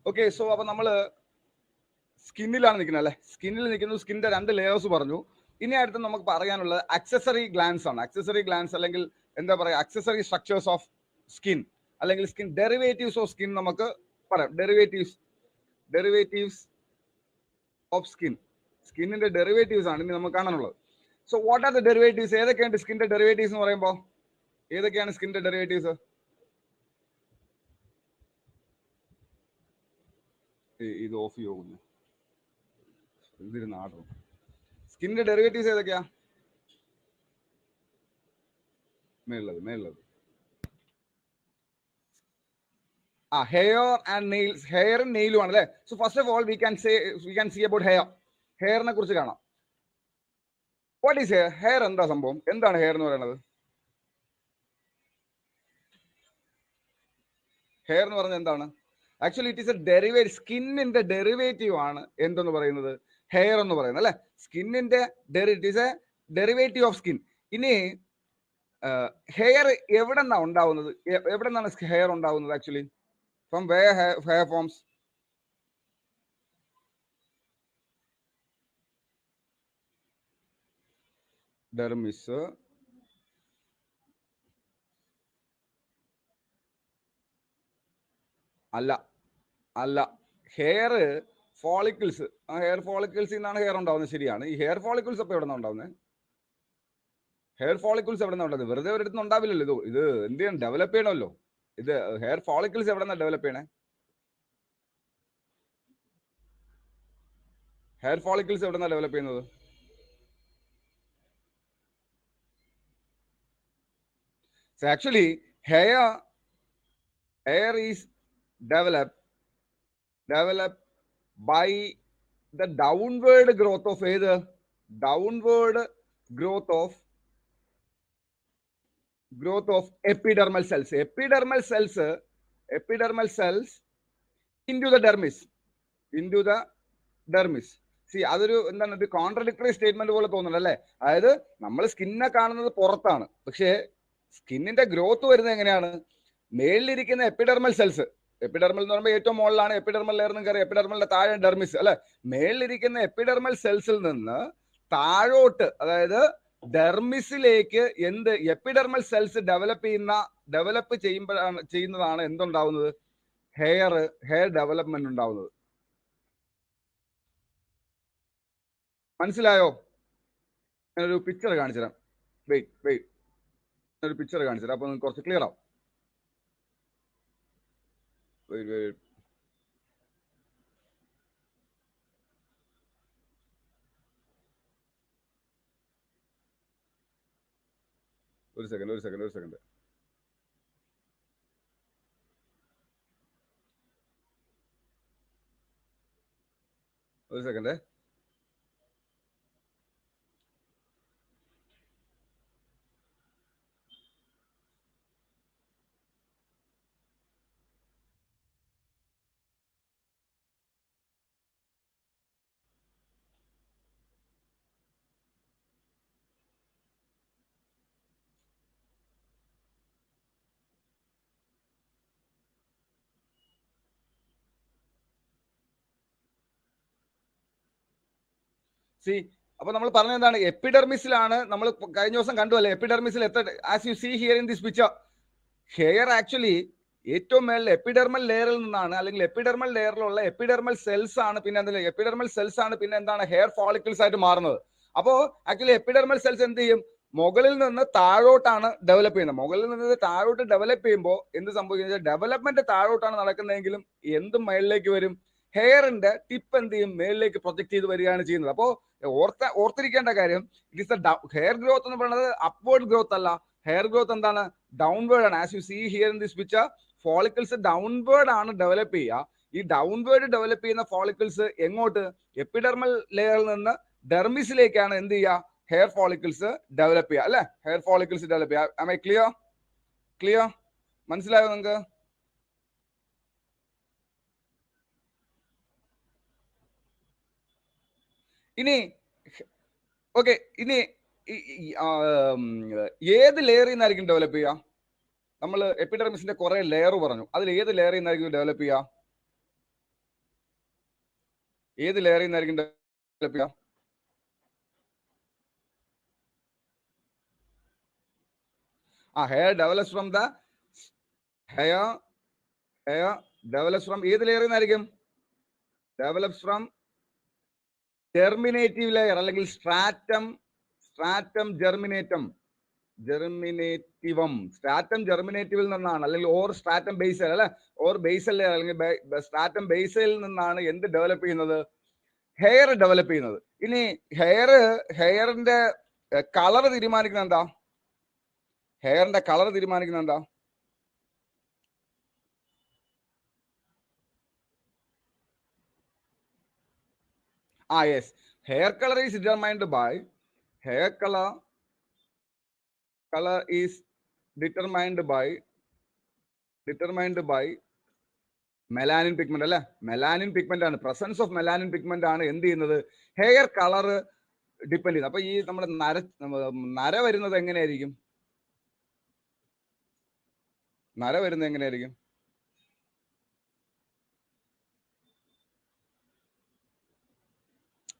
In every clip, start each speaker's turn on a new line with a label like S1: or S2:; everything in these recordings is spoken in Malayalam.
S1: ഓക്കെ, സോ അപ്പൊ നമ്മള് സ്കിന്നിലാണ് നിൽക്കുന്നത് അല്ലെ. സ്കിന്നിൽ നിൽക്കുന്നു, സ്കിന്നിന്റെ 2 ലെയേഴ്സ് പറഞ്ഞു. ഇനി അടുത്ത് നമുക്ക് പറയാനുള്ളത് അക്സസറി ഗ്ലാൻസ് ആണ്. അക്സസറി ഗ്ലാൻസ് അല്ലെങ്കിൽ എന്താ പറയുക, അക്സസറി സ്ട്രക്ചേഴ്സ് ഓഫ് സ്കിൻ അല്ലെങ്കിൽ സ്കിൻ ഡെറിവേറ്റീവ്സ് ഓഫ് സ്കിൻ നമുക്ക് പറയാം. ഡെറിവേറ്റീവ്സ് ഓഫ് സ്കിൻ, സ്കിന്നിന്റെ ഡെറിവേറ്റീവ്സ് ആണ് ഇനി നമുക്ക് കാണാനുള്ളത്. So what are the derivatives? ഏതൊക്കെയാണ് സ്കിന്നിന്റെ ഡെറിവേറ്റീവ്സ് എന്ന് പറയുമ്പോൾ? ഏതൊക്കെയാണ് സ്കിന്നിന്റെ ഡെറിവേറ്റീവ്സ്? ഇത് ഓഫ് ചെയ്യുന്നു, ഇതിരുന്ന് ആർഡർ. സ്കിന്നിന്റെ ഡെറിവേറ്റീവ്സ് ഏതൊക്കെയാ? മേലുള്ളത് ഹെയർ ആൻഡ് നെയിൽസ്. ഹെയറും നെയിലും ആണ് അല്ലെ. So first of all we can see about hair. ഹെയറിനെ കുറിച്ച് കാണാം. What is hair? ഹെയർ എന്താ സംഭവം? എന്താണ് ഹെയർ എന്ന് പറയുന്നത്? ഹെയർ എന്ന് പറഞ്ഞാൽ എന്താണ്? Actually it is a derivative. സ്കിന്നിന്റെ ഡെറിവേറ്റീവ് ആണ് എന്തെന്ന് പറയുന്നത്? ഹെയർ എന്ന് പറയുന്നത് അല്ലെ. സ്കിന്നിന്റെ it is a derivative of skin. ഇനി ഹെയർ എവിടെ നിന്നാണ് ഉണ്ടാവുന്നത്? എവിടെ നിന്നാണ് ഹെയർ ഉണ്ടാവുന്നത്? Actually from where hair forms? Dermis, അല്ല. Hair follicles. ഹെയർ ഫോളിക്കിൾസിൽ നിന്നാണ് ഹെയർ ഉണ്ടാവുന്നത്. ശരിയാണ്. ഈ ഹെയർ ഫോളിക്കിൾസ് അപ്പോൾ എവിടെ നിന്നാണ് ഉണ്ടാവുന്നത്? ഹെയർ ഫോളിക്കിൾസ് എവിടെ നിന്നാണ് ഉണ്ടാവുന്നത്? വെറുതെ ഒരിടത്തും ഉണ്ടാവില്ലല്ലോ. ഇത് എന്ത് ചെയ്യണം? ഡെവലപ്പ് ചെയ്യണമല്ലോ. ഇത് ഹെയർ ഫോളിക്കിൾസ് എവിടെ നിന്നാണ് ഡെവലപ്പ് ചെയ്യണേ? ഹെയർ ഫോളിക്കിൾസ് എവിടെ നിന്നാണ് ഡെവലപ്പ് ചെയ്യുന്നത്? So actually hair is developed by the downward growth of epidermal cells. Epidermal cells into the dermis. C, അതൊരു എന്താണ്, ഒരു കോൺട്രഡിക്ടറി സ്റ്റേറ്റ്മെന്റ് പോലെ തോന്നുന്നുണ്ട് അല്ലേ? അതായത് നമ്മൾ സ്കിന്നെ കാണുന്നത് പുറത്താണ്, പക്ഷേ സ്കിന്നിന്റെ ഗ്രോത്ത് വരുന്നത് എങ്ങനെയാണ്? മേളിലിരിക്കുന്ന എപ്പിഡെർമൽ സെൽസ്. എപ്പിഡെർമൽ എന്ന് പറയുമ്പോൾ ഏറ്റവും മുകളിലാണ് എപ്പിഡെർമൽ ലെയർ എന്ന് കയറി, എപ്പിഡെർമലിന്റെ താഴെ ഡെർമിസ് അല്ലെ. മേളിലിരിക്കുന്ന എപ്പിഡെർമൽ സെൽസിൽ നിന്ന് താഴോട്ട്, അതായത് ഡെർമിസിലേക്ക് എപ്പിഡെർമൽ സെൽസ് ഡെവലപ്പ് ചെയ്യുന്നതാണ് എന്തുണ്ടാവുന്നത്? ഹെയർ ഡെവലപ്മെന്റ് ഉണ്ടാവുന്നത്. മനസ്സിലായോ? ഞാനൊരു പിക്ചർ കാണിച്ചു തരാം. വെയിറ്റ്, ഒരു പിക്ചർ കാണിച്ചു തരാം, അപ്പൊ കുറച്ച് ക്ലിയർ ആവും. ഒരു സെക്കൻഡ്. സി, അപ്പൊ നമ്മൾ പറഞ്ഞത് എന്താണ്? എപ്പിഡെർമിസിലാണ്. നമ്മൾ കഴിഞ്ഞ ദിവസം കണ്ടു അല്ലേ, എപ്പിഡെർമിസിൽ as you see here in this picture, hair actually ഏറ്റവും മേളിൽ എപ്പിഡെർമൽ ലെയറിൽ നിന്നാണ്, അല്ലെങ്കിൽ എപ്പിഡെർമൽ ലെയറിലുള്ള എപ്പിഡെർമൽ സെൽസ് ആണ് പിന്നെ എന്താണ് ഹെയർ ഫോളിക്കിൾസ് ആയിട്ട് മാറുന്നത്. അപ്പോ ആക്ച്വലി എപ്പിഡെർമൽ സെൽസ് എന്ത് ചെയ്യും? മുകളിൽ നിന്ന് താഴോട്ടാണ് ഡെവലപ്പ് ചെയ്യുന്നത്. മുകളിൽ നിന്ന് താഴോട്ട് ഡെവലപ്പ് ചെയ്യുമ്പോൾ എന്ത് സംഭവിക്കുന്നത്? ഡെവലപ്മെന്റ് താഴോട്ടാണ് നടക്കുന്നതെങ്കിലും എന്തും മേളിലേക്ക് വരും? ഹെയറിന്റെ ടിപ്പ് എന്ത് ചെയ്യും? മേളിലേക്ക് പ്രൊജക്ട് ചെയ്ത് വരികയാണ് ചെയ്യുന്നത്. അപ്പോൾ ഓർത്തിരിക്കേണ്ട കാര്യം, ഇറ്റ് ഇസ് ഹെയർ ഗ്രോത്ത് എന്ന് പറയുന്നത് അപ്വേർഡ് ഗ്രോത്ത് അല്ല. ഹെയർ ഗ്രോത്ത് എന്താണ്? ഡൗൺവേർഡ് ആണ്. As you see here in this picture, follicles downward ആണ് ഡെവലപ്പ് ചെയ്യുക. ഈ ഡൗൺവേർഡ് ഡെവലപ്പ് ചെയ്യുന്ന ഫോളിക്കിൾസ് എങ്ങോട്ട്? എപ്പിഡെർമൽ ലെയറിൽ നിന്ന് ഡെർമിസിലേക്കാണ് എന്ത് ചെയ്യുക? ഹെയർ ഫോളിക്കിൾസ് ഡെവലപ്പ് ചെയ്യുക അല്ലെ. ഹെയർ ഫോളിക്കിൾസ് ഡെവലപ്പ് ചെയ്യുക. Am I clear? മനസ്സിലായോ നിങ്ങൾക്ക്? ഇനി ഓക്കെ, ഇനി ഏത് ലെയറിൽ നിന്നായിരിക്കും ഡെവലപ്പ് ചെയ്യുക? നമ്മൾ എപ്പിഡെർമിസിന്റെ കുറെ ലെയർ പറഞ്ഞു, അതിൽ ഏത് ലെയറിൽ നിന്നായിരിക്കും ഡെവലപ്പ് ചെയ്യുക? ഏത് ലെയറിൽ നിന്നായിരിക്കും ഡെവലപ്പ് ചെയ്യുക? Hair develops from the hair develops from ഏത് ലെയറിൽ നിന്നായിരിക്കും? ഡെവലപ്സ് ഫ്രം ജെർമിനേറ്റീവ് ലെയർ അല്ലെങ്കിൽ സ്ട്രാറ്റം ജെർമിനേറ്റീവിൽ നിന്നാണ്, അല്ലെങ്കിൽ ഓർ സ്ട്രാറ്റം ബേസൽ അല്ലെ, ഓർ ബേസൽ ലെയർ അല്ലെങ്കിൽ സ്ട്രാറ്റം ബേസലിൽ നിന്നാണ് എന്ത് ഡെവലപ്പ് ചെയ്യുന്നത്? ഹെയർ ഡെവലപ്പ് ചെയ്യുന്നത്. ഇനി ഹെയറിന്റെ കളർ തീരുമാനിക്കുന്നത് എന്താ? ഹെയറിന്റെ കളർ തീരുമാനിക്കുന്നത് എന്താ? Yes, hair colour is determined by hair color is determined by melanin pigment അല്ലെ. മെലാനിൻ പിഗ്മെന്റ് ആണ്, പ്രസൻസ് ഓഫ് മെലാനിൻ പിഗ്മെന്റ് ആണ് എന്ത് ചെയ്യുന്നത്? ഹെയർ കളർ ഡിപ്പെൻഡ് ചെയ്യുന്നത്. അപ്പൊ ഈ നമ്മുടെ നര വരുന്നത് എങ്ങനെയായിരിക്കും? നര വരുന്നത് എങ്ങനെയായിരിക്കും?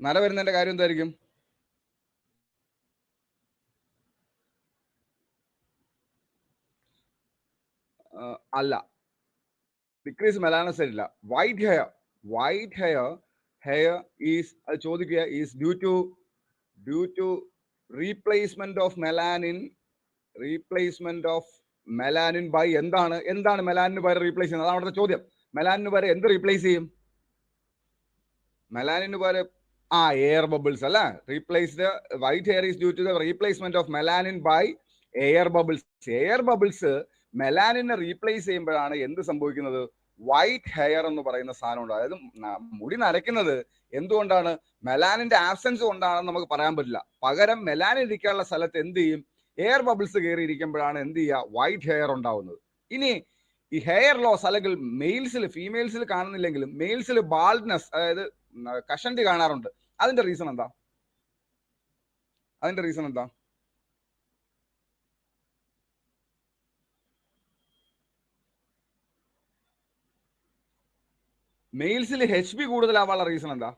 S1: നര വരുന്നതിന്റെ കാര്യം എന്തായിരിക്കും? അല്ല, ഡിക്രീസ് മെലാനോസൈറ്റ് ഇല്ല. വൈറ്റ് ഹെയർ ഈസ്, അത് ചോദിക്കുക, is due to replacement of melanin by എന്താണ് മെലാനിന് പകരം റീപ്ലേസ് ചെയ്യുന്നത്? അതാണ് അവിടുത്തെ ചോദ്യം. മെലാനിന് പകരം എന്ത് റീപ്ലേസ് ചെയ്യും? മെലാനിന് പകരം എയർ ബബിൾസ് അല്ലെ. Replaced white hair is due to the replacement of melanin by air bubbles. Air bubbles മെലാനിനെ റീപ്ലേസ് ചെയ്യുമ്പോഴാണ് എന്ത് സംഭവിക്കുന്നത്? വൈറ്റ് ഹെയർ എന്ന് പറയുന്ന സാധനം ഉണ്ട്. അതായത് മുടി നരയ്ക്കുന്നത് എന്തുകൊണ്ടാണ്? മെലാനിന്റെ ആബ്സെൻസ് കൊണ്ടാണെന്ന് നമുക്ക് പറയാൻ പറ്റില്ല. പകരം മെലാനിൻ ഇരിക്കാനുള്ള സ്ഥലത്ത് എന്ത് ചെയ്യും? എയർ ബബിൾസ് കയറി ഇരിക്കുമ്പോഴാണ് എന്ത് ചെയ്യുക? വൈറ്റ് ഹെയർ ഉണ്ടാവുന്നത്. ഇനി ഈ ഹെയർ ലോസ് അല്ലെങ്കിൽ ഫീമെയിൽസിൽ കാണുന്നില്ലെങ്കിലും മെയിൽസിൽ ബാൾഡ്നെസ്, അതായത് കഷണ്ടി കാണാറുണ്ട്. അതിന്റെ റീസൺ എന്താ? മെയിൽസിൽ HP കൂടുതലാവാനുള്ള റീസൺ എന്താ?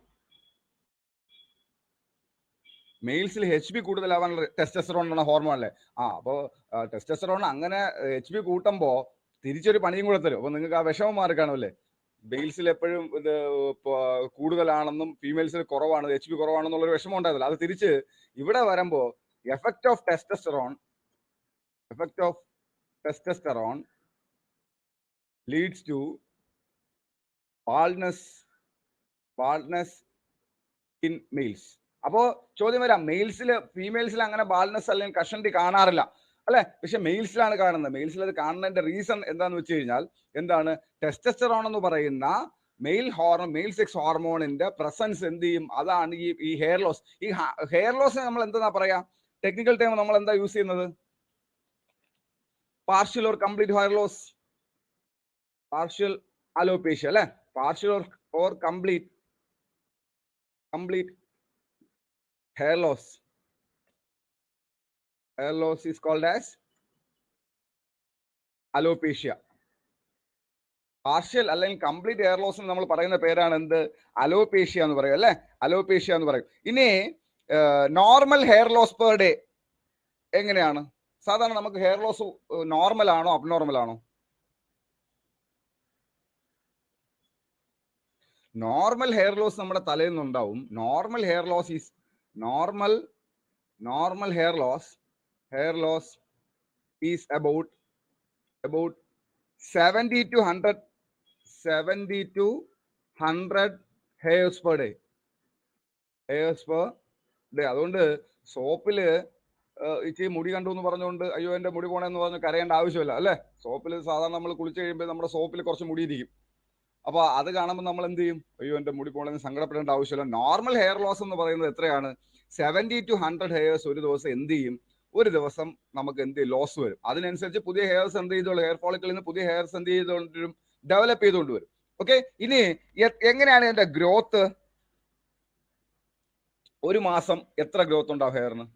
S1: മെയിൽസിൽ HP കൂടുതലാവാനുള്ള ടെസ്റ്റോസ്റ്ററോൺ എന്ന ഹോർമോൺ അല്ലേ? അപ്പോ ടെസ്റ്റോസ്റ്ററോൺ അങ്ങനെ HP കൂട്ടുമ്പോ തിരിച്ചൊരു പണിയും കൂടെ തരും. അപ്പൊ നിങ്ങൾക്ക് ആ വിഷമം മാറി കാണുമല്ലേ? മെയിൽസിൽ എപ്പോഴും ഇത് കൂടുതലാണെന്നും ഫീമെയിൽസിൽ കുറവാണ്, HP കുറവാണെന്നുള്ളൊരു വിഷമം ഉണ്ടായതല്ലോ. അത് തിരിച്ച് ഇവിടെ വരുമ്പോ effect of testosterone leads to baldness in males. അപ്പോ ചോദ്യം വരാം, ഫീമെയിൽസിൽ അങ്ങനെ ബാൾഡ്നെസ് അല്ലെങ്കിൽ കഷണ്ടി കാണാറില്ല അല്ലെ, പക്ഷെ മെയിൽസിലാണ് കാണുന്നത്. മെയിൽസിൽ അത് കാണുന്നതിന്റെ റീസൺ എന്താന്ന് വെച്ച് കഴിഞ്ഞാൽ എന്താണ്? ടെസ്റ്റോസ്റ്ററോൺ എന്ന് പറയുന്ന മെയിൽ സെക്സ് ഹോർമോണിന്റെ പ്രസൻസ് എന്ത് ചെയ്യും? അതാണ് ഈ ഹെയർ ലോസ്. ഈ ഹെയർ ലോസിന് നമ്മൾ എന്താ പറയാ? ടെക്നിക്കൽ ടൈം നമ്മൾ എന്താ യൂസ് ചെയ്യുന്നത്? Partial or complete hair loss, partial alopecia അല്ലെ. Partial or complete hair loss is called as alopecia. Partial അല്ലെങ്കിൽ കംപ്ലീറ്റ് ഹെയർ ലോസിന് നമ്മൾ പറയുന്ന പേരാണ് എന്ത്? അലോപേഷ്യ എന്ന് പറയും അല്ലെ. അലോപേഷ്യ എന്ന് പറയും. ഇനി normal hair loss per day എങ്ങനെയാണ്? സാധാരണ നമുക്ക് ഹെയർ ലോസ് നോർമൽ ആണോ അബ്നോർമൽ ആണോ? നോർമൽ ഹെയർ ലോസ് നമ്മുടെ തലയിൽ നിന്നുണ്ടാവും. Normal hair loss is about 70 to 100 hairs per day. അതുകൊണ്ട് സോപ്പില് ഇച്ചിരി മുടി കണ്ടു എന്ന് പറഞ്ഞുകൊണ്ട് അയ്യോ എന്റെ മുടി പോണെന്ന് പറഞ്ഞ് കരയേണ്ട ആവശ്യമില്ല അല്ലെ. സോപ്പിൽ സാധാരണ നമ്മൾ കുളിച്ചു കഴിയുമ്പോൾ നമ്മുടെ സോപ്പിൽ കുറച്ച് മുടി ഇരിക്കും. അപ്പൊ അത് കാണുമ്പോൾ നമ്മൾ എന്ത് ചെയ്യും? അയ്യോ എന്റെ മുടി പോണെന്ന് സങ്കടപ്പെടേണ്ട ആവശ്യമില്ല. നോർമൽ ഹെയർ ലോസ് എന്ന് പറയുന്നത് എത്രയാണ്? 70 to 100 ഹെയർസ് ഒരു ദിവസം എന്ത് ചെയ്യും? ഒരു ദിവസം നമുക്ക് എന്ത് ലോസ് വരും. അതിനനുസരിച്ച് പുതിയ ഹെയർസ് എന്ത് ചെയ്തോളും? ഹെയർ ഫോളിക്കിളിൽ നിന്ന് പുതിയ ഹെയർസ് എന്ത് ചെയ്തുകൊണ്ടുവരും? ഡെവലപ്പ് ചെയ്തുകൊണ്ട് വരും. ഓക്കെ, ഇനി എങ്ങനെയാണ് ഇതിന്റെ ഗ്രോത്ത്? ഒരു മാസം എത്ര ഗ്രോത്ത് ഉണ്ടാവും ഹെയറിന്?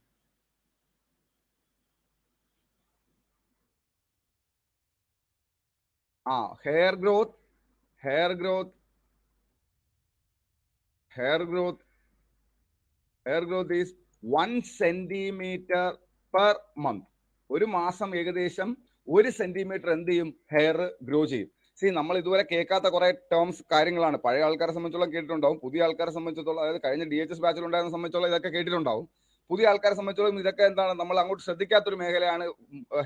S1: Hair growth hair growth is 1 centimeter per month. ഒരു മാസം ഏകദേശം 1 സെന്റിമീറ്റർ എന്ത് ചെയ്യും? ഹെയർ ഗ്രോ ചെയ്യും. നമ്മൾ ഇതുവരെ കേൾക്കാത്ത കുറെ ടേംസ് കാര്യങ്ങളാണ്. പഴയ ആൾക്കാരെ സംബന്ധിച്ചോളം കേട്ടിട്ടുണ്ടാവും, പുതിയ ആൾക്കാരെ സംബന്ധിച്ചിടത്തോളം, അതായത് കഴിഞ്ഞ DHS ബാച്ചിൽ ഉണ്ടായിരുന്ന സംബന്ധിച്ചോളം ഇതൊക്കെ കേട്ടിട്ടുണ്ടാവും. പുതിയ ആൾക്കാരെ സംബന്ധിച്ചോളം ഇതൊക്കെ എന്താണ്, നമ്മൾ അങ്ങോട്ട് ശ്രദ്ധിക്കാത്തൊരു മേഖലയാണ്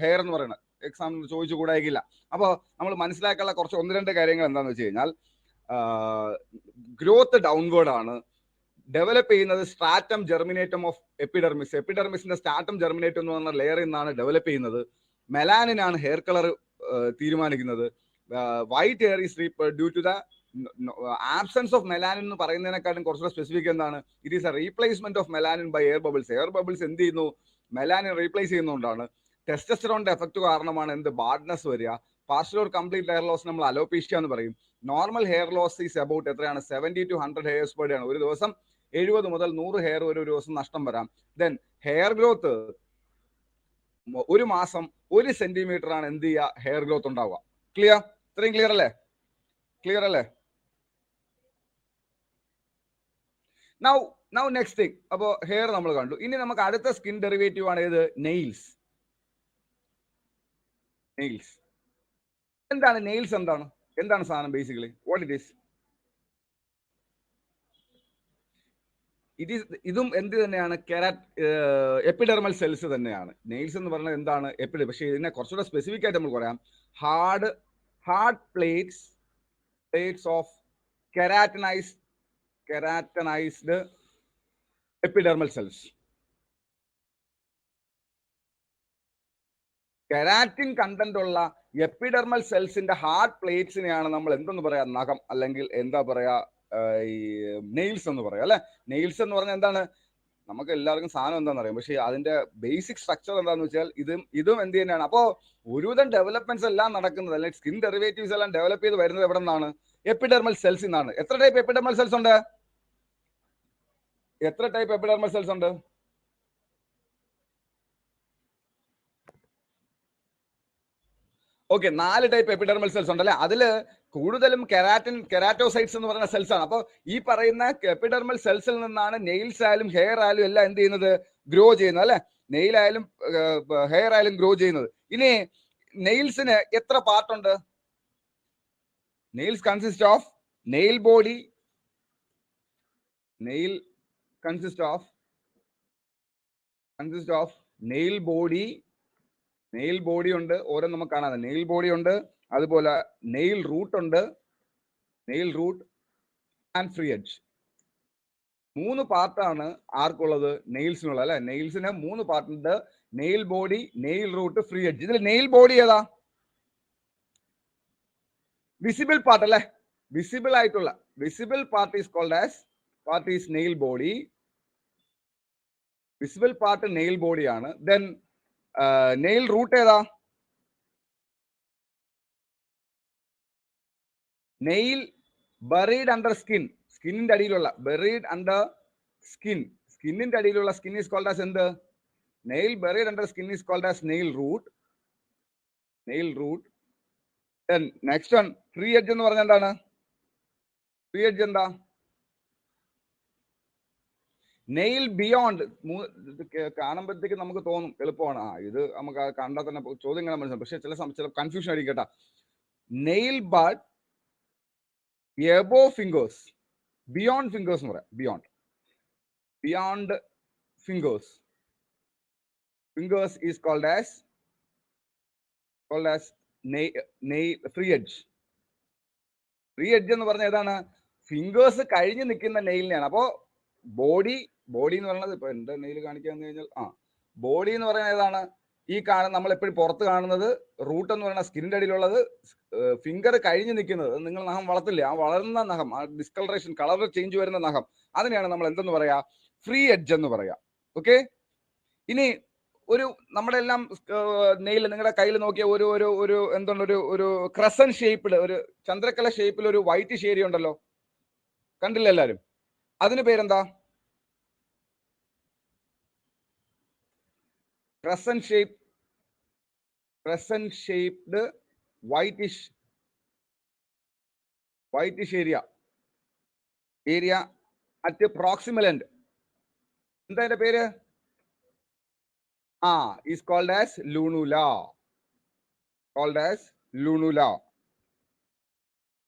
S1: ഹെയർ എന്ന് പറയുന്നത്. എക്സാമിന് ചോദിച്ചു കൂടായില്ല. അപ്പോൾ നമ്മൾ മനസ്സിലാക്കാനുള്ള കുറച്ച് 1-2 കാര്യങ്ങൾ എന്താണെന്ന് വെച്ച് കഴിഞ്ഞാൽ, ഗ്രോത്ത് ഡൗൺവേർഡ് ആണ്. ഡെവലപ്പ് ചെയ്യുന്നത് സ്ട്രാറ്റം ജെർമിനേറ്റം ഓഫ് എപ്പിഡെർമിസ്. എപ്പിഡെർമിസിന്റെ സ്ട്രാറ്റം ജെർമിനേറ്റം എന്ന് പറഞ്ഞ ലെയറിൽ നിന്നാണ് ഡെവലപ്പ് ചെയ്യുന്നത്. മെലാനിനാണ് ഹെയർ കളർ തീരുമാനിക്കുന്നത്. White hair is due to the absence of melanin എന്ന് പറയുന്നതിനെക്കാളും കുറച്ചുകൂടെ സ്പെസിഫിക് എന്താണ്? It is a replacement of melanin by air bubbles. Air bubbles എന്ത് ചെയ്യുന്നു? മെലാനിൻ റീപ്ലേസ് ചെയ്യുന്നതുകൊണ്ടാണ്. ടെസ്റ്റസ്റ്ററോണിന്റെ എഫക്ട് കാരണമാണ് എന്ത്? ബാർഡ്നെസ് വരിക. Partial or complete hair loss നമ്മൾ അലോപീഷ്യ എന്ന് പറയും. Normal hair loss is about എത്രയാണ്? 70 to 100 ഹെയർസ് പെർ ഡേ ആണ്. ഒരു ദിവസം 70 മുതൽ 100 ഹെയർ ഒരു ദിവസം നഷ്ടം വരാം. ദെൻ ഹെയർ ഗ്രോത്ത് ഒരു മാസം 1 സെന്റിമീറ്റർ ആണ് എന്ത് ചെയ്യുക? ഹെയർ ഗ്രോത്ത് ഉണ്ടാവുക. ക്ലിയർ? ഇത്രയും ക്ലിയർ അല്ലേ? ക്ലിയർ അല്ലേ? Now next thing. അപ്പോൾ ഹെയർ നമ്മൾ കണ്ടു. ഇനി നമുക്ക് അടുത്ത സ്കിൻ ഡെറിവേറ്റീവ് ആണ് ഏത്? നെയിൽസ്. എന്താണ് നെയിൽസ്? എന്താണ് സാധനം? Basically what it is? ഇതും എന്ത് തന്നെയാണ്? എപ്പിഡെർമൽ സെൽസ് തന്നെയാണ്. നെയിൽസ് എന്ന് പറയുന്നത് എന്താണ്? പക്ഷേ ഇതിനെ കുറച്ചുകൂടെ സ്പെസിഫിക് ആയിട്ട് നമ്മൾ പറയാം. Hard plates of keratinized epidermal cells. Keratin content ഉള്ള എപ്പിഡെർമൽ സെൽസിന്റെ ഹാർഡ് പ്ലേറ്റ്സിനെയാണ് നമ്മൾ എന്തെന്ന് പറയാ? നഖം, അല്ലെങ്കിൽ എന്താ പറയാ, ഈ നെയിൽസ് എന്ന് പറയാം അല്ലെ. നെയിൽസ് എന്ന് പറഞ്ഞാൽ എന്താണ്? നമുക്ക് എല്ലാവർക്കും സാധനം എന്താണെന്ന് അറിയാം, പക്ഷേ അതിന്റെ ബേസിക് സ്ട്രക്ചർ എന്താണെന്ന് വെച്ചാൽ ഇതും എന്ത് തന്നെയാണ്. അപ്പോൾ ഒരുവിധം ഡെവലപ്മെന്റ്സ് എല്ലാം നടക്കുന്നത്, അല്ലെങ്കിൽ സ്കിൻ ഡെറിവേറ്റീവ്സ് എല്ലാം ഡെവലപ്പ് ചെയ്ത് വരുന്നത് എവിടെ നിന്നാണ്? എപ്പിഡെർമൽ സെൽസിൽ നിന്നാണ്. എത്ര ടൈപ്പ് എപ്പിഡെർമൽ സെൽസ് ഉണ്ട്? ഓക്കെ, 4 ടൈപ്പ് എപ്പിഡെർമൽ സെൽസ് ഉണ്ടല്ലേ. അതില് കൂടുതലും കെരാറ്റോസൈറ്റ്സ് എന്ന് പറയുന്ന സെൽസ് ആണ്. അപ്പോൾ ഈ പറയുന്ന എപ്പിഡെർമൽ സെൽസിൽ നിന്നാണ് നെയിൽസ് ആയാലും ഹെയർ ആയാലും എല്ലാം എന്ത് ചെയ്യുന്നത്? ഗ്രോ ചെയ്യുന്നത് അല്ലെ. നെയിൽ ആയാലും ഹെയർ ആയാലും ഗ്രോ ചെയ്യുന്നത്. ഇനി നെയിൽസിന് എത്ര പാർട്ട് ഉണ്ട്? Nails consist of nail body. Nail body ഉണ്ട്. ഓരോ നമുക്ക് കാണാതെ നെയിൽ ബോഡി ഉണ്ട്. അതുപോലെ നെയിൽ റൂട്ട് ഉണ്ട്. And free edge. 3 പാർട്ടാണ് ആർക്കുള്ളത്? നെയിൽസിനുള്ളത് അല്ലെ. നെയിൽസിന് 3 പാർട്ട് ഉണ്ട്. Nail body, nail root, free edge. ഇതിൽ നെയിൽ ബോഡി ഏതാ? വിസിബിൾ പാർട്ട് അല്ലെ. Visible part is called as nail body. Visible part nail ബോഡിയാണ്. ദെൻ നെയിൽ റൂട്ട് ഏതാ? Nail buried under skin. സ്കിന്നിന്റെ അടിയിലുള്ള ബറീഡ് അണ്ടർ സ്കിൻ. സ്കിന്നിന്റെ അടിയിലുള്ള സ്കിൻ ഈസ് കോൾഡ് ആസ് എന്ത്? Nail buried under skin is called as nail root. Then next one, free edge എന്ന് പറഞ്ഞാൽ എന്താണ്? ഫ്രീ എഡ്ജ് എന്താ? Nail beyond. കാണുമ്പോഴത്തേക്ക് നമുക്ക് തോന്നും എളുപ്പമാണ്, ഇത് നമുക്ക് കണ്ടാൽ തന്നെ ചോദ്യങ്ങൾ മനസ്സിലാവും. പക്ഷെ ചില കൺഫ്യൂഷൻ ആയിരിക്കും കേട്ടാ. Nail bud above fingers, beyond fingers എന്ന് പറയാം. Beyond fingers is called as free edge. Free edge എന്ന് പറഞ്ഞാൽ ഏതാണ്? ഫിംഗേഴ്സ് കഴിഞ്ഞ് നിൽക്കുന്ന നെയിലിനെയാണ്. അപ്പോ ബോഡി എന്ന് പറയുന്നത്, ഇപ്പൊ എന്റെ നെയിൽ കാണിക്കാന്ന് കഴിഞ്ഞാൽ ബോഡി എന്ന് പറയുന്നത് ഏതാണ്? ഈ നമ്മൾ എപ്പോഴും പുറത്ത് കാണുന്നത് റൂട്ട് എന്ന് പറയുന്ന സ്കിന്നിന്റെ അടിയിലുള്ളത്. ഫിംഗർ കഴിഞ്ഞ് നിൽക്കുന്നത്, നിങ്ങൾ നഖം വളർത്തില്ലേ, ആ വളർന്ന നഖം, ആ ഡിസ്കളറേഷൻ, കളർ ചേഞ്ച് വരുന്ന നഖം, അതിനെയാണ് നമ്മൾ എന്തെന്ന് പറയാ? ഫ്രീ എഡ്ജ് എന്ന് പറയാ. ഓക്കെ. ഇനി നമ്മുടെ എല്ലാം നെയിൽ നിങ്ങളുടെ കയ്യിൽ നോക്കിയ ഒരു എന്താണ്, ഒരു ക്രസൻ ഷേപ്പിൽ, ഒരു ചന്ദ്രക്കല ഷേപ്പിൽ ഒരു വൈറ്റ് ഷേരി ഉണ്ടല്ലോ, കണ്ടില്ല എല്ലാരും? അതിന് പേരെന്താ? Crescent shaped whitish area at proximal end. എന്താ അതിന്റെ പേര്? Is called as lunula. Called as lunula.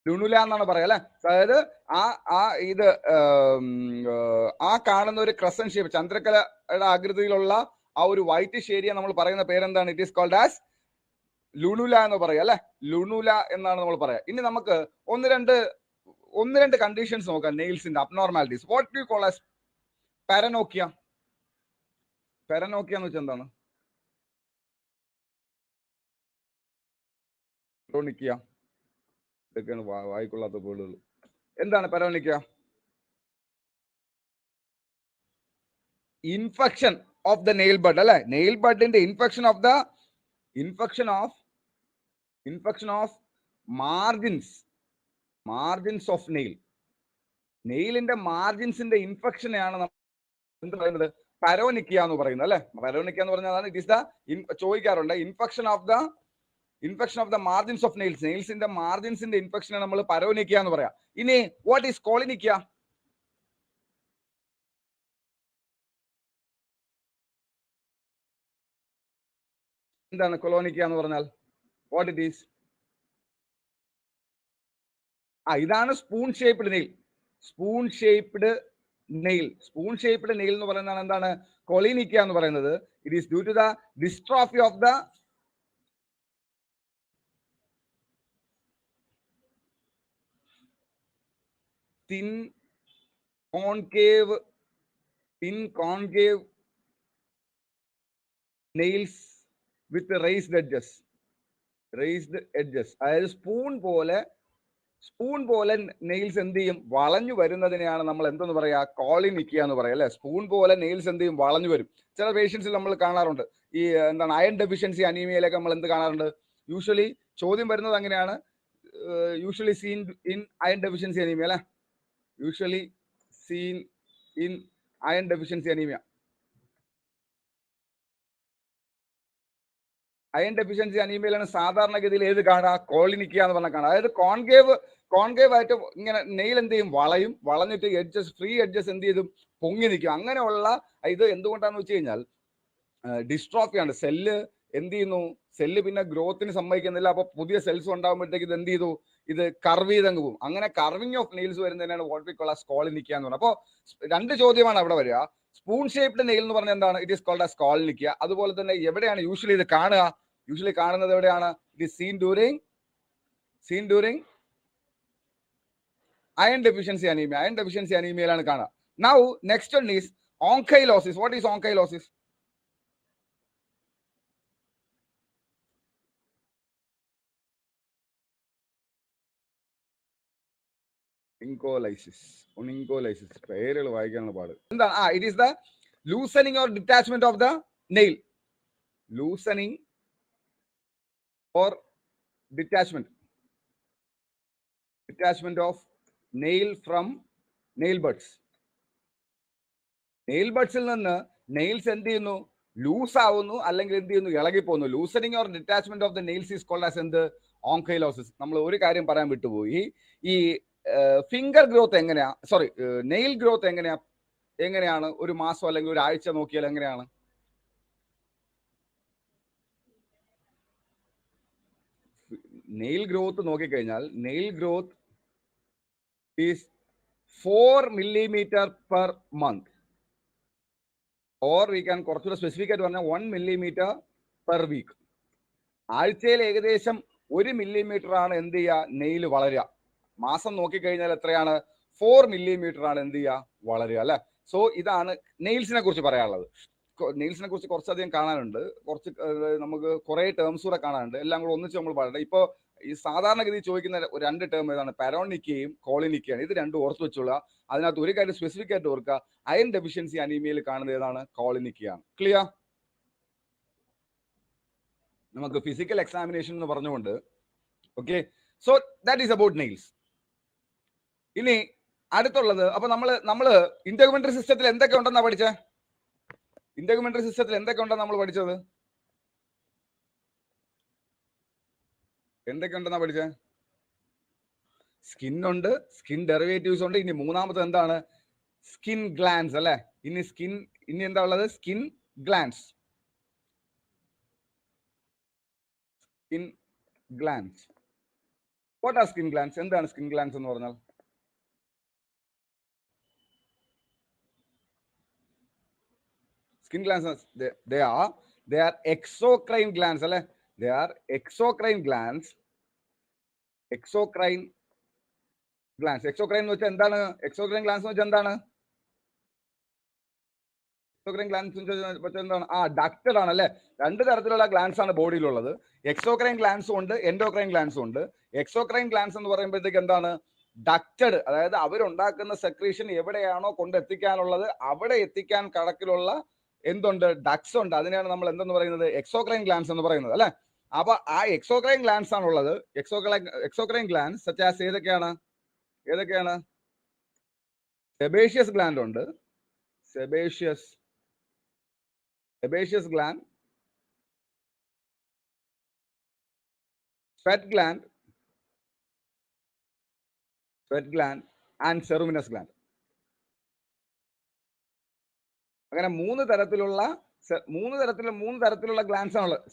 S1: Lunula എന്നാണ് പറയാ അല്ലെ. അതായത് ഇത് ആ കാണുന്ന ഒരു ക്രസന്റ് ഷേപ്പ്, ചന്ദ്രക്കലയുടെ ആകൃതിയിലുള്ള ആ ഒരു വൈറ്റ് ഷേഡിയെ നമ്മൾ പറയുന്ന പേരെന്താണ്? ഇറ്റ് ഈസ് കോൾഡ് ആസ് ലൂണുല എന്ന് പറയാം അല്ലെ. ലൂണുല എന്നാണ് നമ്മൾ പറയാ. ഇനി നമുക്ക് ഒന്ന് രണ്ട് കണ്ടീഷൻസ് നോക്കാം നെയിൽസിന്റെ അബ്നോർമാലിറ്റീസ്. What do you call as paronychia? Paronychia എന്ന് വെച്ചാൽ എന്താണ്? പാരനോക്കിയ ഇതൊക്കെയാണ് വായിക്കൊള്ളാത്ത പേളുകൾ. എന്താണ് paronychia? Infection of the nail bed അല്ലെ. നെയിൽ ബഡിന്റെ infection of margins of nail. നെയിലിന്റെ മാർജിൻസിന്റെ ഇൻഫെക്ഷനെയാണ് നമ്മൾ എന്ത് പറയുന്നത്? പരോനിക്കിയ എന്ന് പറയുന്നത് അല്ലെ. പരോനിക്കിയ എന്ന് പറഞ്ഞാൽ ഇറ്റ് ഇസ് ദ ചോദിക്കാറുണ്ട് infection of the margins of nails. നെയിൽസിന്റെ മാർജിൻസിന്റെ ഇൻഫെക്ഷനെ നമ്മൾ പരോനിക്കിയ എന്ന് പറയാം. ഇനി വാട്ട് ഈസ് കോളിനിക്കിയ? എന്താണ് കൊളോനിക്കിയ എന്ന് പറഞ്ഞാൽ? What it is? ഇതാണ് spoon shaped nail. Spoon shaped nail എന്ന് പറയുന്നതാണ് എന്താണ്? കൊളീനിക്കിയ എന്ന് പറയുന്നത്. It is due to the dystrophy of the thin concave nails with raised edges. അതായത് സ്പൂൺ പോലെ നെയിൽസ് എന്ത് ചെയ്യും? വളഞ്ഞു വരുന്നതിനെയാണ് നമ്മൾ എന്തെന്ന് പറയാ? കോളിനിക്കിയ എന്ന് പറയാം അല്ലെ. സ്പൂൺ പോലെ നെയിൽസ് എന്ത് ചെയ്യും? വളഞ്ഞു വരും. ചില പേഷ്യൻസിൽ നമ്മൾ കാണാറുണ്ട് ഈ എന്താണ് അയൺ ഡെഫിഷ്യൻസി അനീമിയയിലൊക്കെ നമ്മൾ എന്ത് കാണാറുണ്ട്? യൂഷ്വലി ചോദ്യം വരുന്നത് അങ്ങനെയാണ്. Usually seen in iron deficiency anaemia അല്ലെ. Usually seen in iron deficiency anaemia. Iron deficiency അനീമിയയിലാണ് സാധാരണഗതിയിൽ ഏത് കാണുക? കോളിനിക്കിയ എന്ന് പറഞ്ഞാൽ കാണുക. അതായത് കോൺകേവ് ആയിട്ട് ഇങ്ങനെ നെയിൽ എന്ത് ചെയ്യും? വളഞ്ഞിട്ട് ഫ്രീ എഡ്ജസ് എന്ത് ചെയ്തും? പൊങ്ങി നിൽക്കും. അങ്ങനെയുള്ള ഇത് എന്തുകൊണ്ടാന്ന് വെച്ച് കഴിഞ്ഞാൽ ഡിസ്ട്രോഫിയാണ്. സെല്ല് എന്ത് ചെയ്യുന്നു? സെല്ല് പിന്നെ ഗ്രോത്തിന് സമ്മതിക്കുന്നില്ല. അപ്പൊ പുതിയ സെൽസ് ഉണ്ടാകുമ്പോഴത്തേക്ക് ഇത് എന്ത് ചെയ്തു? ഇത് കർവ് ചെയ്തങ്ങ് പോകും. അങ്ങനെ കർവിങ് ഓഫ് നെയിൽസ് വരുന്നതിനാണ് what we call as koilonychia എന്ന് പറയുന്നത്. അപ്പോൾ രണ്ട് ചോദ്യമാണ് അവിടെ വരിക. സ്പൂൺ ഷേപ്ഡ് നെയിൽ എന്ന് പറഞ്ഞാൽ എന്താണ്? It is called as koilonychia. അതുപോലെ തന്നെ എവിടെയാണ് യൂഷ്വലി ഇത് കാണുക? യൂഷ്വലി കാണുന്നത് എവിടെയാണ്? It is seen during iron deficiency അനീമിയയിലാണ് കാണുക. Now next one is onycholysis. What is onycholysis? Onycholysis പേരുകൾ വായിക്കാനുള്ള പാട്. എന്താണ്? It is the loosening or detachment of the nail. Loosening or detachment of nail from nail beds. Nail ബഡ്സിൽ നിന്ന് നെയിൽസ് എന്ത് ചെയ്യുന്നു? ലൂസ് ആവുന്നു, അല്ലെങ്കിൽ എന്ത് ചെയ്യുന്നു? ഇളകിപ്പോകുന്നു. Loosening or detachment of the nails is called as എന്ത്? ഓങ്കൈലോസിസ്. നമ്മൾ ഒരു കാര്യം പറയാൻ വിട്ടുപോയി. ഈ ഫിംഗർ ഗ്രോത്ത് എങ്ങനെയാ, നെയിൽ ഗ്രോത്ത് എങ്ങനെയാണ്? ഒരു മാസം അല്ലെങ്കിൽ ഒരു ആഴ്ച നോക്കിയാൽ എങ്ങനെയാണ്? നെയിൽ ഗ്രോത്ത് നോക്കിക്കഴിഞ്ഞാൽ nail growth is 4 millimeter per month, or we can കുറച്ചുകൂടെ സ്പെസിഫിക് ആയിട്ട് പറഞ്ഞാൽ 1 millimeter per week. ആഴ്ചയിൽ ഏകദേശം 1 millimeter ആണ് എന്ത് ചെയ്യുക? നെയിൽ വളരുക. മാസം നോക്കിക്കഴിഞ്ഞാൽ എത്രയാണ്? 4 millimeter ആണ് എന്ത് ചെയ്യുക? വളരുക അല്ലെ. സോ ഇതാണ് നെയിൽസിനെ കുറിച്ച് പറയാനുള്ളത്. നെയിൽസിനെ കുറിച്ച് കുറച്ചധികം കാണാനുണ്ട്. നമുക്ക് കുറെ ടേംസ് കൂടെ കാണാനുണ്ട്. എല്ലാം കൂടെ ഒന്നിച്ച് നമ്മൾ പറയണ്ട. ഇപ്പൊ ഈ സാധാരണഗതി ചോദിക്കുന്ന 2 ടേം ഏതാണ്? പാരോണിക്കയും കോളിനിക്കയാണ്. ഇത് രണ്ടും ഓർത്ത് വെച്ചുള്ള. അതിനകത്ത് ഒരു കാര്യം സ്പെസിഫിക് ആയിട്ട് ഓർക്കുക, അയൺ ഡെഫിഷ്യൻസി അനീമിയയിൽ കാണുന്നത് ഏതാണ്? കോളിനിക്കയാണ്. ക്ലിയർ? നമുക്ക് ഫിസിക്കൽ എക്സാമിനേഷൻ എന്ന് പറഞ്ഞുകൊണ്ട് okay. So that is about nails. ഇനി അടുത്തുള്ളത്, അപ്പൊ നമ്മള് ഇന്റഗ്മെന്ററി സിസ്റ്റത്തിൽ എന്തൊക്കെ ഉണ്ടെന്നാ പഠിച്ചേ? ഇന്റഗ്മെന്ററി സിസ്റ്റത്തിൽ എന്തൊക്കെ ഉണ്ടെന്ന് നമ്മൾ പഠിച്ചത്? എന്തൊക്കെയുണ്ടെന്നാ പഠിച്ചേ? സ്കിൻ ഉണ്ട്, സ്കിൻ ഡെറിവേറ്റീവ്സ് ഉണ്ട്. ഇനി മൂന്നാമത്തെ എന്താണ്? സ്കിൻ ഗ്ലാൻസ് അല്ലെ. ഇനി എന്താ ഉള്ളത്? Skin glands. Skin glands. What are skin glands? എന്താണ് സ്കിൻ ഗ്ലാൻസ് എന്ന് പറഞ്ഞാൽ? Skin glands, they are exocrine glands അല്ലെ. They are exocrine glands. Exocrine എന്ന് വെച്ചാൽ എന്താണ്? എക്സോക്രൈൻ ഗ്ലാൻസ് എന്ന് വെച്ചാൽ എന്താണ്? എക്സോക്രൈൻ ഗ്ലാൻസ് വെച്ചാൽ എന്താണ്? ഡക്റ്റഡ് ആണ് അല്ലെ. രണ്ട് തരത്തിലുള്ള ഗ്ലാൻസ് ആണ് ബോഡിയിലുള്ളത്. എക്സോക്രൈൻ ഗ്ലാൻസും ഉണ്ട്, എൻഡോക്രൈൻ ഗ്ലാൻസും ഉണ്ട്. എക്സോക്രൈൻ ഗ്ലാൻസ് എന്ന് പറയുമ്പോഴത്തേക്ക് എന്താണ്? ഡക്റ്റഡ്, അതായത് അവരുണ്ടാക്കുന്ന സെക്രീഷൻ എവിടെയാണോ കൊണ്ടെത്തിക്കാനുള്ളത് അവിടെ എത്തിക്കാൻ കണക്കിലുള്ള എന്തുണ്ട്? ഡക്സ് ഉണ്ട്. അതിനെയാണ് നമ്മൾ എന്തെന്ന് പറയുന്നത്? എക്സോക്രൈൻ ഗ്ലാൻസ് എന്ന് പറയുന്നത് അല്ലെ. അപ്പൊ ആ എക്സോക്രൈൻ ഗ്ലാൻസ് ആണുള്ളത്. എക്സോക്രൈൻ ഗ്ലാൻസ് സച്ച് ആസ് ഏതൊക്കെയാണ്? സെബേഷ്യസ് ഗ്ലാൻഡ് ഉണ്ട്. Sebaceous gland, sweat gland and ceruminous gland. അങ്ങനെ മൂന്ന് തരത്തിലുള്ള ഗ്ലാൻസ് ആണുള്ളത്.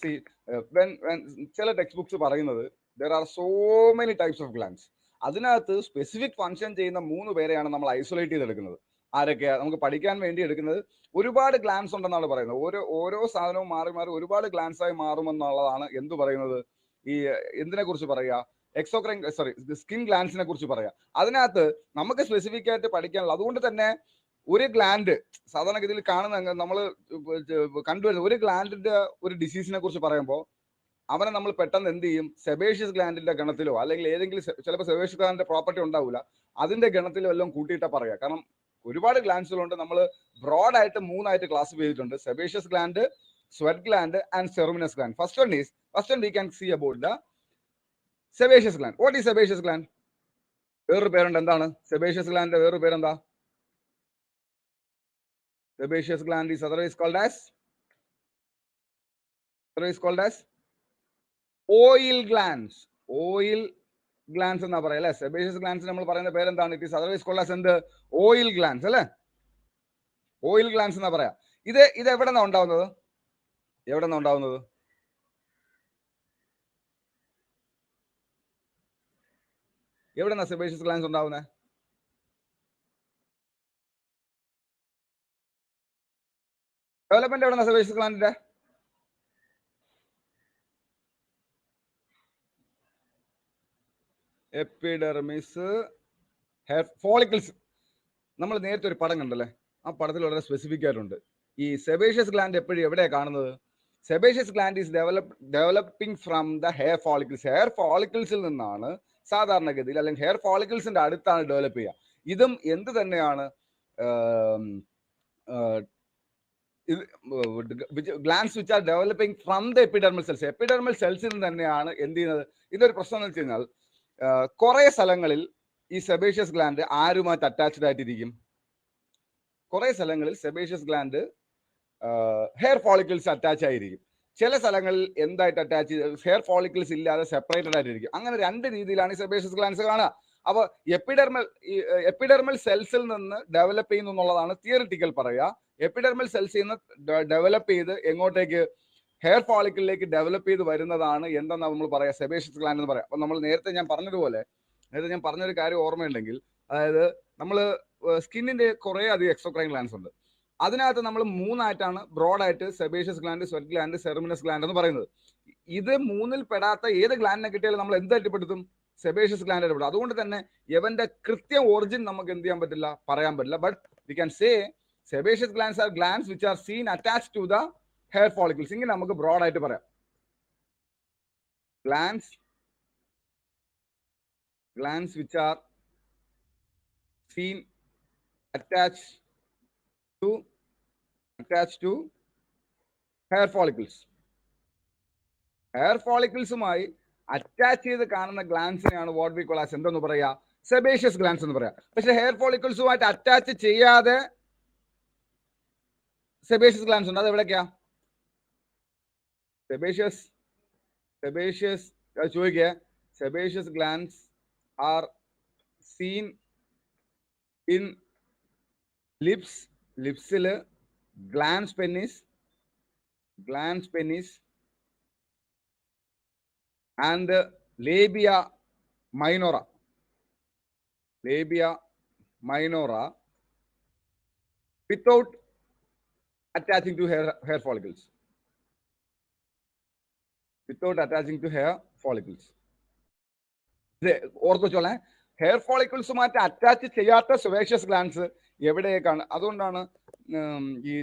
S1: ചില ടെക്സ്റ്റ് ബുക്സ് പറയുന്നത് there are so many types of glands. അതിനകത്ത് സ്പെസിഫിക് ഫംഗ്ഷൻ ചെയ്യുന്ന 3 പേരെയാണ് നമ്മൾ ഐസൊലേറ്റ് ചെയ്തെടുക്കുന്നത്. ആരൊക്കെയാ നമുക്ക് പഠിക്കാൻ വേണ്ടി എടുക്കുന്നത്? ഒരുപാട് ഗ്ലാൻസ് ഉണ്ടെന്നാണ് പറയുന്നത്. ഓരോ സാധനവും മാറി ഒരുപാട് ഗ്ലാൻസ് ആയി മാറുമെന്നുള്ളതാണ് എന്ത് പറയുന്നത്? ഈ എന്തിനെ കുറിച്ച് പറയാ? സ്കിൻ ഗ്ലാൻസിനെ കുറിച്ച് പറയാം. അതിനകത്ത് നമുക്ക് സ്പെസിഫിക് ആയിട്ട് പഠിക്കാനുള്ള, അതുകൊണ്ട് തന്നെ ഒരു ഗ്ലാൻഡ് സാധാരണഗതിയിൽ കാണുന്ന നമ്മൾ കണ്ടുവരുന്ന ഒരു ഗ്ലാൻഡിന്റെ ഒരു ഡിസീസിനെ കുറിച്ച് പറയുമ്പോൾ അവനെ നമ്മൾ പെട്ടെന്ന് എന്ത് ചെയ്യും? സെബേഷ്യസ് ഗ്ലാൻഡിന്റെ ഗണത്തിലോ അല്ലെങ്കിൽ ഏതെങ്കിലും ചിലപ്പോൾ സെബേഷ്യസ് ഗ്ലാൻഡിന്റെ പ്രോപ്പർട്ടി ഉണ്ടാവില്ല, അതിന്റെ ഗണത്തിലോ എല്ലാം കൂട്ടിയിട്ടാ പറയാ. കാരണം ഒരുപാട് ഗ്ലാൻഡ്സുകളുണ്ട്. നമ്മൾ ബ്രോഡായിട്ട് 3 ക്ലാസിഫൈ ചെയ്തിട്ടുണ്ട്: sebaceous gland, sweat gland and ceruminous gland. First one we can see about the sebaceous gland. What is sebaceous gland? വേറൊരു പേരുണ്ട്. എന്താണ് സെബേഷ്യസ് ഗ്ലാൻഡ്? വേറൊരു പേരെന്താ? Sebaceous gland is otherwise called as oil glands. എന്നാ പറയാ അല്ലെ. സെബേഷ്യസ് ഗ്ലാൻഡ്സ് നമ്മൾ പറയുന്ന പേരെന്താണ്? It is otherwise called as എന്ത്? ഓയിൽ ഗ്ലാൻഡ്സ് അല്ലെ. ഓയിൽ ഗ്ലാൻഡ്സ് എന്നാ പറയാ. ഇത് എവിടെന്നാ ഉണ്ടാവുന്നത്? എവിടെന്നാ സെബേഷ്യസ് ഗ്ലാൻഡ്സ് ഉണ്ടാവുന്നത്? ഡെവലപ്മെന്റ് എവിടെന്നാ സെബേഷ്യസ് ഗ്ലാൻഡിന്റെ? Epidermis, hair follicles. നമ്മൾ നേരത്തെ ഒരു പടം കണ്ടല്ലേ, ആ പടത്തിൽ വളരെ സ്പെസിഫിക് ആയിട്ടുണ്ട്. ഈ സെബേഷ്യസ് ഗ്ലാൻഡ് എപ്പോഴും എവിടെയാണ് കാണുന്നത്? Sebaceous gland is developing from the hair follicles. Hair ഫോളിക്കിൾസിൽ നിന്നാണ് സാധാരണഗതിയിൽ, അല്ലെങ്കിൽ ഹെയർ ഫോളിക്കിൾസിന്റെ അടുത്താണ് ഡെവലപ്പ് ചെയ്യുക. ഇതും എന്ത് തന്നെയാണ്? Glands which are developing from the epidermal cells. Epidermal സെൽസിൽ നിന്ന് തന്നെയാണ് എന്ത് ചെയ്യുന്നത്? ഇതൊരു പ്രശ്നം എന്ന് വെച്ച് കഴിഞ്ഞാൽ കുറെ സ്ഥലങ്ങളിൽ ഈ സെബേഷ്യസ് ഗ്ലാൻഡ് ആരുമായിട്ട് അറ്റാച്ച്ഡ് ആയിട്ടിരിക്കും. കുറെ സ്ഥലങ്ങളിൽ sebaceous gland hair follicles attach ആയിരിക്കും. ചില സ്ഥലങ്ങളിൽ എന്തായിട്ട് അറ്റാച്ച് ചെയ്ത് ഹെയർ ഫോളിക്കിൾസ് ഇല്ലാതെ സെപ്പറേറ്റഡ് ആയിട്ടിരിക്കും. അങ്ങനെ 2 രീതിയിലാണ് ഈ സെബേഷ്യസ് ഗ്ലാൻഡ്സ് കാണുക. അപ്പൊ എപ്പിഡെർമൽ സെൽസിൽ നിന്ന് ഡെവലപ്പ് ചെയ്യുന്നു എന്നുള്ളതാണ് തിയറിറ്റിക്കൽ പറയുക. എപ്പിഡെർമൽ സെൽസിൽ നിന്ന് ഡെവലപ്പ് ചെയ്ത് എങ്ങോട്ടേക്ക്? ഹെയർ ഫോളിക്കിളിലേക്ക് ഡെവലപ്പ് ചെയ്ത് വരുന്നതാണ് എന്തെന്നാ നമ്മൾ പറയാം? സെബേഷ്യസ് ഗ്ലാൻഡ് എന്ന് പറയാം. അപ്പൊ നമ്മൾ നേരത്തെ ഞാൻ പറഞ്ഞൊരു കാര്യം ഓർമ്മയുണ്ടെങ്കിൽ, അതായത് നമ്മൾ സ്കിന്നിന്റെ കുറെ അധികം എക്സോക്രൈൻ ഗ്ലാൻഡ്സ് ഉണ്ട്. അതിനകത്ത് നമ്മൾ 3 ബ്രോഡായിട്ട് sebaceous gland, sweat gland, ceruminous gland എന്ന് പറയുന്നത്. ഇത് 3ൽ പെടാത്ത ഏത് ഗ്ലാൻഡിനെ കിട്ടിയാലും നമ്മൾ എന്ത് അറ്റപ്പെടുത്തും? Sebaceous gland അറ്റപ്പെടുത്തും. അതുകൊണ്ട് തന്നെ ഇവന്റെ കൃത്യം ഒറിജിൻ നമുക്ക് എന്ത് ചെയ്യാൻ പറ്റില്ല, പറയാൻ പറ്റില്ല. But we can say sebaceous glands are glands which are seen attached to the hair follicles. ഇങ്ങനെ നമുക്ക് ബ്രോഡായിട്ട് പറയാം. Glands which are seen attached to hair follicles. Hair ഫോളിക്കിൾസുമായി അറ്റാച്ച് ചെയ്ത് കാണുന്ന ഗ്ലാൻസിനെയാണ് വാട്ട് വി കോൾ ആസ് എന്തെന്ന് പറയാ? സെബേഷ്യസ് ഗ്ലാൻഡ്സ് എന്ന് പറയാം. പക്ഷെ ഹെയർ ഫോളിക്കിൾസുമായിട്ട് അറ്റാച്ച് ചെയ്യാതെ സെബേഷ്യസ് ഗ്ലാൻഡ്സ് ഉണ്ട്. അത് എവിടേക്കാ? സെബേഷ്യസ് ചോദിക്കുക. Sebaceous glands are seen in ലിപ്സില് glans penis and ലേബിയ minora without attaching to hair follicles. ഇത് ഓർത്ത് വെച്ചോളെ, ഹെയർ ഫോളിക്കിൾസുമായിട്ട് അറ്റാച്ച് ചെയ്യാത്ത സെബേഷ്യസ് ഗ്ലാൻസ് എവിടെയൊക്കെയാണ്? അതുകൊണ്ടാണ് ഈ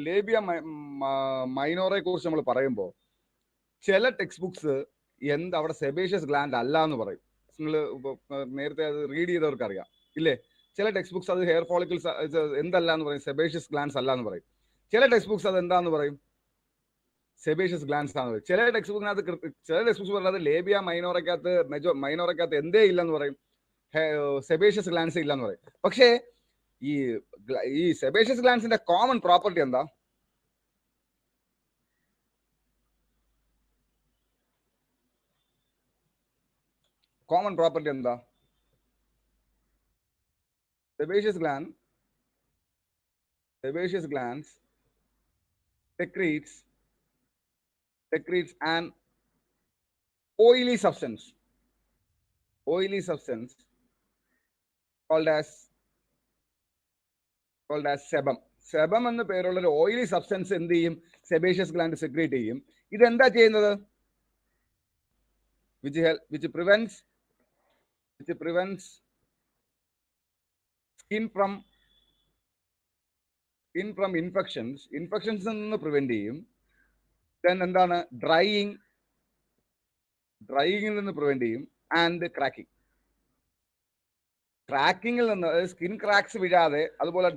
S1: ലേബിയ മൈനോറയെ കുറിച്ച് നമ്മൾ പറയുമ്പോൾ ചില ടെക്സ്റ്റ് ബുക്സ് അവിടെ സെബേഷ്യസ് ഗ്ലാൻഡ് അല്ല എന്ന് പറയും. നിങ്ങൾ നേരത്തെ അത് റീഡ് ചെയ്തവർക്ക് അറിയാം ഇല്ലേ? ചില ടെക്സ്റ്റ് ബുക്സ് അത് ഹെയർ ഫോളിക്കിൾസ് എന്തല്ല എന്ന് പറയും, സെബേഷ്യസ് ഗ്ലാൻസ് അല്ല എന്ന് പറയും. ചില ടെക്സ്റ്റ് ബുക്സ് അത് എന്താന്ന് പറയും, സെബേഷ്യസ് ഗ്ലാൻസ് ആണ്. ചില ടെക്സ്റ്റ് ബുക്സ് പറയുന്നത് ലേബിയ മൈനോറയ്ക്കകത്ത് എന്തേ ഇല്ലെന്ന് പറയും, സെബേഷ്യസ് ഗ്ലാൻസ് ഇല്ലെന്ന് പറയും. പക്ഷേ ഈ സെബേഷ്യസ് ഗ്ലാൻസിന്റെ കോമൺ പ്രോപ്പർട്ടി എന്താ? Sebaceous glands secretes an oily substance called as sebum. Sebum എന്ന പേരുള്ള ഒരു ഓയിലി സബ്സ്റ്റൻസ് എന്ത് ചെയ്യും? സെബേഷ്യസ് ഗ്ലാൻഡ് സെക്രീറ്റ് ചെയ്യും. ഇതെന്താ ചെയ്യുന്നത്? which prevents skin from infections നിന്ന് പ്രിവെന്റ് ചെയ്യും. then എന്താണ്? ഡ്രൈയിങ്ങിൽ നിന്ന് പ്രിവെന്റ് ചെയ്യും. ആൻഡ് ക്രാക്കിങ്ങിൽ നിന്ന്, സ്കിൻ ക്രാക്സ് വീഴാതെ, അതുപോലെ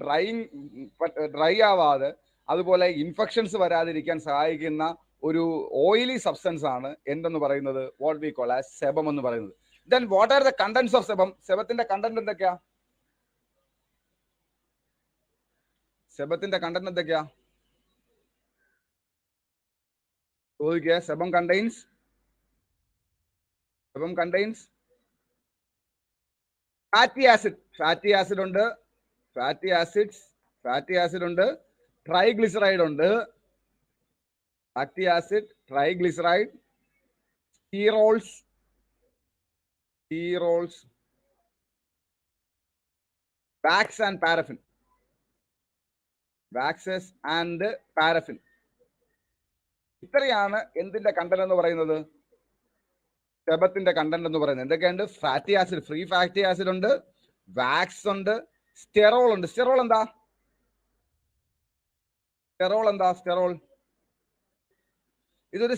S1: ഡ്രൈ ആവാതെ, അതുപോലെ ഇൻഫെക്ഷൻസ് വരാതിരിക്കാൻ സഹായിക്കുന്ന ഒരു ഓയിലി സബ്സ്റ്റൻസ് ആണ് എന്തെന്ന് പറയുന്നത്, what we call as sebum എന്ന് പറയുന്നത്. Then what are the contents of sebum? സെബത്തിന്റെ കണ്ടന്റ് എന്തൊക്കെയാ? ചോദിക്കുക. സെബം കണ്ടെയ്ൻസ് ഫാറ്റി ആസിഡ് ഉണ്ട്, ട്രൈഗ്ലിസറൈഡ് ഉണ്ട്, സ്റ്റീറോൾസ്, വാക്സസ് ആൻഡ് പാരഫിൻ. ഇത്രയാണ് എന്തിന്റെ കണ്ടന്റ് എന്ന് പറയുന്നത്, സെബത്തിന്റെ കണ്ടന്റ് എന്ന് പറയുന്നത്. എന്തൊക്കെയുണ്ട്? Fatty acid, free fatty acid ഉണ്ട്, വാക്സ് ഉണ്ട്, സ്റ്റെറോൾ ഉണ്ട്. സ്റ്റെറോൾ എന്താ? ഇതൊരു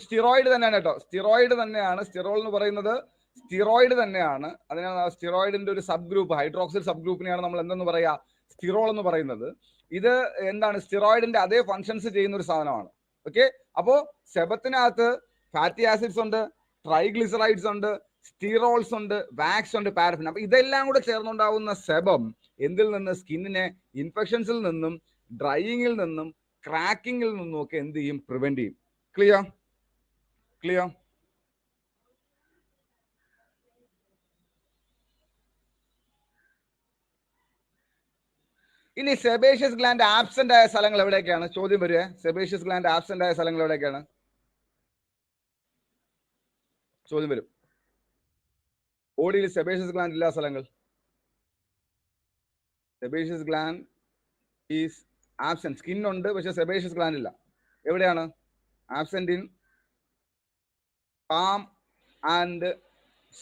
S1: സ്റ്റിറോയിഡ് തന്നെയാണ് കേട്ടോ. സ്റ്റെറോൾ എന്ന് പറയുന്നത് സ്റ്റിറോയിഡ് തന്നെയാണ്. അതിനാണ് സ്റ്റിറോയിഡിന്റെ ഒരു സബ് ഗ്രൂപ്പ്, ഹൈഡ്രോക്സിൽ സബ് ഗ്രൂപ്പിനെയാണ് നമ്മൾ എന്തെന്ന് പറയാ, സ്റ്റിറോൾ എന്ന് പറയുന്നത്. ഇത് എന്താണ്? സ്റ്റിറോയിഡിന്റെ അതേ ഫങ്ഷൻസ് ചെയ്യുന്ന ഒരു സാധനമാണ്. ഓക്കെ, അപ്പോ സെബത്തിനകത്ത് ഫാറ്റി ആസിഡ്സ് ഉണ്ട്, ട്രൈഗ്ലിസറൈഡ്സ് ഉണ്ട്, സ്റ്റീറോൾസ് ഉണ്ട്, വാക്സ് ഉണ്ട്, പാരഫിൻ. അപ്പൊ ഇതെല്ലാം കൂടെ ചേർന്നുണ്ടാവുന്ന സെബം എന്തിൽ നിന്ന്? സ്കിന്നിനെ ഇൻഫെക്ഷൻസിൽ നിന്നും, ഡ്രൈയിങ്ങിൽ നിന്നും, ക്രാക്കിങ്ങിൽ നിന്നും ഒക്കെ എന്ത് ചെയ്യും? പ്രിവെന്റ് ചെയ്യും. ക്ലിയർ? ഇനി സെബേഷ്യസ് ഗ്ലാൻഡ് ആബ്സെന്റ് ആയ സ്ഥലങ്ങൾ എവിടെയൊക്കെയാണ്? ചോദ്യം വരിക. സെബേഷ്യസ് ഗ്ലാൻഡ് ആബ്സെന്റ് ആയ സ്ഥലങ്ങൾ എവിടെയൊക്കെയാണ്? ചോദ്യം വരും. ബോഡിയിൽ സെബേഷ്യസ് ഗ്ലാൻഡ് ഇല്ലാത്ത സ്ഥലങ്ങൾ. Sebaceous gland is absent. Skin ഉണ്ട്, പക്ഷെ സെബേഷ്യസ് ഗ്ലാൻഡ് ഇല്ല. എവിടെയാണ്? Absent in palm and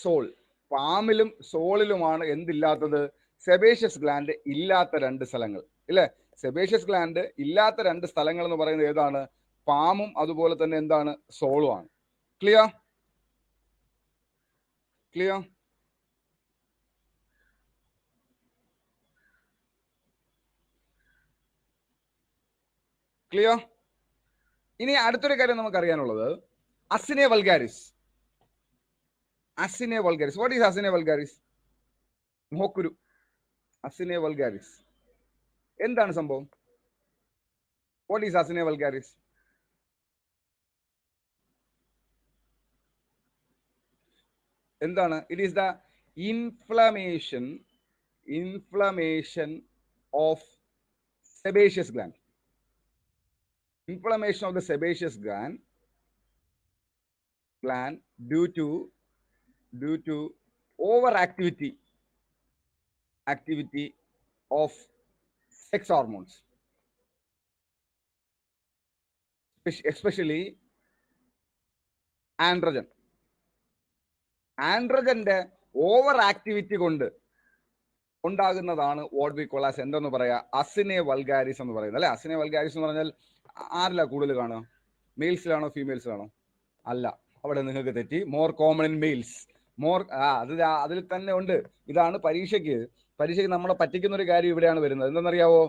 S1: sole. പാമിലും സോളിലുമാണ് എന്തില്ലാത്തത്? സെബേഷ്യസ് ഗ്ലാൻഡ് ഇല്ലാത്ത രണ്ട് സ്ഥലങ്ങൾ ഇല്ലേ? സെബേഷ്യസ് ഗ്ലാൻഡ് ഇല്ലാത്ത രണ്ട് സ്ഥലങ്ങൾ എന്ന് പറയുന്നത് ഏതാണ്? പാമും അതുപോലെ തന്നെ എന്താണ്? സോളും ആണ്. ക്ലിയർ? ഇനി അടുത്തൊരു കാര്യം നമുക്ക് അറിയാനുള്ളത്, acne vulgaris. What is acne vulgaris? മോക്കുരു. അസിനെ വൾഗാരിസ് എന്താണ് സംഭവം? What is acne vulgaris? എന്താണ്? It is the inflammation of sebaceous gland. Inflammation of the sebaceous gland due to overactivity of sex hormones, especially androgen. ആൻഡ്രജന്റെ ഓവർ ആക്ടിവിറ്റി കൊണ്ട് ഉണ്ടാകുന്നതാണ് വാട്ട് വി കോൾ ആസ് എന്തെന്ന് പറയാ അസിനെ വൾഗാരിസ് എന്ന് പറയുന്നത് അല്ലെ. അസിനെ വൾഗാരിസ് എന്ന് പറഞ്ഞാൽ ആരിലാ കൂടുതൽ കാണുക? മെയിൽസിലാണോ ഫീമെയിൽസിലാണോ? അല്ല, അവിടെ നിങ്ങൾക്ക് തെറ്റി. More common in males. അതിൽ തന്നെ ഉണ്ട്. ഇതാണ് പരീക്ഷയ്ക്ക് നമ്മളെ പറ്റിക്കുന്ന ഒരു കാര്യം ഇവിടെയാണ് വരുന്നത്. എന്തെന്നറിയാവോ?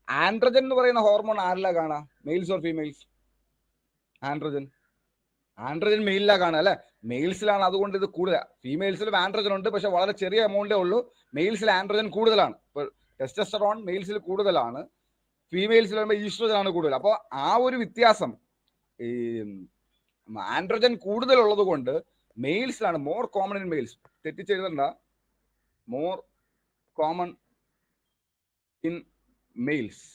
S1: ആൻഡ്രജൻ എന്ന് പറയുന്ന ഹോർമോൺ ആരിലാ കാണാ? Males or females? ആൻഡ്രജൻ മെയിലിലാ കാണുക അല്ലെ. മെയിൽസിലാണ്, അതുകൊണ്ട് ഇത് കൂടുതൽ. ഫീമെയിൽസിലും ആൻഡ്രജൻ ഉണ്ട്, പക്ഷെ വളരെ ചെറിയ എമൗണ്ടേ ഉള്ളൂ. മെയിൽസിൽ ആൻഡ്രജൻ കൂടുതലാണ്. ഇപ്പൊ ടെസ്റ്റോസ്റ്ററോൺ മെയിൽസിൽ കൂടുതലാണ്, ഫീമെയിൽസിൽ വരുമ്പോൾ ഈസ്ട്രജൻ ആണ് കൂടുതൽ. അപ്പോൾ ആ ഒരു വ്യത്യാസം, ഈ ആൻഡ്രജൻ കൂടുതലുള്ളത് കൊണ്ട് മെയിൽസിലാണ് മോർ കോമൺ ഇൻ മെയിൽസ്. തെറ്റിച്ചെഴുതണ്ട, more common in males.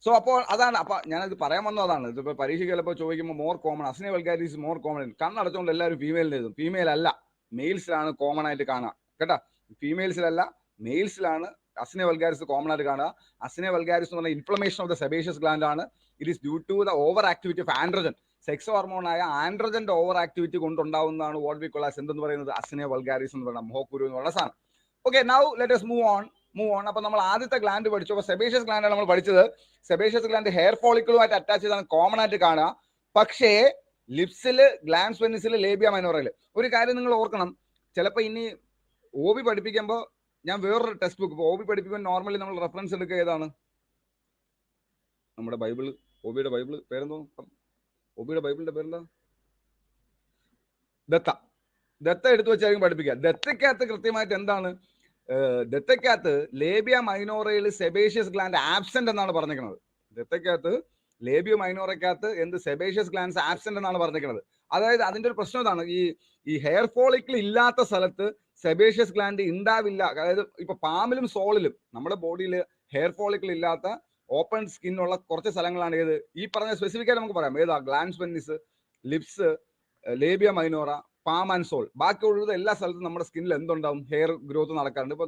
S1: So അപ്പോൾ അതാണ്. അപ്പൊ ഞാനത് പറയാൻ വന്നത് അതാണ്. ഇതിപ്പോ പരീക്ഷയ്ക്ക് ചിലപ്പോൾ ചോദിക്കുമ്പോൾ more common, acne vulgaris more common. കണ്ണടച്ചുകൊണ്ട് എല്ലാവരും ഫീമെയിലിന് എഴുതും. ഫീമെയിൽ അല്ല, മെയിൽസിലാണ് കോമൺ ആയിട്ട് കാണുക കേട്ടാ. ഫീമെയിൽസിലല്ല, മെയിൽസിലാണ് അസിനെ വൾഗാരിസ് കോമൺ ആയിട്ട് കാണുക. അസിനെ വൾഗാരിസ് എന്ന് പറഞ്ഞാൽ inflammation of the sebaceous gland ആണ്. It is due to the overactivity of androgen. Sex ഹോർമോണായ ആൻഡ്രജന്റെ ഓവർ ആക്ടിവിറ്റി കൊണ്ടുണ്ടാവുന്നതാണ് വാട്ട് വി കോൾ ആസ് എന്തെന്ന് പറയുന്നത് അസിനെ വൾഗാരിസ് എന്ന് പറയുന്നത്, മോഹക്കുരു എന്ന് പറയുന്ന സാധനം. Okay, now let us move on. അപ്പൊ നമ്മൾ ആദ്യത്തെ ഗ്ലാൻഡ് പഠിച്ചു. അപ്പൊ സെബേഷ്യസ് ഗ്ലാൻഡ് ആണ് നമ്മൾ പഠിച്ചത്. സെബേഷ്യസ് ഗ്ലാൻഡ് ഹെയർ ഫോളിക്കിളുമായിട്ട് അറ്റാച്ച് ചെയ്താണ് കോമൺ ആയിട്ട് കാണുക. പക്ഷേ ലിപ്സില്, ഗ്ലാൻസ് വെനിസില്, ലേബിയ മൈനോറയില് ഒരു കാര്യം നിങ്ങൾ ഓർക്കണം. ചിലപ്പോൾ ഇനി OB പഠിപ്പിക്കുമ്പോൾ ഞാൻ വേറൊരു ടെക്സ്റ്റ് ബുക്ക്, OB പഠിപ്പിക്കുമ്പോൾ നോർമലി നമ്മൾ റെഫറൻസ് എടുക്കുക ഏതാണ്? നമ്മുടെ ബൈബിള്. OBയുടെ ബൈബിള് പേരെന്തോ? OBയുടെ ബൈബിളിന്റെ പേരെന്താ? ദത്ത എടുത്തു വെച്ചായിരിക്കും പഠിപ്പിക്കുക. ദത്തയ്ക്കകത്ത് കൃത്യമായിട്ട് എന്താണ്? ദത്തയ്ക്കകത്ത് ലേബിയ മൈനോറയിൽ സെബേഷ്യസ് ഗ്ലാൻഡ് ആബ്സെന്റ് എന്നാണ് പറഞ്ഞിരിക്കുന്നത്. ദത്തയ്ക്കകത്ത് ലേബിയ മൈനോറയ്ക്കകത്ത് എന്ത് സെബേഷ്യസ് ഗ്ലാൻഡ്സ് ആബ്സെന്റ് എന്നാണ് പറഞ്ഞിരിക്കുന്നത്. അതായത് അതിന്റെ ഒരു പ്രശ്നം ഇതാണ്, ഈ ഹെയർ ഫോളിക്കിൾ ഇല്ലാത്ത സ്ഥലത്ത് സെബേഷ്യസ് ഗ്ലാൻഡ് ഉണ്ടാവില്ല. അതായത് ഇപ്പൊ പാമിലും സോളിലും നമ്മുടെ ബോഡിയിൽ ഹെയർ ഫോളിക്കിൾ ഇല്ലാത്ത ഓപ്പൺ സ്കിന്നുള്ള കുറച്ച് സ്ഥലങ്ങളാണ് ഏത് ഈ പറഞ്ഞ സ്പെസിഫിക് ആയിട്ട് നമുക്ക് പറയാം. ഏതാ? Glans penis, lips, labia minora, palm and sole. ബാക്കിയുള്ളത് എല്ലാ സ്ഥലത്തും നമ്മുടെ സ്കിന്നിൽ എന്തുണ്ടാവും? ഹെയർ ഗ്രോത്ത് നടക്കാറുണ്ട്. ഇപ്പൊ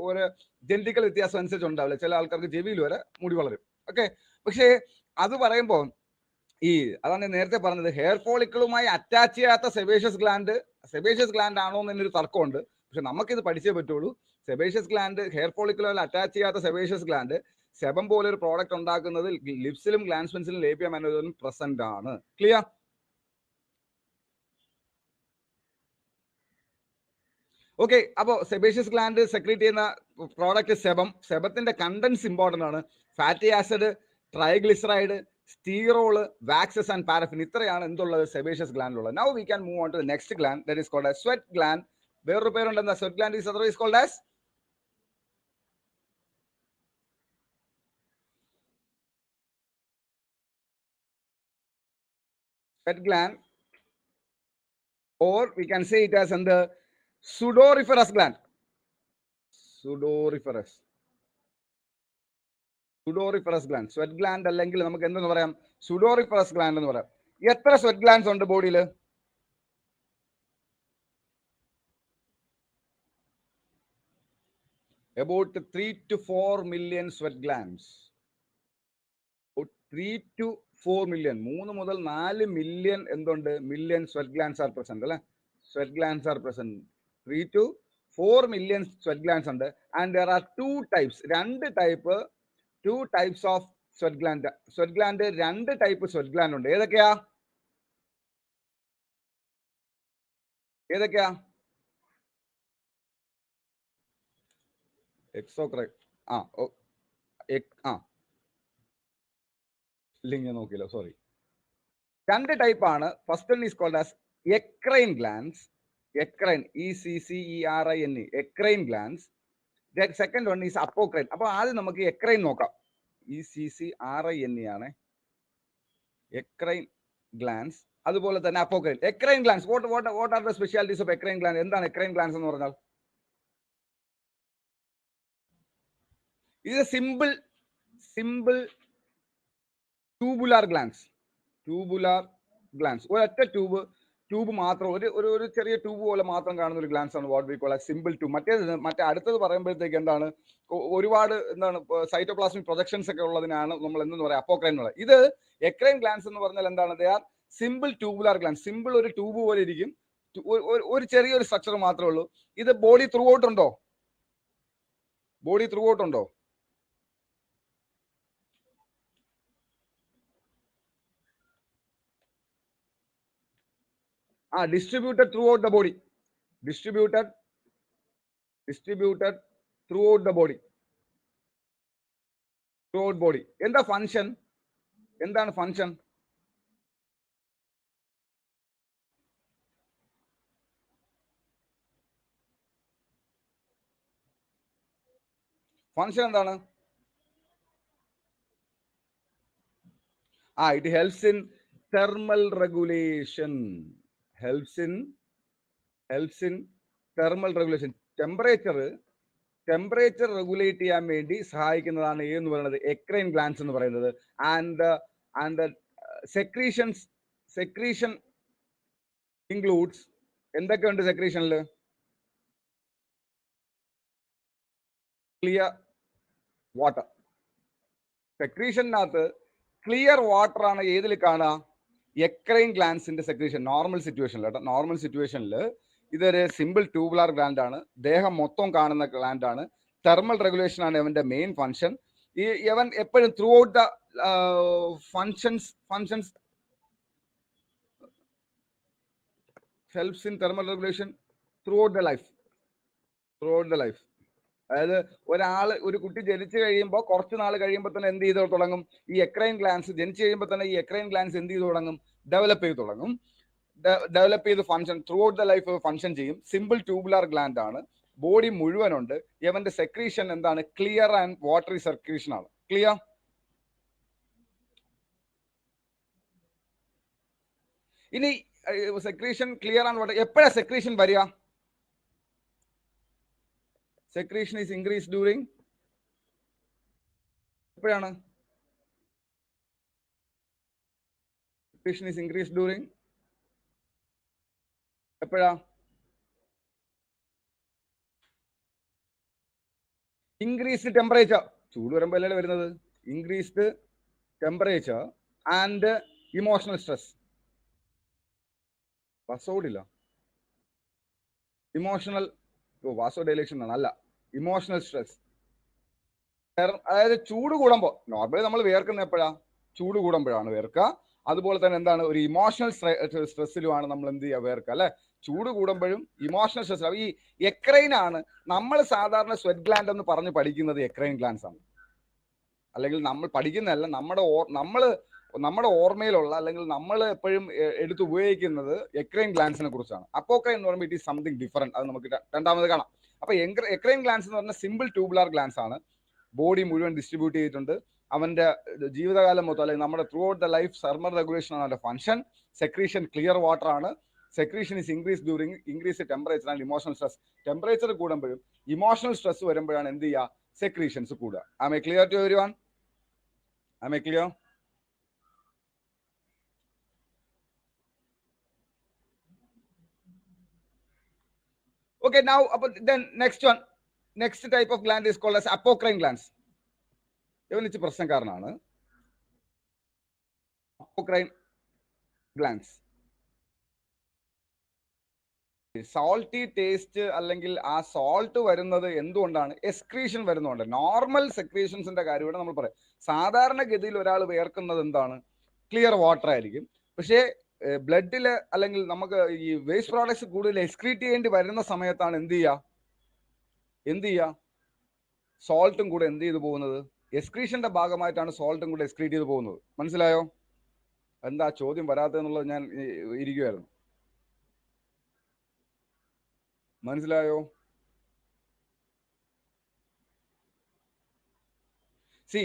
S1: ഒരു ജെനറ്റിക്കൽ വ്യത്യാസം അനുസരിച്ച് ഉണ്ടാവില്ല. ചില ആൾക്കാർക്ക് ചെവിയിൽ വരെ മുടി വളരും. ഓക്കെ, പക്ഷേ അത് പറയുമ്പോൾ അതാണ് നേരത്തെ പറഞ്ഞത്, ഹെയർ ഫോളിക്കിളുമായി അറ്റാച്ച് ചെയ്യാത്ത സെബേഷ്യസ് ഗ്ലാൻഡ് ആണോ എന്നൊരു തർക്കമുണ്ട്. പക്ഷെ നമുക്കിത് പഠിച്ചേ പറ്റുള്ളൂ. സെബേഷ്യസ് ഗ്ലാൻഡ്, ഹെയർ ഫോളിക്കിളുമായി അറ്റാച്ച് ചെയ്യാത്ത സെബേഷ്യസ് ഗ്ലാൻഡ് സെബം പോലെ ഒരു പ്രോഡക്റ്റ് ഉണ്ടാക്കുന്നത് ലിപ്സിലും ഗ്ലാൻസ് വെനിസിലും ലേബിയ മൈനോറയിലും പ്രസന്റ് ആണ്. ക്ലിയർ? ഓക്കെ, അപ്പോ സെബേഷ്യസ് ഗ്ലാൻഡ് സെക്രീറ്റ് ചെയ്യുന്ന പ്രോഡക്റ്റ് സെബം. സെബത്തിന്റെ കണ്ടന്റ്സ് ഇമ്പോർട്ടന്റ് ആണ്. Fatty acid, triglyceride, sterol, waxes and paraffin. ഇത്രയാണ് എന്തുള്ളത്? സെബേഷ്യസ് ഗ്ലാൻഡിലുള്ളത്. Now we can move on to the next gland, that is called as sweat gland. വേറൊരു പേരുണ്ട്, എന്താ? Sweat gland is otherwise called as sweat gland, or we can say it as the sudoriferous gland. Sudoriferous gland. Sweat gland അല്ലെങ്കിൽ നമുക്ക് എന്തെന്ന് പറയാം? Sudoriferous gland എന്ന് പറയാം. എത്ര സ്വെറ്റ് ഗ്ലാൻഡ്സ് ഉണ്ട് ബോഡിയിൽ? About 3 to 4 million sweat glands. 3 to 4 million, 3 മുതൽ 4 മില്യൺ എന്തുണ്ട്? Million sweat glands are present അല്ലെ. Sweat glands are present. 3 to 4 million sweat glands ഉണ്ട്. And there are two types, two types of sweat gland. Sweat gland 2 type sweat gland ഉണ്ട്. ഏതൊക്കെയാ? എക്സോക്രൈൻ. ഇല്ലെങ്കിൽ ഞാൻ നോക്കിയില്ല, സോറി. 2 ടൈപ്പ് ആണ്. First one is called as eccrine glands. Eccrine, ECCERINE, eccrine glands. Second one is apocrine. അപ്പൊ ആദ്യം നമുക്ക് എക്രൈൻ നോക്കാം. ECCRINE ആണ് എക്രൈൻ ഗ്ലാൻഡ്സ്. അതുപോലെ തന്നെ apocrine. Eccrine glands, what are the specialities of eccrine gland? എന്താണ് എക്രൈൻ ഗ്ലാൻഡ്സ് എന്ന് പറഞ്ഞാൽ? ഇത് സിമ്പിൾ ട്യൂബുലാർ ഗ്ലാൻസ്. ഒരൊറ്റ ട്യൂബ് മാത്രം, ഒരു ചെറിയ ട്യൂബ് പോലെ മാത്രം കാണുന്ന ഒരു ഗ്ലാൻസ് ആണ് what we call simple tube. മറ്റേ അടുത്തത് പറയുമ്പോഴത്തേക്ക് എന്താണ്, ഒരുപാട് എന്താണ് സൈറ്റോപ്ലാസ്മിക് പ്രൊജക്ഷൻസ് ഒക്കെ ഉള്ളതിനാണ് നമ്മൾ എന്തെന്ന് പറയാം അപ്പോക്രൈൻ എന്ന് പറയാം. ഇത് എക്രൈൻ ഗ്ലാൻസ് എന്ന് പറഞ്ഞാൽ എന്താണ്, they are simple tubular glands. Simple ഒരു ട്യൂബ് പോലെ ഇരിക്കും, ഒരു ചെറിയൊരു സ്ട്രക്ചർ മാത്രമേ ഉള്ളൂ. ഇത് ബോഡി ത്രൂ ഔട്ട് ഉണ്ടോ? distributed throughout the body. Distributed throughout the body. Throughout body. എന്താ ഫങ്ഷൻ? എന്താണ് ഫങ്ഷൻ? ഫങ്ഷൻ എന്താണ്? it helps in thermal regulation. helps in thermal regulation. Temperature regulate ചെയ്യാൻ വേണ്ടി സഹായിക്കുന്നതാണ് എന്ന് പറയുന്നത് എക്രൈൻ ഗ്ലാൻസ് എന്ന് പറയുന്നത്. ആൻഡ് സെക്രീഷൻ ഇൻക്ലൂഡ്സ് എന്തൊക്കെയുണ്ട് സെക്രീഷനിൽ? Clear water. സെക്രീഷനകത്ത് ക്ലിയർ വാട്ടർ ആണ് ഏതിൽ കാണുക? എക്രൈൻ ഗ്ലാൻസിന്റെ സെക്രീഷൻ. നോർമൽ സിറ്റുവേഷനിൽ ഇതൊരു സിമ്പിൾ ട്യൂബുലാർ ഗ്ലാൻഡ് ആണ്, ദേഹം മൊത്തം കാണുന്ന ഗ്ലാൻഡ് ആണ്. തെർമൽ റെഗുലേഷൻ ആണ് ഇവന്റെ മെയിൻ ഫങ്ഷൻ. ഇവൻ എപ്പോഴും through out the functions helps in thermal regulation throughout the life. അതായത് ഒരു കുട്ടി ജനിച്ചു കഴിയുമ്പോൾ കുറച്ച് നാൾ കഴിയുമ്പോൾ തന്നെ എന്ത് ചെയ്ത് തുടങ്ങും? ഈ എക്രൈൻ ഗ്ലാൻസ് ജനിച്ചു കഴിയുമ്പോൾ തന്നെ ഈ എക്രൈൻ ഗ്ലാൻസ് എന്ത് ചെയ്ത് തുടങ്ങും? ഡെവലപ്പ് ചെയ്ത് function throughout the life function ചെയ്യും. സിമ്പിൾ ട്യൂബുലാർ ഗ്ലാൻഡ് ആണ്, ബോഡി മുഴുവനുണ്ട്. ഇവന്റെ സെക്രീഷൻ എന്താണ്? ക്ലിയർ ആൻഡ് വാട്ടറി സെക്രീഷൻ ആണ്. ക്ലിയർ? ഇനി സെക്രീഷൻ ക്ലിയർ ആൻഡ് വാട്ടർ എപ്പോഴാ സെക്രീഷൻ വരിക? സെക്രീഷൻ ഈസ് ഇൻക്രീസ് ഡ്യൂറിങ് എപ്പോഴാണ്? സെക്രീഷൻ ഈസ് ഇൻക്രീസ് ഡ്യൂറിങ് എപ്പോഴാ? Increased temperature. ചൂട് വരുമ്പോൾ അല്ലേ വരുന്നത്? Increased temperature and emotional stress. വാസോഡില്ല, വാസോഡൈലേഷൻ ആണ്, അല്ല ഇമോഷണൽ സ്ട്രെസ്. അതായത് ചൂട് കൂടുമ്പോൾ നോർമലി നമ്മൾ വേർക്കുന്ന എപ്പോഴാ? ചൂട് കൂടുമ്പോഴാണ് വേർക്കുക. അതുപോലെ തന്നെ എന്താണ്, ഒരു ഇമോഷണൽ സ്ട്രെസ്സിലുമാണ് നമ്മൾ എന്ത് ചെയ്യുക? വേർക്കുക അല്ലെ? ചൂട് കൂടുമ്പോഴും ഇമോഷണൽ സ്ട്രെസ്. ഈ എക്രൈൻ ആണ് നമ്മൾ സാധാരണ സ്വെറ്റ് ഗ്ലാൻഡ് എന്ന് പറഞ്ഞ് പഠിക്കുന്നത്. എക്രൈൻ ഗ്ലാൻസ് ആണ്, അല്ലെങ്കിൽ നമ്മൾ പഠിക്കുന്നതല്ല, നമ്മുടെ ഓർമ്മയിലുള്ള അല്ലെങ്കിൽ നമ്മൾ എപ്പോഴും എടുത്ത് ഉപയോഗിക്കുന്നത് എക്രൈൻ ഗ്ലാൻസിനെ കുറിച്ചാണ്. അപ്പോക്രൈൻ എന്ന് പറയുമ്പോൾ ഇറ്റ് ഈസ് സംതിങ് ഡിഫറെന്റ്. അത് നമുക്ക് രണ്ടാമത് കാണാം. അപ്പൊ എക്രൈൻ ഗ്ലാൻസ് എന്ന് പറഞ്ഞാൽ സിമ്പിൾ ട്യൂബുലാർ ഗ്ലാൻസ് ആണ്, ബോഡി മുഴുവൻ ഡിസ്ട്രിബ്യൂട്ട് ചെയ്തിട്ടുണ്ട്. അവന്റെ ജീവിതകാലം മൊത്തം അല്ലെങ്കിൽ നമ്മുടെ throughout the life thermal regulation ആണ് അവന്റെ ഫങ്ഷൻ. സെക്രീഷൻ ക്ലിയർ വാട്ടർ ആണ്. Secretion is increase during increase temperature and emotional stress. Temperature കൂടുമ്പോഴും ഇമോഷണൽ സ്ട്രെസ് വരുമ്പോഴാണ് എന്ത് ചെയ്യുക? സെക്രീഷൻസ് കൂടുക. Am I clear to everyone? Am I clear? Okay, now then next type of gland is called as apocrine glands. ഇവൻ ഇച്ചിരി പ്രശ്നക്കാരനാണ്. apocrine glands. സോൾട്ടി ടേസ്റ്റ് അല്ലെങ്കിൽ ആ സോൾട്ട് വരുന്നത് എന്തുകൊണ്ടാണ്? എക്സ്ക്രീഷൻ വരുന്നതുകൊണ്ട്. നോർമൽ സെക്രീഷൻസിന്റെ കാര്യം ഇവിടെ നമ്മൾ പറയാം. സാധാരണഗതിയിൽ ഒരാൾ വേർക്കുന്നത് എന്താണ്? ക്ലിയർ വാട്ടർ ആയിരിക്കും. പക്ഷേ ബ്ലഡില് അല്ലെങ്കിൽ നമുക്ക് ഈ വേസ്റ്റ് പ്രോഡക്ട്സ് കൂടുതൽ എക്സ്ക്രീറ്റ് ചെയ്യേണ്ടി വരുന്ന സമയത്താണ് എന്ത് ചെയ്യുക? സോൾട്ടും കൂടെ എന്ത് ചെയ്തു പോകുന്നത്? എക്സ്ക്രീഷന്റെ ഭാഗമായിട്ടാണ് സോൾട്ടും കൂടെ എക്സ്ക്രീറ്റ് ചെയ്ത് പോകുന്നത്. മനസ്സിലായോ? എന്താ ചോദ്യം വരാത്തെന്നുള്ളത് ഞാൻ ഇരിക്കുമായിരുന്നു. മനസ്സിലായോ? സി,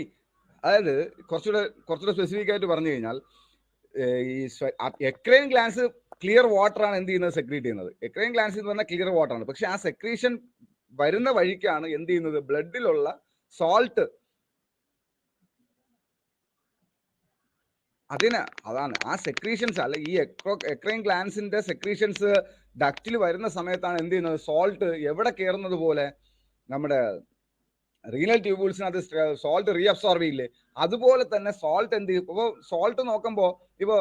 S1: അതായത് കുറച്ചുകൂടെ സ്പെസിഫിക് ആയിട്ട് പറഞ്ഞു കഴിഞ്ഞാൽ ഈ എക്രൈൻ ഗ്ലാൻസ് ക്ലിയർ വാട്ടർ ആണ് എന്ത് ചെയ്യുന്നത്? സെക്രീറ്റ് ചെയ്യുന്നത്. എക്രൈൻ ഗ്ലാൻസ് എന്ന് പറഞ്ഞാൽ ക്ലിയർ വാട്ടർ ആണ്. പക്ഷെ ആ സെക്രീഷൻ വരുന്ന വഴിക്കാണ് എന്ത് ചെയ്യുന്നത്? ബ്ലഡിലുള്ള സോൾട്ട് അതാണ് ആ സെക്രീഷൻസ് അല്ല, ഈ എക്രൈൻ ഗ്ലാൻസിന്റെ സെക്രീഷൻസ് ഡക്റ്റിൽ വരുന്ന സമയത്താണ് എന്ത് ചെയ്യുന്നത്, സോൾട്ട് എവിടെ കയറുന്നത് പോലെ നമ്മുടെ റീനൽ ട്യൂബിൾസിനകത്ത് സോൾട്ട് റീഅബ്സോർബ് ചെയ്യില്ലേ, അതുപോലെ തന്നെ സോൾട്ട് എന്ത് ചെയ്യും. ഇപ്പോൾ സോൾട്ട് നോക്കുമ്പോൾ ഇപ്പോൾ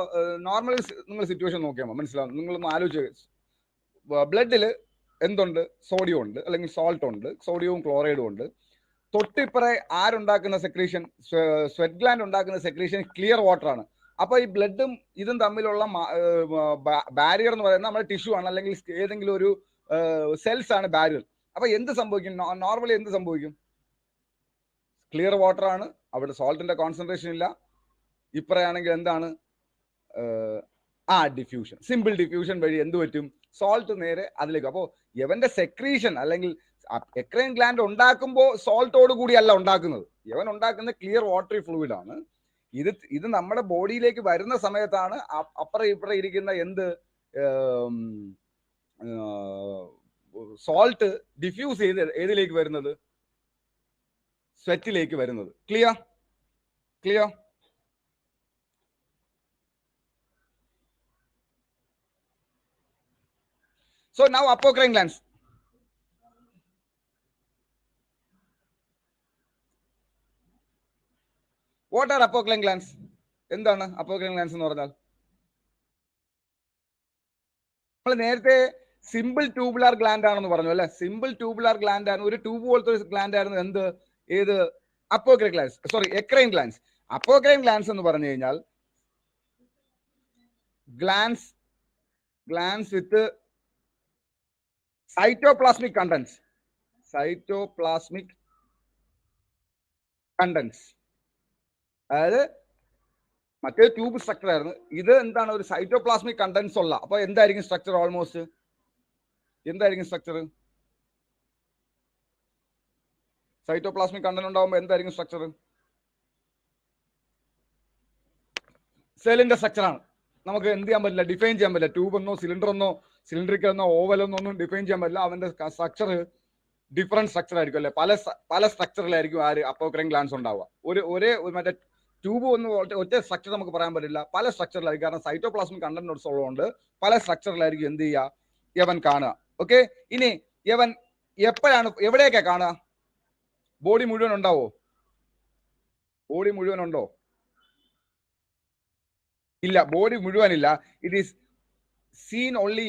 S1: നോർമൽ നിങ്ങൾ സിറ്റുവേഷൻ നോക്കിയാൽ മനസ്സിലാവും. നിങ്ങളൊന്ന് ആലോചിച്ച്, ബ്ലഡിൽ എന്തുണ്ട്, സോഡിയം ഉണ്ട്, അല്ലെങ്കിൽ സോൾട്ട് ഉണ്ട്, സോഡിയവും ക്ലോറൈഡും ഉണ്ട്. തൊട്ടിപ്പറേ ആരുണ്ടാക്കുന്ന സെക്രീഷൻ, സ്വെറ്റ് ഗ്ലാൻഡ് ഉണ്ടാക്കുന്ന സെക്രീഷൻ ക്ലിയർ വാട്ടർ ആണ്. അപ്പൊ ഈ ബ്ലഡും ഇതും തമ്മിലുള്ള ബാരിയർ എന്ന് പറയുന്നത് നമ്മുടെ ടിഷ്യൂ ആണ്, അല്ലെങ്കിൽ ഏതെങ്കിലും ഒരു സെൽസ് ആണ് ബാരിയർ. അപ്പൊ എന്ത് സംഭവിക്കും, നോർമലി എന്ത് സംഭവിക്കും, ക്ലിയർ വാട്ടർ ആണ്, അവിടെ സോൾട്ടിന്റെ കോൺസെൻട്രേഷൻ ഇല്ല. ഇപ്പറയാണെങ്കിൽ എന്താണ്, ഡിഫ്യൂഷൻ, സിമ്പിൾ ഡിഫ്യൂഷൻ വഴി എന്ത് പറ്റും, സോൾട്ട് നേരെ അതിലേക്ക്. അപ്പോൾ ഇവന്റെ സെക്രീഷൻ അല്ലെങ്കിൽ എക്രൈൻ ഗ്ലാൻഡ് ഉണ്ടാക്കുമ്പോൾ സോൾട്ടോട് കൂടിയല്ല ഉണ്ടാക്കുന്നത്, ഇവൻ ഉണ്ടാക്കുന്ന ക്ലിയർ വാട്ടറി ഫ്ലൂയിഡ് ആണ്. ഇത് നമ്മുടെ ബോഡിയിലേക്ക് വരുന്ന സമയത്താണ് അപ്പുറം ഇപ്പുറം ഇരിക്കുന്ന എന്ത് സോൾട്ട് ഡിഫ്യൂസ് ചെയ്ത് ഏതിലേക്ക് വരുന്നത്, സ്വെറ്റിലേക്ക് വരുന്നത്. Clear? So now apocrine glands. What are apocrine glands? എന്താണ് apocrine glands എന്ന് പറഞ്ഞാൽ? നമ്മൾ നേരത്തെ സിമ്പിൾ ട്യൂബുലാർ ഗ്ലാൻഡ് ആണെന്ന് പറഞ്ഞു അല്ലെ. സിമ്പിൾ ട്യൂബുലാർ ഗ്ലാൻഡ് ആണ്, ഒരു ട്യൂബ് പോലത്തെ ഒരു ഗ്ലാൻഡ് ആയിരുന്നു എന്ത്, ഏത്, apocrine glands, sorry eccrine glands. Apocrine glands എന്ന് പറഞ്ഞു കഴിഞ്ഞാൽ ഗ്ലാൻസ് വിത്ത് cytoplasmic contents. അതായത് മറ്റേ ട്യൂബ് സ്ട്രക്ചർ ആയിരുന്നു, ഇത് എന്താണ്, ഒരു സൈറ്റോപ്ലാസ്മിക് കണ്ടൻസ് ഉള്ള. അപ്പൊ എന്തായിരിക്കും സ്ട്രക്ചർ, ഓൾമോസ്റ്റ് എന്തായിരിക്കും സ്ട്രക്ചർ, സൈറ്റോപ്ലാസ്മിക് കണ്ടന്റ് ഉണ്ടാവുമ്പോൾ എന്തായിരിക്കും സ്ട്രക്ചർ, സെല്ലിന്റെ സ്ട്രക്ചർ ആണ്. നമുക്ക് എന്ത് ചെയ്യാൻ പറ്റില്ല, ഡിഫൈൻ ചെയ്യാൻ പറ്റില്ല. ട്യൂബ് എന്നോ സിലിണ്ടർ എന്നോ സിലിണ്ടറിക്കൽ എന്നോ ഓവൽ എന്നോ ഒന്നും ഡിഫൈൻ ചെയ്യാൻ പറ്റില്ല. അവന്റെ സ്ട്രക്ചർ ഡിഫറെന്റ് സ്ട്രക്ചർ ആയിരിക്കും അല്ലെ, പല സ്ട്രക്ചറിലായിരിക്കും അപ്പോക്രൈൻ ഗ്ലാൻസ് ഉണ്ടാവുക. ഒരേ മറ്റേ ട്യൂബ് ഒന്ന് ഒറ്റ സ്ട്രക്ചർ നമുക്ക് പറയാൻ പറ്റില്ല, പല സ്ട്രക്ചറിലായിരിക്കും. കാരണം സൈറ്റോപ്ലാസ്മിക് കണ്ടന്റ് ഉള്ളതുകൊണ്ട് പല സ്ട്രക്ചറിലായിരിക്കും എന്ത് ചെയ്യുക, യവൻ കാണുക. ഓക്കെ, ഇനി യവൻ എപ്പോഴാണ് എവിടെയൊക്കെ കാണുക, ബോഡി മുഴുവൻ ഉണ്ടാവോ, ബോഡി മുഴുവൻ ഉണ്ടോ, ഇല്ല, ബോഡി മുഴുവൻ ഇല്ല. It is seen only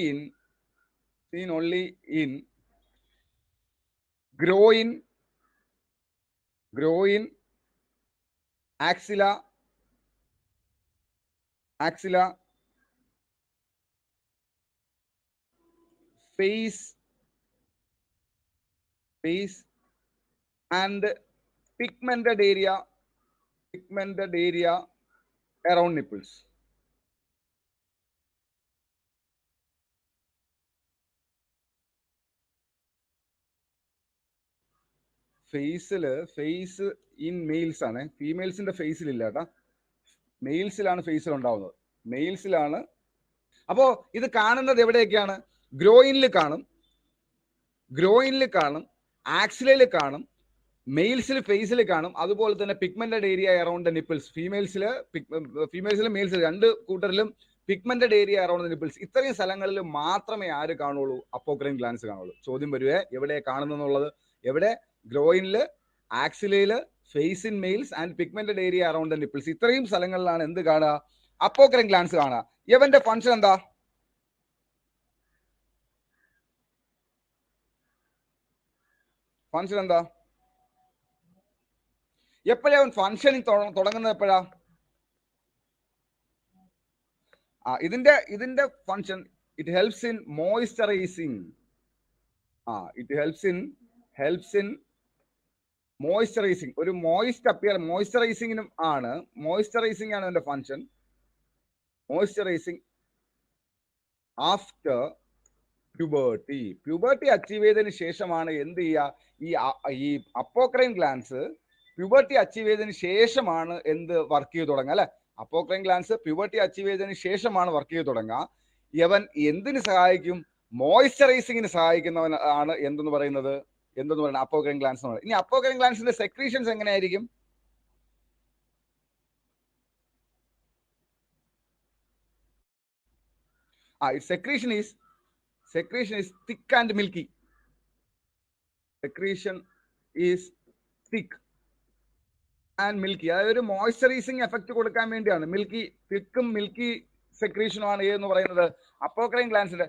S1: in groin, axilla, face and pigmented area around nipples. Face in males ആണ്, ഫീമെയിൽസിന്റെ ഫേസിൽ ഇല്ല കേട്ടാ, മെയിൽസിലാണ് ഫേസിൽ ഉണ്ടാവുന്നത്, മെയിൽസിലാണ്. അപ്പോ ഇത് കാണുന്നത് എവിടെയൊക്കെയാണ്, ഗ്രോയിനിൽ കാണും, ആക്സിലയിൽ കാണും, മെയിൽസിൽ ഫേസിൽ കാണും, അതുപോലെ തന്നെ pigmented area around the nipples. ഫീമെയിൽസിലും മെയിൽസിൽ രണ്ട് കൂട്ടരിലും pigmented area around the nipples. ഇത്രയും സ്ഥലങ്ങളിൽ മാത്രമേ ആര് കാണുള്ളൂ, അപ്പോക്രൈൻ ഗ്ലാൻസ് കാണുള്ളൂ. ചോദ്യം വരുവേ, എവിടെ കാണുന്നുള്ളത്, എവിടെ, ഗ്രോയിനില്, ആക്സിലയില്, face in males and pigmented area around the nipples. ഇത്രയും സ്ഥലങ്ങളിലാണ് എന്ത് കാണുക, അപ്പോക്രൈൻ ഗ്ലാൻസ് കാണുക. ഇവന്റെ ഫംഗ്ഷൻ എന്താ, എപ്പോഴാ ഫംഗ്ഷനിങ് തുടങ്ങുന്നത്, എപ്പോഴാ, ഇതിന്റെ function, it helps in moisturising. It helps in moisturising, ഒരു മോയ്സ്റ്റ് അപ്പിയർ, മോയ്സ്ചറൈസിങ്ങിനും ആണ്, മോയ്സ്ചറൈസിങ് ആണ് ഇതിന്റെ function. Moisturising after puberty achieve ചെയ്തതിന് ശേഷമാണ് എന്ത് ചെയ്യുക, ഈ അപ്പോക്രൈൻ ഗ്ലാൻസ് പ്യൂബർട്ടി അച്ചീവ് ചെയ്തതിന് ശേഷമാണ് എന്ത് വർക്ക് ചെയ്ത് തുടങ്ങുക അല്ലെ. അപ്പോക്രൈൻ ഗ്ലാൻസ് പ്യൂബർട്ടി അച്ചീവ് ചെയ്തതിന് ശേഷമാണ് വർക്ക് ചെയ്ത് തുടങ്ങുക. ഇവൻ എന്തിന് സഹായിക്കും, മോയ്സ്ചറൈസിങ്ങിന് സഹായിക്കുന്നവൻ ആണ് എന്തെന്ന് പറയുന്നത്, എന്തെന്ന് പറയുന്നത് അപ്പോക്രൈൻ ഗ്ലാൻസ് എന്ന് പറയുന്നത്. ഇനി അപ്പോക്രൈൻ ഗ്ലാൻസിന്റെ സെക്രീഷൻസ് എങ്ങനെയായിരിക്കും? its secretion is thick and milky. Secretion is thick and milky. അതായത് ഒരു മോയ്സ്ചറൈസിങ് എഫക്ട് കൊടുക്കാൻ വേണ്ടിയാണ്. തിക്കും മിൽക്കി സെക്രീഷനുമാണ് ഏതെന്ന് പറയുന്നത് അപ്പോക്രൈൻ ഗ്ലാൻസിന്റെ.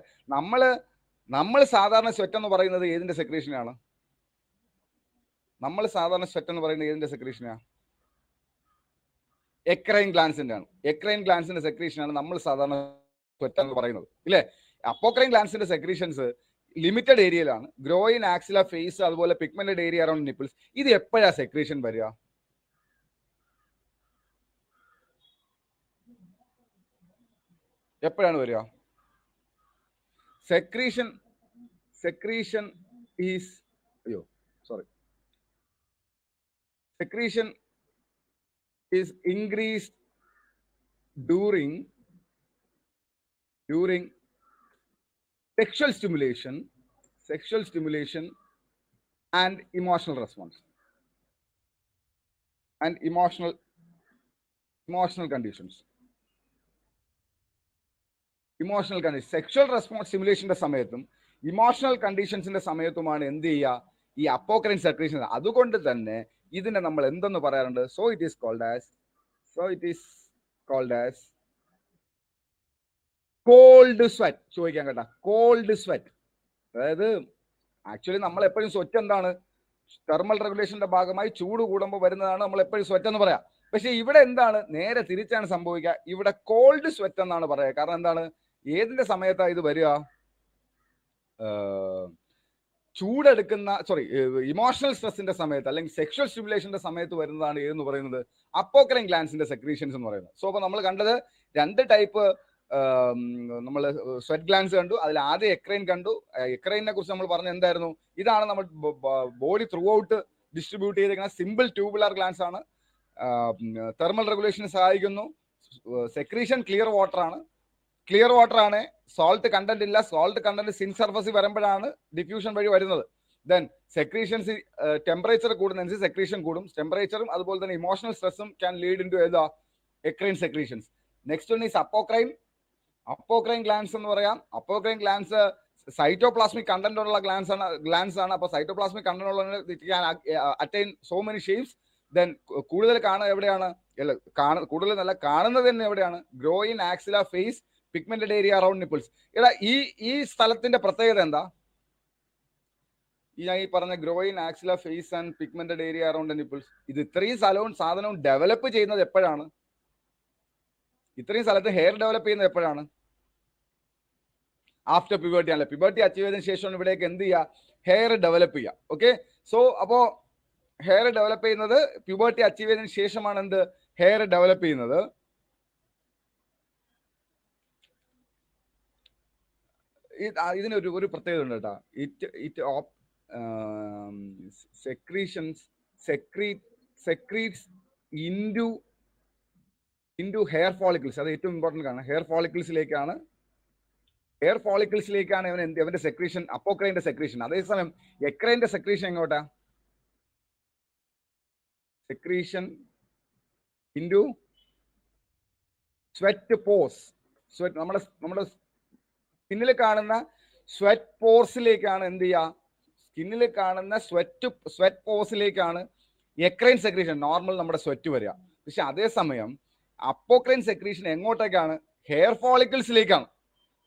S1: നമ്മൾ സാധാരണ സ്വെറ്റ് എന്ന് പറയുന്നത് ഏതിന്റെ സെക്രീഷനാണ്? നമ്മൾ സാധാരണ സ്വെറ്റ് എന്ന് പറയുന്നത് ഏതിന്റെ സെക്രീഷനാണ്? എക്രൈൻ ഗ്ലാൻസിന്റെ ആണ്. എക്രൈൻ ഗ്ലാൻസിന്റെ സെക്രീഷനാണ് നമ്മൾ സാധാരണ സ്വെറ്റ് എന്ന് പറയുന്നത്, ഇല്ലേ? അപ്പോക്രൈൻ ഗ്ലാൻസിന്റെ സെക്രീഷൻസ് ലിമിറ്റഡ് ഏരിയയിലാണ്. ഗ്രോയിൻ, ആക്സില, ഫേസ്, അതുപോലെ പിഗ്മെന്റഡ് ഏരിയ അറൌണ്ട് നിപ്പിൾസ്. ഇത് എപ്പോഴാ സെക്രീഷൻ വരിക? എപ്പോഴാണ് വരിക? Secretion is secretion is increased during sexual stimulation and emotional response and emotional conditions. Sexual response സ്റ്റിമുലേഷന്റെ സമയത്തും ഇമോഷണൽ കണ്ടീഷൻസിന്റെ സമയത്തുമാണ് എന്ത് ചെയ്യുക ഈ അപ്പോക്രൈൻ സെക്രീഷൻ. അതുകൊണ്ട് തന്നെ ഇതിനെ നമ്മൾ എന്തെന്ന് പറയാറുണ്ട്? So it is called as cold sweat. ചോദിക്കാൻ കേട്ടാ, കോൾഡ് സ്വെറ്റ്. അതായത് ആക്ച്വലി നമ്മൾ എപ്പോഴും സ്വെറ്റ് എന്താണ്? തെർമൽ റെഗുലേഷന്റെ ഭാഗമായി ചൂട് കൂടുമ്പോൾ വരുന്നതാണ് നമ്മൾ എപ്പോഴും സ്വെറ്റ് എന്ന് പറയാം. പക്ഷെ ഇവിടെ എന്താണ്? നേരെ തിരിച്ചാണ് സംഭവിക്കുക. ഇവിടെ കോൾഡ് സ്വെറ്റ് എന്നാണ് പറയുക. കാരണം എന്താണ്? ഏതിന്റെ സമയത്താണ് ഇത് വരിക? ഇമോഷണൽ സ്ട്രെസിന്റെ സമയത്ത് അല്ലെങ്കിൽ സെക്ഷൽ സ്റ്റിമുലേഷന്റെ സമയത്ത് വരുന്നതാണ് ഏതെന്ന് പറയുന്നത് അപ്പോക്രൈൻ ഗ്ലാൻസിന്റെ സെക്രീഷൻസ് എന്ന് പറയുന്നത്. സോ അപ്പൊ നമ്മൾ കണ്ടത് രണ്ട് ടൈപ്പ് നമ്മൾ സ്വെറ്റ് ഗ്ലാൻസ് കണ്ടു. അതിൽ ആദ്യം എക്രൈൻ കണ്ടു. എക്രൈനെ കുറിച്ച് നമ്മൾ പറഞ്ഞ എന്തായിരുന്നു? ഇതാണ് നമ്മൾ ബോഡി ത്രൂ ഔട്ട് ഡിസ്ട്രിബ്യൂട്ട് ചെയ്തിരിക്കുന്ന സിമ്പിൾ ട്യൂബുലാർ ഗ്ലാൻസ് ആണ്. തെർമൽ റെഗുലേഷന് സഹായിക്കുന്നു. സെക്രീഷൻ ക്ലിയർ വാട്ടർ ആണ്. സോൾട്ട് കണ്ടന്റ് ഇല്ല. സോൾട്ട് കണ്ടന്റ് സിൻ സർഫസിൽ വരുമ്പോഴാണ് ഡിഫ്യൂഷൻ വഴി വരുന്നത്. ദെൻ സെക്രീഷൻസ് ടെമ്പറേച്ചർ കൂടുന്നതനുസരിച്ച് സെക്രീഷൻ കൂടും. ടെമ്പറേച്ചറും അതുപോലെ തന്നെ ഇമോഷണൽ സ്ട്രെസ്സും can lead in to eccrine secretions. Next one is apocrine glands എന്ന് പറയാം. അപ്പോക്രൈൻ ഗ്ലാൻസ് സൈറ്റോപ്ലാസ്മിക് കണ്ടന്റ് ഉള്ള ഗ്ലാൻസ് ആണ്. അപ്പൊ സൈറ്റോപ്ലാസ്മിക് കണ്ടന്റ് ഉള്ള attain so many shapes. Then കൂടുതൽ കാണുന്നത് തന്നെ എവിടെയാണ്? Groin, axilla, face, pigmented area around nipples. ഈ സ്ഥലത്തിന്റെ പ്രത്യേകത എന്താ? ഞാൻ ഈ പറഞ്ഞ groin, axilla, face and pigmented area around nipples, ഇത് ഇത്രയും സാധനവും ഡെവലപ്പ് ചെയ്യുന്നത് എപ്പോഴാണ്? ഇത്രയും സ്ഥലത്ത് ഹെയർ ഡെവലപ്പ് ചെയ്യുന്നത് എപ്പോഴാണ്? ആഫ്റ്റർ പ്യൂബർട്ടി ആണല്ലേ. പ്യൂബർട്ടി അച്ചീവ് ചെയ്തതിനു ശേഷമാണ് ഇവിടേക്ക് എന്ത് ചെയ്യുക? ഹെയർ ഡെവലപ്പ് ചെയ്യുക. ഓക്കെ, സോ അപ്പോ ഹെയർ ഡെവലപ്പ് ചെയ്യുന്നത് പ്യൂബർട്ടി അച്ചീവ് ചെയ്തതിനു ശേഷമാണ് എന്ത്? ഹെയർ ഡെവലപ്പ് ചെയ്യുന്നത്. ഇതിനൊരു പ്രത്യേകത ഉണ്ട് കേട്ടോ. Secretes into hair follicles. അത് ഏറ്റവും ഇമ്പോർട്ടൻ്റ് ആണ്. ഹെയർ ഫോളിക്കിൾസിലേക്കാണ് ഇവന്റെ സെക്രീഷൻ, അപ്പോക്രൈന്റെ സെക്രീഷൻ. അതേസമയം എക്രൈന്റെ സെക്രീഷൻ എങ്ങോട്ടാ? Secretion into sweat pores. നമ്മുടെ സ്കിന്നിൽ കാണുന്ന സ്വെറ്റ് പോർസിലേക്കാണ് എന്ത് ചെയ്യുക? സ്കിന്നിൽ കാണുന്ന സ്വെറ്റ് പോർസിലേക്കാണ് എക്രൈൻ സെക്രീഷൻ, നോർമൽ നമ്മുടെ സ്വെറ്റ് വരിക. പക്ഷെ അതേസമയം അപ്പോക്രൈൻ സെക്രീഷൻ എങ്ങോട്ടേക്കാണ്? ഹെയർ ഫോളിക്കിൾസിലേക്കാണ്.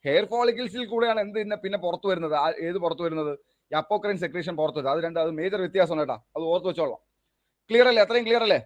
S1: ഹെയർ ഫോളിക്കിൾസിൽ കൂടെയാണ് പിന്നെ പുറത്തു വരുന്നത്. ഏത് പുറത്തു വരുന്നത്? ഈ അപ്പോക്രൈൻ സെക്രീഷൻ പുറത്തു വരുന്നത്. അത് മേജർ വ്യത്യാസമാണ് കേട്ടോ. അത് ഓർത്ത് വെച്ചോളാം. ക്ലിയർ അല്ലേ? അത്രയും ക്ലിയർ അല്ലേ?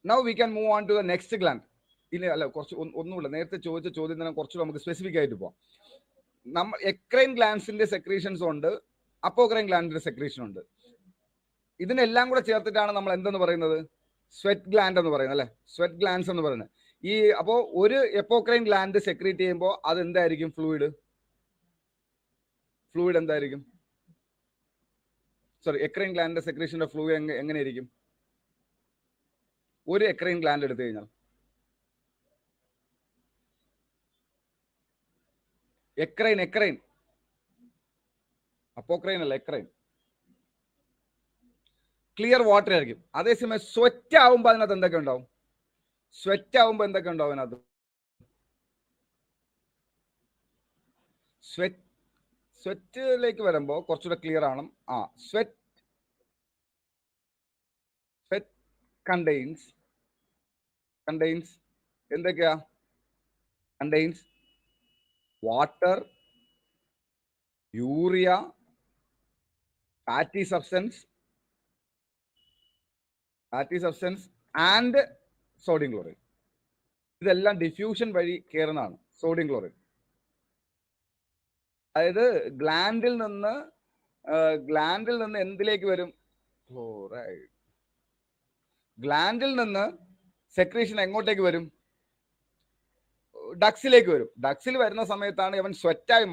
S1: Now we can move on to the next gland. ഇല്ല, കുറച്ച് ഒന്നുമില്ല. നേരത്തെ ചോദിച്ച ചോദ്യം തന്നെ കുറച്ചുകൂടെ നമുക്ക് സ്പെസിഫിക് ആയിട്ട് പോവാം. നമ്മൾ എക്രൈൻ ഗ്ലാൻസിന്റെ സെക്രീഷൻസ് ഉണ്ട്, അപ്പോക്രൈൻ ഗ്ലാൻഡിന്റെ സെക്രീഷൻ ഉണ്ട്. ഇതിനെല്ലാം കൂടെ ചേർത്തിട്ടാണ് നമ്മൾ എന്തെന്ന് പറയുന്നത്, സ്വെറ്റ് ഗ്ലാൻഡ് എന്ന് പറയുന്നത്, അല്ലെ? സ്വെറ്റ് ഗ്ലാൻസ് എന്ന് പറയുന്നത്. ഈ അപ്പോ ഒരു എപ്പോക്രൈൻ ഗ്ലാൻഡ് സെക്രീറ്റ് ചെയ്യുമ്പോൾ അത് എന്തായിരിക്കും? ഫ്ലൂയിഡ് എന്തായിരിക്കും? സോറി, എക്രൈൻ ഗ്ലാൻഡിന്റെ സെക്രീഷന്റെ ഫ്ലൂയിഡ് എങ്ങനെയായിരിക്കും? ഒരു എക്രൈൻ ഗ്ലാൻഡ് എടുത്തു കഴിഞ്ഞാൽ, എക്രൈൻ അപ്പോക്രൈൻ അല്ല, എക്രൈൻ ക്ലിയർ വാട്ടർ ആയിരിക്കും. അതേസമയം സ്വെറ്റ് ആവുമ്പോൾ അതിനകത്ത് എന്തൊക്കെ ഉണ്ടാവും? അതിനകത്ത് സ്വെറ്റിലേക്ക് വരുമ്പോ കുറച്ചുകൂടെ ക്ലിയർ ആണ്. സ്വെറ്റ് കണ്ടെയ്ൻസ് എന്തൊക്കെയാ? Contains water, urea, fatty substance and sodium chloride. ഇതെല്ലാം ഡിഫ്യൂഷൻ വഴി കയറുന്നതാണ് സോഡിയം ക്ലോറൈഡ്. അതായത് ഗ്ലാൻഡിൽ നിന്ന് എന്തിലേക്ക് വരും? ക്ലോറൈഡ്. ഗ്ലാൻഡിൽ നിന്ന് സെക്രീഷൻ എങ്ങോട്ടേക്ക് വരും? ഡക്സിലേക്ക് വരും. ഡക്സിൽ വരുന്ന സമയത്താണ് ഇവൻ സ്വെറ്റായി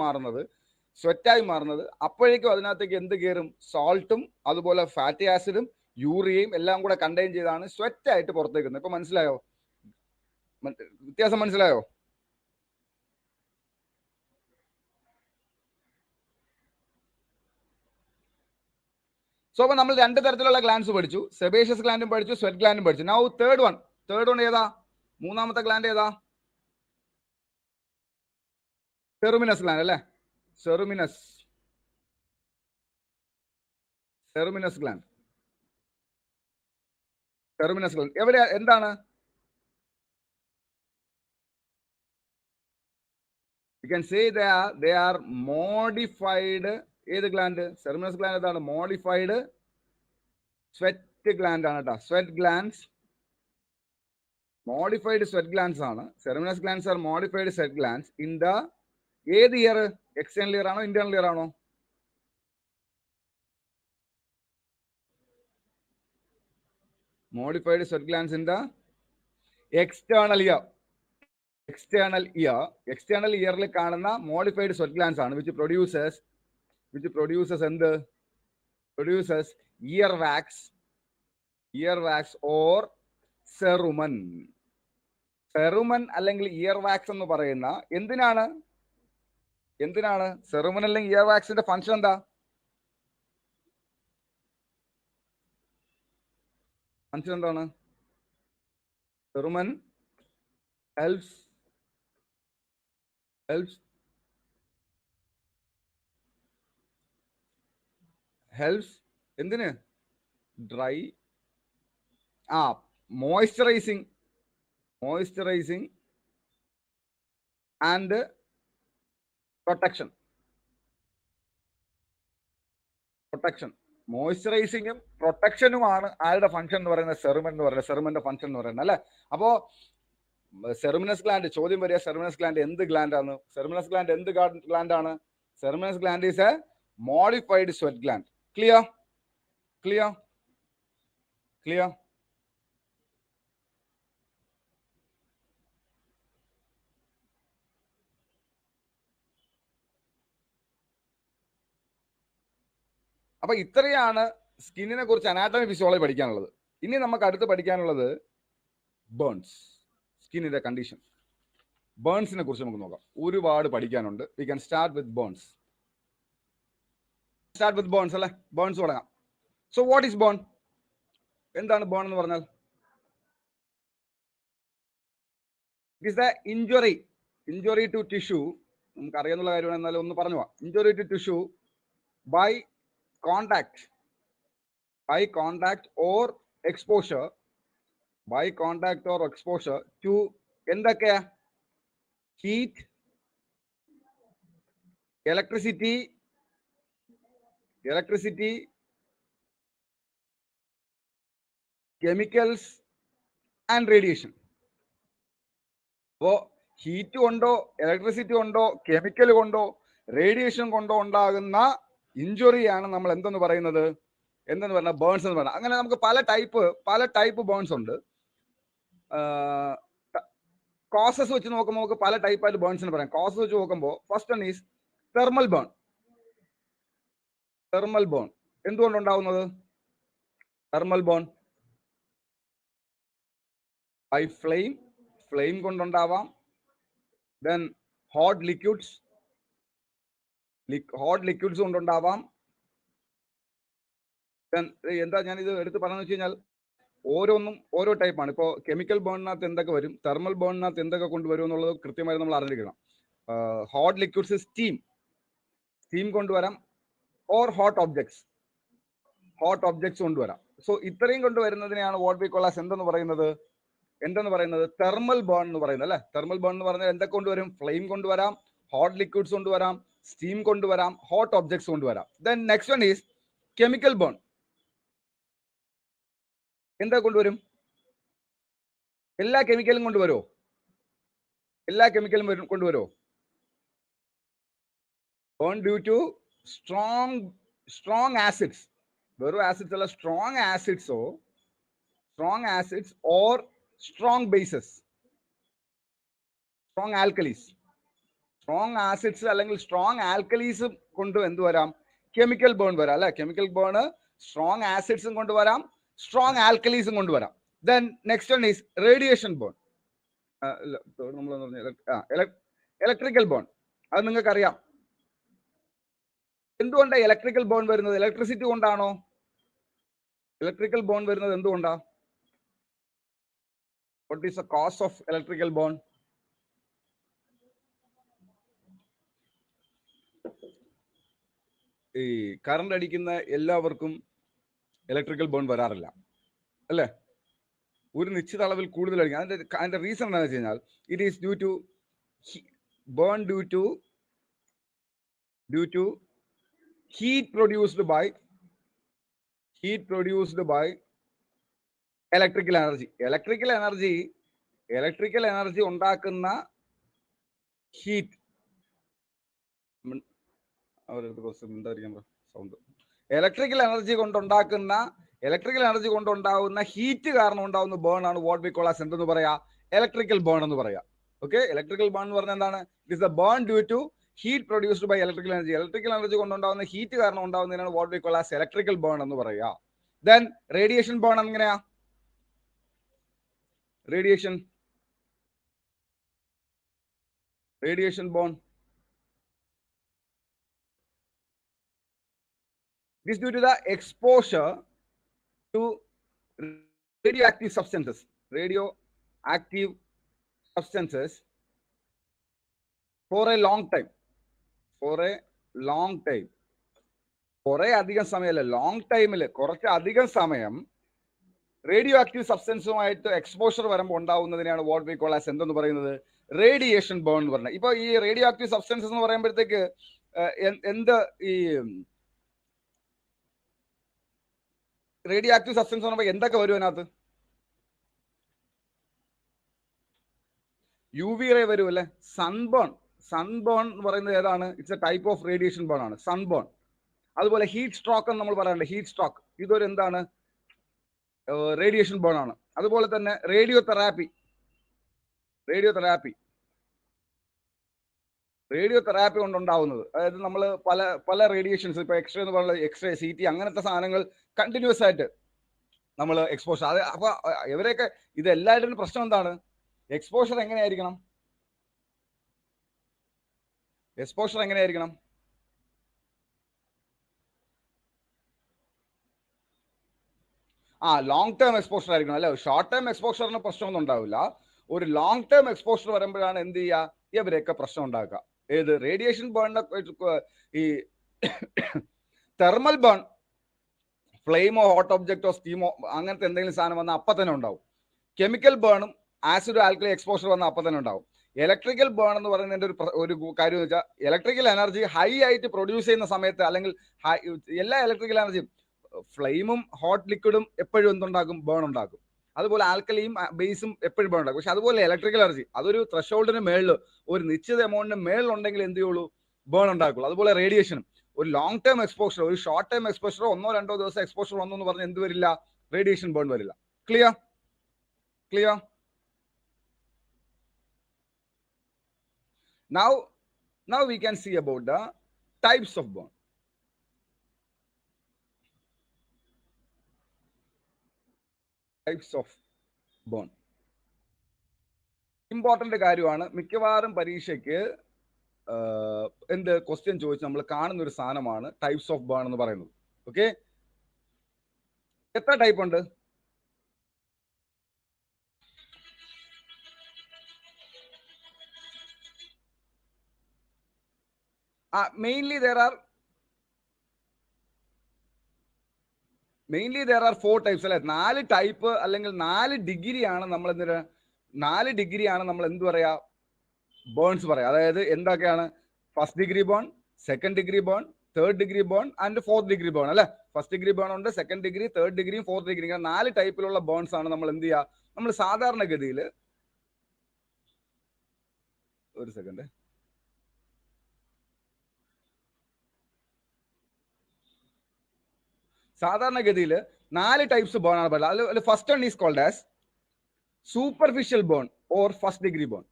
S1: മാറുന്നത്. അപ്പോഴേക്കും അതിനകത്തേക്ക് എന്ത് കയറും? സോൾട്ടും അതുപോലെ ഫാറ്റി ആസിഡും യൂറിയയും എല്ലാം കൂടെ കണ്ടെയ്ൻ ചെയ്താണ് സ്വെറ്റ് ആയിട്ട് പുറത്തേക്ക് വരുന്നത്. ഇപ്പൊ മനസ്സിലായോ? വ്യത്യാസം മനസ്സിലായോ? സോ അപ്പൊ നമ്മൾ രണ്ട് തരത്തിലുള്ള ഗ്ലാൻഡ്സ് പഠിച്ചു. സെബേഷ്യസ് ഗ്ലാൻഡും പഠിച്ചു, സ്വെറ്റ് ഗ്ലാൻഡും പഠിച്ചു. നൗ തേർഡ് വൺ ഏതാ? മൂന്നാമത്തെ ഗ്ലാൻഡ് ഏതാ? സെറുമിനസ് ഗ്ലാൻഡ് അല്ലേ? സെറുമിനസ് ഗ്ലാൻഡ് എവിടെ? എന്താണ്? You can say they are modified. ഏത് ഗ്ലാൻഡ്? സെറുമിനസ് ഗ്ലാൻഡ് ഏതാണ്? മോഡിഫൈഡ് സ്വെറ്റ് ഗ്ലാൻഡ് ആണ് കേട്ടോ. മോഡിഫൈഡ് സ്വെറ്റ് ഗ്ലാൻഡ്സ് ആണ്. Ceruminous glands are modified sweat glands in the ഏത് ഇയർ? എക്സ്റ്റേണൽ ഇയർ ആണോ ഇന്റേണൽ ഇയർ ആണോ? Modified sweat glands in the external ഇയറിൽ കാണുന്ന മോഡിഫൈഡ് സ്വെറ്റ് ഗ്ലാൻഡ്സ് ആണ് വിച്ച് പ്രൊഡ്യൂസസ് എന്ത്? Produces ear wax or cerumen അല്ലെങ്കിൽ ഇയർ വാക്സ് എന്ന് പറയുന്ന എന്തിനാണ്? സെറുമൻ അല്ലെങ്കിൽ ഇയർ വാക്സിന്റെ ഫംഗ്ഷൻ എന്താ? എന്താണ്? സെറുമൻ helps എന്തിന്? Dry moisturising and protection. മോയ്സ്ചറൈസിങ്ങും പ്രൊട്ടക്ഷനുമാണ് ആരുടെ ഫംഗ്ഷൻ എന്ന് പറയുന്നത്? സെറുമന്റെ ഫംഗ്ഷൻ എന്ന് പറയുന്നത് അല്ലെ? അപ്പോ സെറുമിനസ് ഗ്ലാൻഡ് ചോദ്യം വരിക, സെറുമിനസ് ഗ്ലാൻഡ് എന്ത് ഗ്ലാൻഡ് ആണ്? സെറുമിനസ് ഗ്ലാൻഡ് എന്ത് ഗ്ലാൻഡ് ആണ്? Ceruminous gland is a modified sweat gland. Clear? അപ്പൊ ഇത്രയാണ് സ്കിന്നിനെ കുറിച്ച് അനാട്ടമി ഫിസിയോളജി പഠിക്കാനുള്ളത്. ഇനി നമുക്ക് അടുത്ത് പഠിക്കാനുള്ളത് ബേൺസ്, സ്കിന്നിന്റെ കണ്ടീഷൻ. ബേൺസിനെ കുറിച്ച് നമുക്ക് നോക്കാം. ഒരുപാട് പഠിക്കാനുണ്ട്. We can start with burns. അല്ലെ? ബേൺസ് തുടങ്ങാം. So what is burn? എന്താണ് ബേൺ എന്ന് പറഞ്ഞാൽ? It is the injury to tissue. നമുക്ക് അറിയാവുന്ന കാര്യമാണ്, എന്നാലും ഒന്ന് പറഞ്ഞു പോവാം. Injury to tissue by contact or exposure to എന്തൊക്കെയാ? Heat, electricity, chemicals and radiation. അപ്പോ ഹീറ്റ് കൊണ്ടോ ഇലക്ട്രിസിറ്റി കൊണ്ടോ കെമിക്കൽ കൊണ്ടോ റേഡിയേഷൻ കൊണ്ട് ഉണ്ടാകുന്ന ഇഞ്ചുറിയാണ് നമ്മൾ എന്തെന്ന് പറയുന്നത്, ബേൺസ് എന്ന് പറയുന്നത്. അങ്ങനെ നമുക്ക് പല ടൈപ്പ് ബേൺസ് ഉണ്ട്. കോസസ് വെച്ച് നോക്കുമ്പോൾ നമുക്ക് പല ടൈപ്പായിട്ട് ബേൺസിന് പറയാം. കോസസ് വെച്ച് നോക്കുമ്പോൾ first one is thermal burn. എന്തുകൊണ്ടുണ്ടാവുന്നത്? തെർമൽ ബേൺ ബൈ ഫ്ലെയിം കൊണ്ടുണ്ടാവാം. ദെൻ ഹോട്ട് ലിക്വിഡ്സ് കൊണ്ടുണ്ടാവാം. എന്താ ഞാനിത് എടുത്ത് പറഞ്ഞു വെച്ച് കഴിഞ്ഞാൽ ഓരോന്നും ഓരോ ടൈപ്പാണ്. ഇപ്പോൾ കെമിക്കൽ ബേണിനകത്ത് എന്തൊക്കെ വരും, തെർമൽ ബേണിനകത്ത് എന്തൊക്കെ കൊണ്ടുവരും എന്നുള്ളത് കൃത്യമായി നമ്മൾ അറിഞ്ഞിരിക്കണം. ഹോട്ട് ലിക്വിഡ്സ് സ്റ്റീം കൊണ്ടുവരാം, ഓർ ഹോട്ട് ഒബ്ജക്ട്സ് കൊണ്ടുവരാം. സോ ഇത്രയും കൊണ്ടുവരുന്നതിനെയാണ് വാട്ട് വി കോൾ ആസ് എന്തെന്ന് പറയുന്നത് തെർമൽ ബേൺ എന്ന് പറയുന്നത് അല്ലെ. തെർമൽ ബേൺ എന്ന് പറഞ്ഞാൽ എന്തൊക്കെ കൊണ്ടുവരും? ഫ്ലെയിം കൊണ്ടുവരാം, ഹോട്ട് ലിക്വിഡ്സ് കൊണ്ടുവരാം, സ്റ്റീം കൊണ്ടുവരാം, ഹോട്ട് ഒബ്ജക്ട്സ് കൊണ്ടുവരാം. Then next one is chemical burn. എന്താ കൊണ്ടുവരും? എല്ലാ കെമിക്കലും കൊണ്ടുവരുമോ? Burn due to strong acids. വെറും ആസിഡ്സ് അല്ല, strong acids or strong bases, strong alkalis. Strong acids അല്ലെങ്കിൽ സ്ട്രോങ് ആൽക്കലീസും കൊണ്ട് എന്ത് വരാം? കെമിക്കൽ ബേൺ വരാം അല്ലെ. കെമിക്കൽ ബേൺ സ്ട്രോങ് ആസിഡ്സും കൊണ്ടുവരാം, സ്ട്രോങ് ആൽക്കലീസും കൊണ്ടുവരാം. Then next one is radiation burn. Electrical burn. അത് നിങ്ങൾക്ക് അറിയാം. എന്തുകൊണ്ടാണ് ഇലക്ട്രിക്കൽ ബേൺ വരുന്നത്? ഇലക്ട്രിസിറ്റി കൊണ്ടാണോ ഇലക്ട്രിക്കൽ ബേൺ വരുന്നത്? എന്തുകൊണ്ടാ? What is the cause of electrical burn? ഈ കറണ്ട് അടിക്കുന്ന എല്ലാവർക്കും ഇലക്ട്രിക്കൽ ബേൺ വരാറില്ല അല്ലേ. ഒരു നിശ്ചിത അളവിൽ കൂടുതൽ അടിക്കും. അതിന്റെ റീസൺ എന്താണെന്ന് വെച്ച് കഴിഞ്ഞാൽ it is due to heat produced by electrical energy ഉണ്ടാക്കുന്ന ഹീറ്റ്. ഇലക്ട്രിക്കൽ എനർജി കൊണ്ടുണ്ടാകുന്ന ഹീറ്റ് കാരണം ഉണ്ടാകുന്ന ബേൺ ആണ് വാട്ട് വി കോൾ ആസ് എന്തെന്ന് പറയാ? ഇലക്ട്രിക്കൽ ബേൺ എന്ന് പറയാ. ഓക്കെ, ഇലക്ട്രിക്കൽ ബേൺ എന്ന് പറഞ്ഞാൽ എന്താണ്? It is a burn due to heat produced by electrical energy കൊണ്ടുണ്ടാകുന്ന ഹീറ്റ് കാരണം ഉണ്ടാകുന്നതിനാണ് what we call as electrical burn എന്ന് പറയാ. ദെൻ റേഡിയേഷൻ ബേൺ എങ്ങനെയാ? Radiation burn is due to the exposure to radioactive substances for a long time. കുറെ അധികം സമയമല്ല, ലോങ് ടൈമില് കുറച്ച് അധികം സമയം റേഡിയോ ആക്റ്റീവ് സബ്സ്റ്റൻസുമായിട്ട് എക്സ്പോഷർ വരുമ്പോൾ ഉണ്ടാവുന്നതിനാണ് വാട്ട് വി കോൾ ആസ് എന്തെന്ന് പറയുന്നത്? റേഡിയേഷൻ ബേൺ എന്ന് പറഞ്ഞത്. ഇപ്പൊ ഈ റേഡിയോ ആക്റ്റീവ് സബ്സ്റ്റൻസസ് എന്ന് പറയുമ്പോഴത്തേക്ക് ഈ റേഡിയോ ആക്റ്റീവ് സബ്സ്റ്റൻസ് എന്ന് പറയുമ്പോൾ എന്തൊക്കെ വരും അതിനകത്ത്? യു വി റേ വരും അല്ലെ. സൺബേൺ എന്ന് പറയുന്നത് ഏതാണ്? It's a type of radiation burn ആണ് സൺബേൺ. അതുപോലെ ഹീറ്റ് സ്ട്രോക്ക് എന്ന് നമ്മൾ പറയാറുണ്ട്. ഹീറ്റ് സ്ട്രോക്ക് ഇതൊരു എന്താണ്? റേഡിയേഷൻ ബേൺ ആണ്. അതുപോലെ തന്നെ റേഡിയോ തെറാപ്പി കൊണ്ടുണ്ടാവുന്നത്, അതായത് നമ്മൾ പല റേഡിയേഷൻസ്, ഇപ്പൊ എക്സ്റേ എന്ന് പറയുന്നത്, എക്സ്റേ, CT അങ്ങനത്തെ സാധനങ്ങൾ കണ്ടിന്യൂസ് ആയിട്ട് നമ്മൾ എക്സ്പോഷർ. അത് അപ്പൊ ഇവരെയൊക്കെ ഇതെല്ലാവരുടെയും പ്രശ്നം എന്താണ്? എക്സ്പോഷർ എങ്ങനെയായിരിക്കണം? ലോങ് ടേം എക്സ്പോഷർ ആയിരിക്കണം അല്ലെ. ഷോർട്ട് ടേം എക്സ്പോഷറിന് പ്രശ്നമൊന്നും ഉണ്ടാവില്ല. ഒരു ലോങ് ടേം എക്സ്പോഷർ വരുമ്പോഴാണ് എന്ത് ചെയ്യുക? ഇവരെയൊക്കെ പ്രശ്നം ഉണ്ടാക്കുക. ഏത്? റേഡിയേഷൻ ബേണിനെ ഈ തെർമൽ ബേൺ, ഫ്ലെയിമോ ഹോട്ട് ഒബ്ജക്റ്റോ സ്റ്റീമോ അങ്ങനത്തെ എന്തെങ്കിലും സാധനം വന്നാൽ അപ്പം തന്നെ ഉണ്ടാവും. കെമിക്കൽ ബേണും ആസിഡോ ആൽക്കലി എക്സ്പോഷർ വന്നാൽ അപ്പം തന്നെ ഉണ്ടാവും. ഇലക്ട്രിക്കൽ ബേൺ എന്ന് പറയുന്നതിന്റെ ഒരു കാര്യം എന്ന് വെച്ചാൽ ഇലക്ട്രിക്കൽ എനർജി ഹൈ ആയിട്ട് പ്രൊഡ്യൂസ് ചെയ്യുന്ന സമയത്ത്, അല്ലെങ്കിൽ എല്ലാ ഇലക്ട്രിക്കൽ എനർജിയും ഫ്ലെയിമും ഹോട്ട് ലിക്വിഡും എപ്പോഴും എന്തുണ്ടാക്കും? ബേൺ ഉണ്ടാക്കും. അതുപോലെ ആൽക്കലിയും ബേസും എപ്പോഴും ബേൺ ഉണ്ടാക്കും. പക്ഷെ അതുപോലെ ഇലക്ട്രിക്കൽ എനർജി അതൊരു ത്രഷോൾഡിന് മേളിൽ, ഒരു നിശ്ചിത എമൗണ്ടിന് മേളിലുണ്ടെങ്കിൽ എന്ത് ചെയ്യുള്ളൂ? ബേൺ ഉണ്ടാക്കുള്ളൂ. അതുപോലെ റേഡിയേഷനും ഒരു ലോങ് ടേം എക്സ്പോഷർ, ഒരു ഷോർട്ട് ടേം എക്സ്പോഷർ 1-2 ദിവസം എക്സ്പോഷർ വന്നു എന്ന് പറഞ്ഞ് എന്ത് വരില്ല? റേഡിയേഷൻ ബേൺ വരില്ല. Clear? Clear? Now we can see about the types of burn. Types of burn. Important കാര്യമാണ്. മിക്കവാറും പരീക്ഷയ്ക്ക് എന്ത് ക്വസ്റ്റ്യൻ ചോദിച്ച് നമ്മൾ കാണുന്ന ഒരു സാധനമാണ് ടൈപ്സ് ഓഫ് ബേൺ എന്ന് പറയുന്നത്. ഓക്കെ, എത്ര ടൈപ്പ് ഉണ്ട്? Mainly there are 4 types അല്ലെ? 4 ടൈപ്പ് അല്ലെങ്കിൽ 4 ഡിഗ്രിയാണ് നമ്മൾ എന്തിനാ 4 ഡിഗ്രിയാണ് നമ്മൾ എന്ത് പറയാ? ബേൺസ് പറയാം. അതായത് എന്തൊക്കെയാണ്? First degree burn, second degree burn, third degree burn and fourth degree burn അല്ലെ? ഫസ്റ്റ് ഡിഗ്രി ബേൺ ഉണ്ട്, സെക്കൻഡ് ഡിഗ്രി, തേർഡ് ഡിഗ്രിയും ഫോർത്ത് ഡിഗ്രി, ഇങ്ങനെ 4 ടൈപ്പിലുള്ള ബേൺസ് ആണ് നമ്മൾ എന്ത് ചെയ്യുക? നമ്മൾ സാധാരണഗതിയിൽ ഒരു സെക്കൻഡ് സാധാരണഗതിയിൽ 4 ടൈപ്സ് ബേൺ ആണ് പറയുന്നത്. അതിൽ first one is called as superficial burn or first degree burn.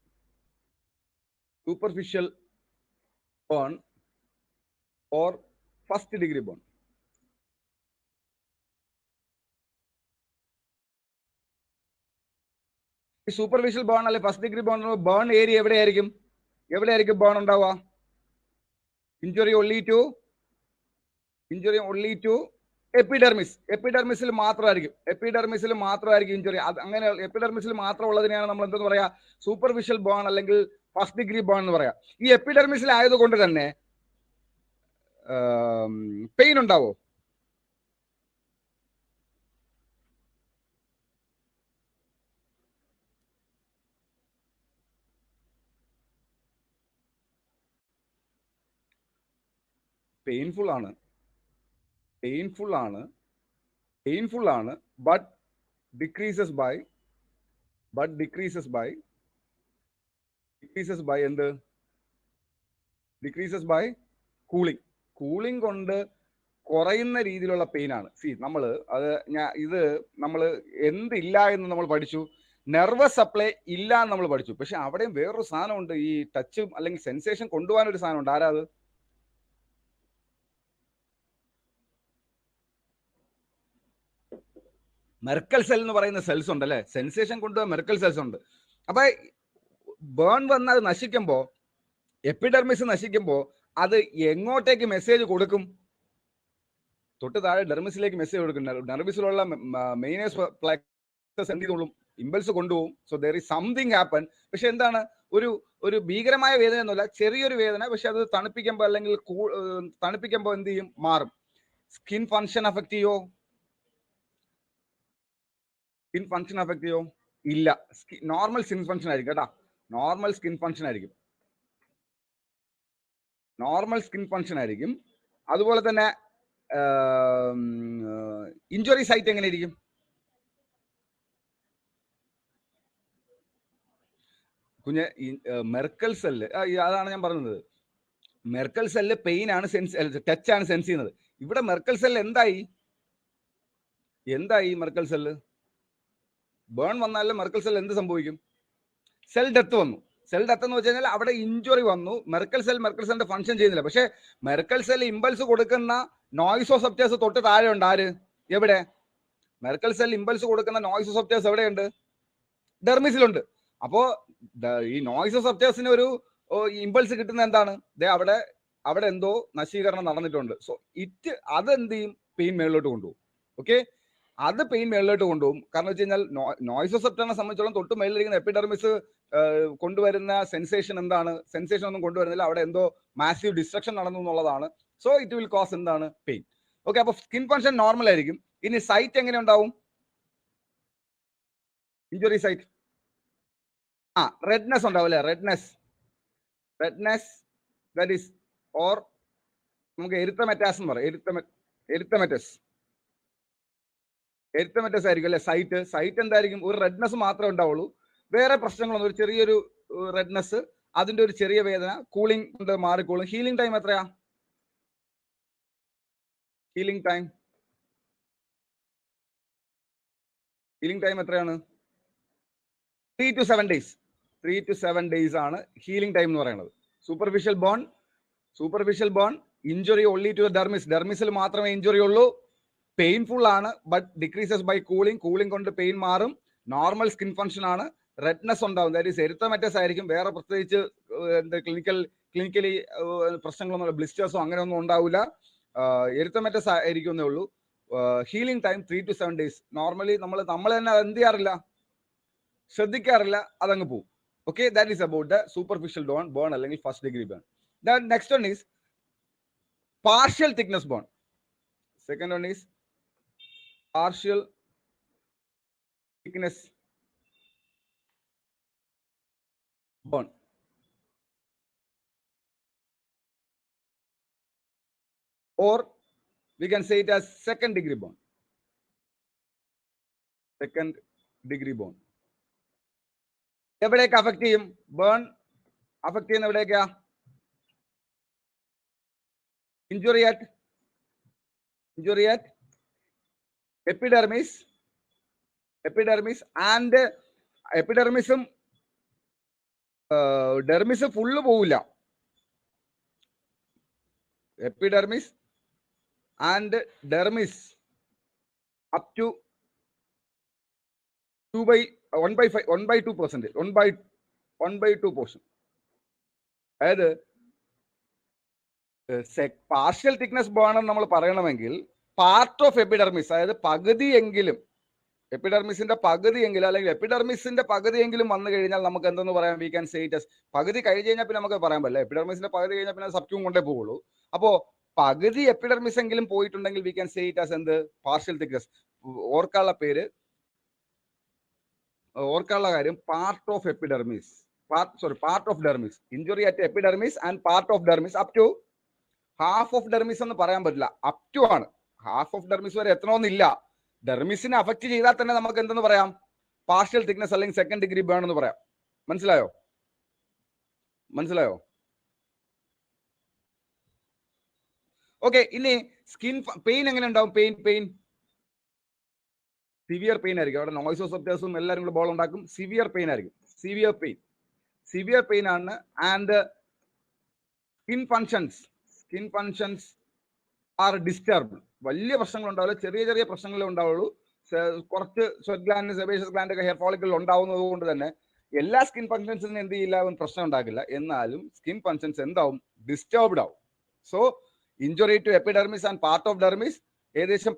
S1: Superficial burn or first degree burn. Superficial burn അല്ലെ first degree burn, burn area എവിടെയായിരിക്കും ബേൺ ഉണ്ടാവുക? ഇഞ്ചുറി ഓൺലി ടു എപ്പിഡെർമിസിൽ മാത്രമായിരിക്കും ഇഞ്ചുറി. അങ്ങനെ എപ്പിഡെർമിസിൽ മാത്രം ഉള്ളതിനെയാണ് നമ്മൾ എന്തെന്ന് പറയാ? സൂപ്പർഫിഷ്യൽ ബേൺ അല്ലെങ്കിൽ ഫസ്റ്റ് ഡിഗ്രി ബേൺ എന്ന് പറയാം. ഈ എപ്പിഡെർമിസിൽ ആയതുകൊണ്ട് തന്നെ പെയിൻ ഉണ്ടാവോ? പെയിൻഫുൾ ആണ് ബട്ട് ഡിക്രീസസ് ബൈ എന്ത്? ഡിക്രീസസ് ബൈ കൂളിംഗ് കൊണ്ട് കുറയുന്ന രീതിയിലുള്ള പെയിൻ ആണ്. ഇത് നമ്മൾ എന്തില്ല എന്ന് നമ്മൾ പഠിച്ചു? നെർവസ് സപ്ലൈ ഇല്ല എന്ന് നമ്മൾ പഠിച്ചു. പക്ഷെ അവിടെയും വേറൊരു സാധനമുണ്ട്, ഈ ടച്ച് അല്ലെങ്കിൽ സെൻസേഷൻ കൊണ്ടുപോകാൻ ഒരു സാധനമുണ്ട്. ആരാ അത്? മെർക്കൽ സെൽ എന്ന് പറയുന്ന സെൽസ് ഉണ്ട് അല്ലെ? സെൻസേഷൻ കൊണ്ടുപോകാൻ മെർക്കൽ സെൽസ് ഉണ്ട്. അപ്പൊ ബേൺ വന്ന് അത് നശിക്കുമ്പോ, എപ്പിഡെർമിസ് നശിക്കുമ്പോ അത് എങ്ങോട്ടേക്ക് മെസ്സേജ് കൊടുക്കും? തൊട്ട് താഴെ ഡെർമിസിലേക്ക് മെസ്സേജ് കൊടുക്കും. ഡെർമിസിലുള്ള മെയിനേഴ്സ് പ്ലെക്സസ് എന്ത് ചെയ്തോളും? ഇമ്പൾസ് കൊണ്ടുപോകും. So there is something happen. പക്ഷെ എന്താണ്? ഒരു ഭീകരമായ വേദന ഒന്നുമില്ല, ചെറിയൊരു വേദന. പക്ഷെ അത് തണുപ്പിക്കുമ്പോൾ അല്ലെങ്കിൽ തണുപ്പിക്കുമ്പോൾ എന്ത് ചെയ്യും? മാറും. സ്കിൻ ഫങ്ഷൻ അഫക്ട് ചെയ്യോ? ഇല്ല. നോർമൽ സ്കിൻ ഫങ്ഷൻ ആയിരിക്കും കേട്ടാ. നോർമൽ സ്കിൻ ഫങ്ഷൻ ആയിരിക്കും. അതുപോലെ തന്നെ ഇഞ്ചുറി സൈറ്റ് എങ്ങനെ ഇരിക്കും? കുഞ്ഞ് മെർക്കൽ സെല്ല്, അതാണ് ഞാൻ പറഞ്ഞത്. മെർക്കൽ സെല്ല് പെയിൻ ആണ് ടച്ച് ആണ് സെൻസ് ചെയ്യുന്നത്. ഇവിടെ മെർക്കൽ സെല്ല് എന്തായി? മെർക്കൽ സെല്ല് ബേൺ വന്നാലും മെർക്കൽ സെൽ എന്ത് സംഭവിക്കും? സെൽ ഡെത്ത് വന്നു. സെൽ ഡെത്ത് എന്ന് വെച്ച് കഴിഞ്ഞാൽ അവിടെ ഇഞ്ചുറി വന്നു. മെർക്കൽ സെല്ലിന്റെ ഫംഗ്ഷൻ ചെയ്യുന്നില്ല. പക്ഷെ മെർക്കൽ സെൽ ഇമ്പൾസ് കൊടുക്കുന്ന നോയ്സോസെപ്റ്റേഴ്സ് തൊട്ട് താഴെ ഉണ്ട്. ആര്? എവിടെ? മെർക്കൽ സെൽ ഇമ്പൾസ് കൊടുക്കുന്ന നോയ്സോസെപ്റ്റേഴ്സ് എവിടെയുണ്ട്? ഡെർമിസിലുണ്ട്. അപ്പോ ഈ നോയ്സോസെപ്റ്റേഴ്സിന് ഒരു ഇമ്പൾസ് കിട്ടുന്ന എന്താണ്? അവിടെ എന്തോ നശീകരണം നടന്നിട്ടുണ്ട്. സോ അതെന്ത് ചെയ്യും? പെയിൻ മേളിലോട്ട് കൊണ്ടുപോകും. ഓക്കെ, അത് പെയിൻ മേളിലോട്ട് കൊണ്ടുപോകും. കാരണം വെച്ച് കഴിഞ്ഞാൽ നോയ്സോസെപ്റ്ററിനെ സംബന്ധിച്ചോളം തൊട്ട് മേളിലിരിക്കുന്ന എപ്പിഡെർമിസ് കൊണ്ടുവരുന്ന സെൻസേഷൻ എന്താണ്? സെൻസേഷൻ ഒന്നും കൊണ്ടുവരുന്നില്ല. അവിടെ എന്തോ മാസീവ് ഡിസ്ട്രക്ഷൻ നടന്നു എന്നുള്ളതാണ്. സോ ഇറ്റ് വിൽ കോസ് എന്താണ്? പെയിൻ. ഓക്കെ, അപ്പൊ സ്കിൻ ഫങ്ഷൻ നോർമൽ ആയിരിക്കും. ഇനി സൈറ്റ് എങ്ങനെ ഉണ്ടാവും? ഇഞ്ചുറി സൈറ്റ് റെഡ്നെസ് ഉണ്ടാവും അല്ലെ? റെഡ്നെസ് ദാറ്റ് ഈസ് ഓർ നമുക്ക് എരിത്തമെറ്റാസ് എന്ന് പറയും. എരിത്തമെറ്റസ് ആയിരിക്കും അല്ലെ? സൈറ്റ് എന്തായിരിക്കും? ഒരു റെഡ്നെസ് മാത്രമേ ഉണ്ടാവുള്ളൂ. വേറെ പ്രശ്നങ്ങളൊന്നും, ഒരു ചെറിയൊരു റെഡ്നെസ്, അതിന്റെ ഒരു ചെറിയ വേദന കൂളിംഗ് കൊണ്ട് മാറിക്കോളും. ഹീലിംഗ് ടൈം എത്രയാ? ഹീലിംഗ് ടൈം എത്രയാണ്? 3 to 7 days. 3 to 7 days ആണ് ഹീലിംഗ് ടൈം എന്ന് പറയുന്നത്. Superficial burn injury only to dermis. ഡെർമിസിൽ മാത്രമേ ഇഞ്ചുറി ഉള്ളൂ. പെയിൻഫുൾ ആണ്, ബട്ട് ഡിക്രീസസ് ബൈ കൂളിംഗ് കൊണ്ട് പെയിൻ മാറും. നോർമൽ സ്കിൻ ഫംഗ്ഷൻ ആണ്. റെഡ്നെസ് ഉണ്ടാവും, ദാറ്റ് ഈസ് എരിത്തമെറ്റസ് ആയിരിക്കും. വേറെ പ്രത്യേകിച്ച് ക്ലിനിക്കലി പ്രശ്നങ്ങളൊന്നും, ബ്ലിസ്റ്റേഴ്സോ അങ്ങനെയൊന്നും ഉണ്ടാവില്ല. എരിത്തമെറ്റസ് ആയിരിക്കുന്നേ ഉള്ളൂ. Healing time 3 to 7 days. Normally നമ്മൾ തന്നെ എന്ത് ചെയ്യാറില്ല, ശ്രദ്ധിക്കാറില്ല, അതങ്ങ് പോകും. Okay, that is about the superficial burn അല്ലെങ്കിൽ first degree burn. Next one is partial thickness burn. Second one is partial thickness burn. Or we can say it as second degree burn. എവിടേക്ക് അഫക്ട് ചെയ്യും? ബേൺ അഫക്ട് ചെയ്യുന്ന എവിടേക്കാ? ഇഞ്ചുറി അറ്റ് എപ്പിഡെർമിസ് ആൻഡ് എപ്പിഡെർമിസും ഡെർമിസ് ഫുള്ള് പോവില്ല. Epidermis and dermis up to 1/2 portion. അതായത് പാർഷ്യൽ തിക്നെസ് ബേൺ നമ്മൾ പറയണമെങ്കിൽ പാർട്ട് ഓഫ് എപ്പിഡെർമിസ്, അതായത് പകുതിയെങ്കിലും, എപ്പിഡെർമിസിന്റെ പകുതിയെങ്കിലും അല്ലെങ്കിൽ എപ്പിഡെർമിസിന്റെ പകുതിയെങ്കിലും വന്നു കഴിഞ്ഞാൽ നമുക്ക് എന്തെന്ന് പറയാം? V can say it as, പകുതി കഴിഞ്ഞ് കഴിഞ്ഞാൽ പിന്നെ നമുക്ക് പറയാൻ പറ്റില്ല. എപ്പിഡെർമിസിന്റെ പകുതി കഴിഞ്ഞാൽ പിന്നെ സബ്ക്യൂം കൊണ്ടേ പോകുള്ളൂ. അപ്പോ പകുതി എപ്പിഡെർമിസ് എങ്കിലും പോയിട്ടുണ്ടെങ്കിൽ we can say it as എന്ത്? Partial thickness. ഓർക്കാനുള്ള കാര്യം part of epidermis, part of dermis. Injury at epidermis and part of dermis up to half of dermis എന്ന് പറയാൻ പറ്റില്ല, അപ് ടു ആണ്. ഹാഫ് ഓഫ് ഡെർമിസ് വരെ എത്തണമെന്നില്ല. ഡെർമിസിനെ അഫക്ട് ചെയ്താൽ തന്നെ നമുക്ക് എന്തെന്ന് പറയാം? പാർഷ്യൽ തിക്നെസ് അല്ലെങ്കിൽ സെക്കൻഡ് ഡിഗ്രി ബേൺ എന്ന് പറയാം. മനസ്സിലായോ? ഓക്കെ, ഇനി സ്കിൻ പെയിൻ എങ്ങനെ ഉണ്ടാവും? പെയിൻ സിവിയർ പെയിൻ ആയിരിക്കും. അവിടെ നോയ്സോസെപ്റ്റേഴ്സും എല്ലാവരും കൂടെ ബോൾ ഉണ്ടാക്കും. സിവിയർ പെയിൻ ആയിരിക്കും. സിവിയർ പെയിൻ ആണ്. And skin functions are disturbed. വലിയ പ്രശ്നങ്ങൾ ഉണ്ടാവില്ല, ചെറിയ പ്രശ്നങ്ങളേ ഉണ്ടാവുള്ളൂ. കുറച്ച് സ്വെറ്റ് ഗ്ലാൻഡ്, സെബേഷ്യസ് ഗ്ലാൻഡ് ഒക്കെ ഹെയർ ഫോളിക്കിൾ ഉണ്ടാവുന്നത് കൊണ്ട് തന്നെ എല്ലാ സ്കിൻ ഫങ്ഷൻസിനും എന്ത് ചെയ്യില്ല, പ്രശ്നം ഉണ്ടാക്കില്ല. എന്നാലും സ്കിൻ ഫങ്ഷൻസ് എന്താവും? ഡിസ്റ്റർബ്ഡ് ആവും. So injury to epidermis and part of dermis ഏകദേശം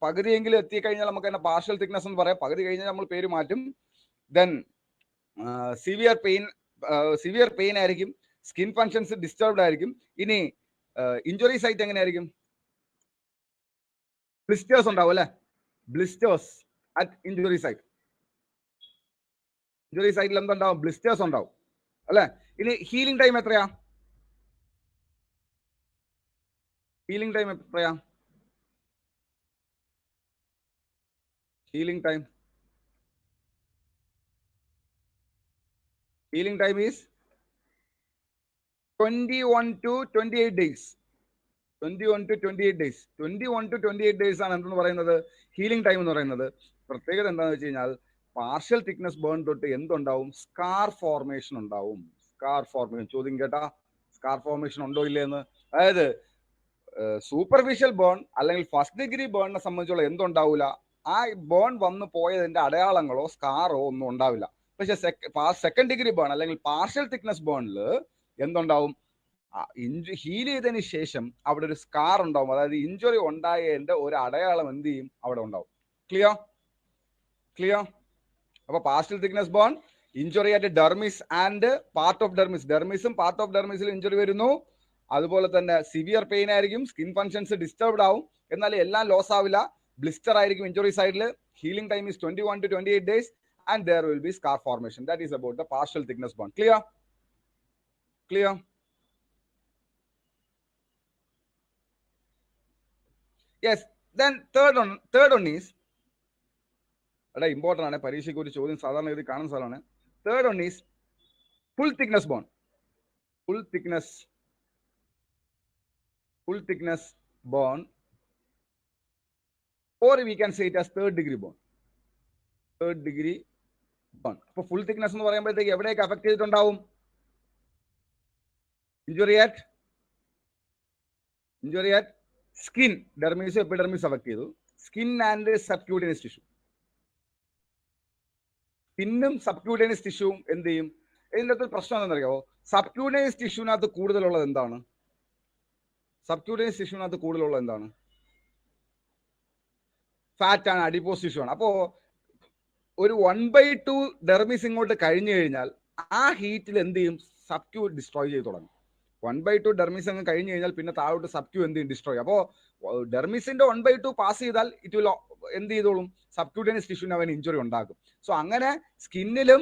S1: പകുതിയെങ്കിലും എത്തിക്കഴിഞ്ഞാൽ നമുക്ക് തന്നെ പാർഷ്യൽ തിക്നെസ് എന്ന് പറയാം. പകുതി കഴിഞ്ഞാൽ നമ്മൾ പേര് മാറ്റും. ദെൻ സിവിയർ പെയിൻ ആയിരിക്കും. സ്കിൻ ഫങ്ഷൻസ് ഡിസ്റ്റർബ്ഡ് ആയിരിക്കും. ഇനി ഇഞ്ചുറി സൈറ്റ് എങ്ങനെയായിരിക്കും? ബ്ലിസ്റ്റേഴ്സ് ഉണ്ടാവും അല്ലെ? ബ്ലിസ്റ്റേഴ്സ് അറ്റ് ഇഞ്ചുറി സൈറ്റിൽ എന്തുണ്ടാവും? ബ്ലിസ്റ്റേഴ്സ് ഉണ്ടാവും അല്ലെ? ഇനി ഹീലിംഗ് ടൈം എത്രയാ? Healing time is 21 to 28 days. 21 to 28 days ആണ് എന്തെന്ന് പറയുന്നത്? ഹീലിംഗ് ടൈം എന്ന് പറയുന്നത്. പ്രത്യേകത എന്താണെന്ന് വെച്ച് കഴിഞ്ഞാൽ പാർഷ്യൽ തിക്നെസ് ബേൺ തൊട്ട് എന്തുണ്ടാവും? സ്കാർ ഫോർമേഷൻ ഉണ്ടാവും. ചോദ്യം കേട്ടാ, സ്കാർ ഫോർമേഷൻ ഉണ്ടോ ഇല്ലെന്ന്. അതായത് സൂപ്പർഫിഷ്യൽ ബേൺ അല്ലെങ്കിൽ ഫസ്റ്റ് ഡിഗ്രി ബേണിനെ സംബന്ധിച്ചുള്ള എന്തുണ്ടാവില്ല? ആ ബേൺ വന്നു പോയതിന്റെ അടയാളങ്ങളോ സ്കാറോ ഒന്നും ഉണ്ടാവില്ല. പക്ഷെ സെക്കൻഡ് ഡിഗ്രി ബേൺ അല്ലെങ്കിൽ പാർഷ്യൽ തിക്നെസ് ബേണിൽ എന്തുണ്ടാവും? ഹീൽ ചെയ്തതിന് ശേഷം അവിടെ ഒരു സ്കാർ ഉണ്ടാവും. അതായത് ഇഞ്ചുറി ഉണ്ടായതിന്റെ ഒരു അടയാളം എന്ത് ചെയ്യും? അവിടെ ഉണ്ടാവും. ക്ലിയർ? അപ്പൊ പാർഷ്യൽ തിക്നെസ് ബേൺ, ഇഞ്ചുറി ആയിട്ട് dermis and part of dermis, ഡെർമിസും പാർട്ട് ഓഫ് ഡെർമിസിലും ഇഞ്ചുറി വരുന്നു. അതുപോലെ തന്നെ സിവിയർ പെയിൻ ആയിരിക്കും. സ്കിൻ ഫങ്ഷൻസ് ഡിസ്റ്റർബ്ഡ് ആവും. എന്നാൽ എല്ലാം ലോസ് ആവില്ല. ബ്ലിസ്റ്റർ ആയിരിക്കും ഇഞ്ചുറി സൈഡിൽ. Healing time is 21 to 28 days and there will be scar formation. That is about the partial thickness bone. Clear? Yes. Then third one is important ആണ്. പരീക്ഷയ്ക്ക് ഒരു ചോദ്യം സാധാരണ ഇത് കാണുന്ന സ്ഥലമാണ്. Third one is full thickness bone. Full thickness bone, or we can say it as third degree bone. Third degree bone. അപ്പോൾ full thickness എന്ന് പറയുമ്പോഴത്തേക്ക് എവിടെയൊക്കെ അഫക്ട് ചെയ്തിട്ടുണ്ടാവും? Injury at skin, dermis, epidermis affect ചെയ്തു. Skin and subcutaneous tissue. സ്കിന്നും സബ്ക്യൂട്ടേനിയസ് ടിഷ്യൂവും എന്ത് ചെയ്യും? ഇതിൻ്റെ അകത്ത് പ്രശ്നം എന്താണെന്നറിയാമോ? സബ്ക്യൂട്ടേനിയസ് ടിഷ്യൂവിനകത്ത് കൂടുതലുള്ളത് എന്താണ്? ഫാറ്റ് ആണ്, അഡിപ്പോസ് ടിഷ്യൂ ആണ്. അപ്പോ ഒരു 1/2 ഡെർമിസ് ഇങ്ങോട്ട് കഴിഞ്ഞു കഴിഞ്ഞാൽ ആ ഹീറ്റിൽ എന്ത് ചെയ്യും? സബ്ക്യൂ ഡിസ്ട്രോയ് ചെയ്ത് തുടങ്ങും. 1/2 ഡെർമിസ് അങ്ങ് കഴിഞ്ഞു കഴിഞ്ഞാൽ പിന്നെ താഴോട്ട് സബ്ക്യൂ എന്ത് ചെയ്യും? ഡിസ്ട്രോയ്. അപ്പോൾ ഡെർമിസിന്റെ 1/2 പാസ് ചെയ്താൽ ഇറ്റ് വിൽ എന്ത് ചെയ്തോളും? സബ്ക്യൂട്ടേനിയസ് ടിഷ്യൂവിന് അവൻ ഇഞ്ചുറി ഉണ്ടാക്കും. സോ അങ്ങനെ സ്കിന്നിലും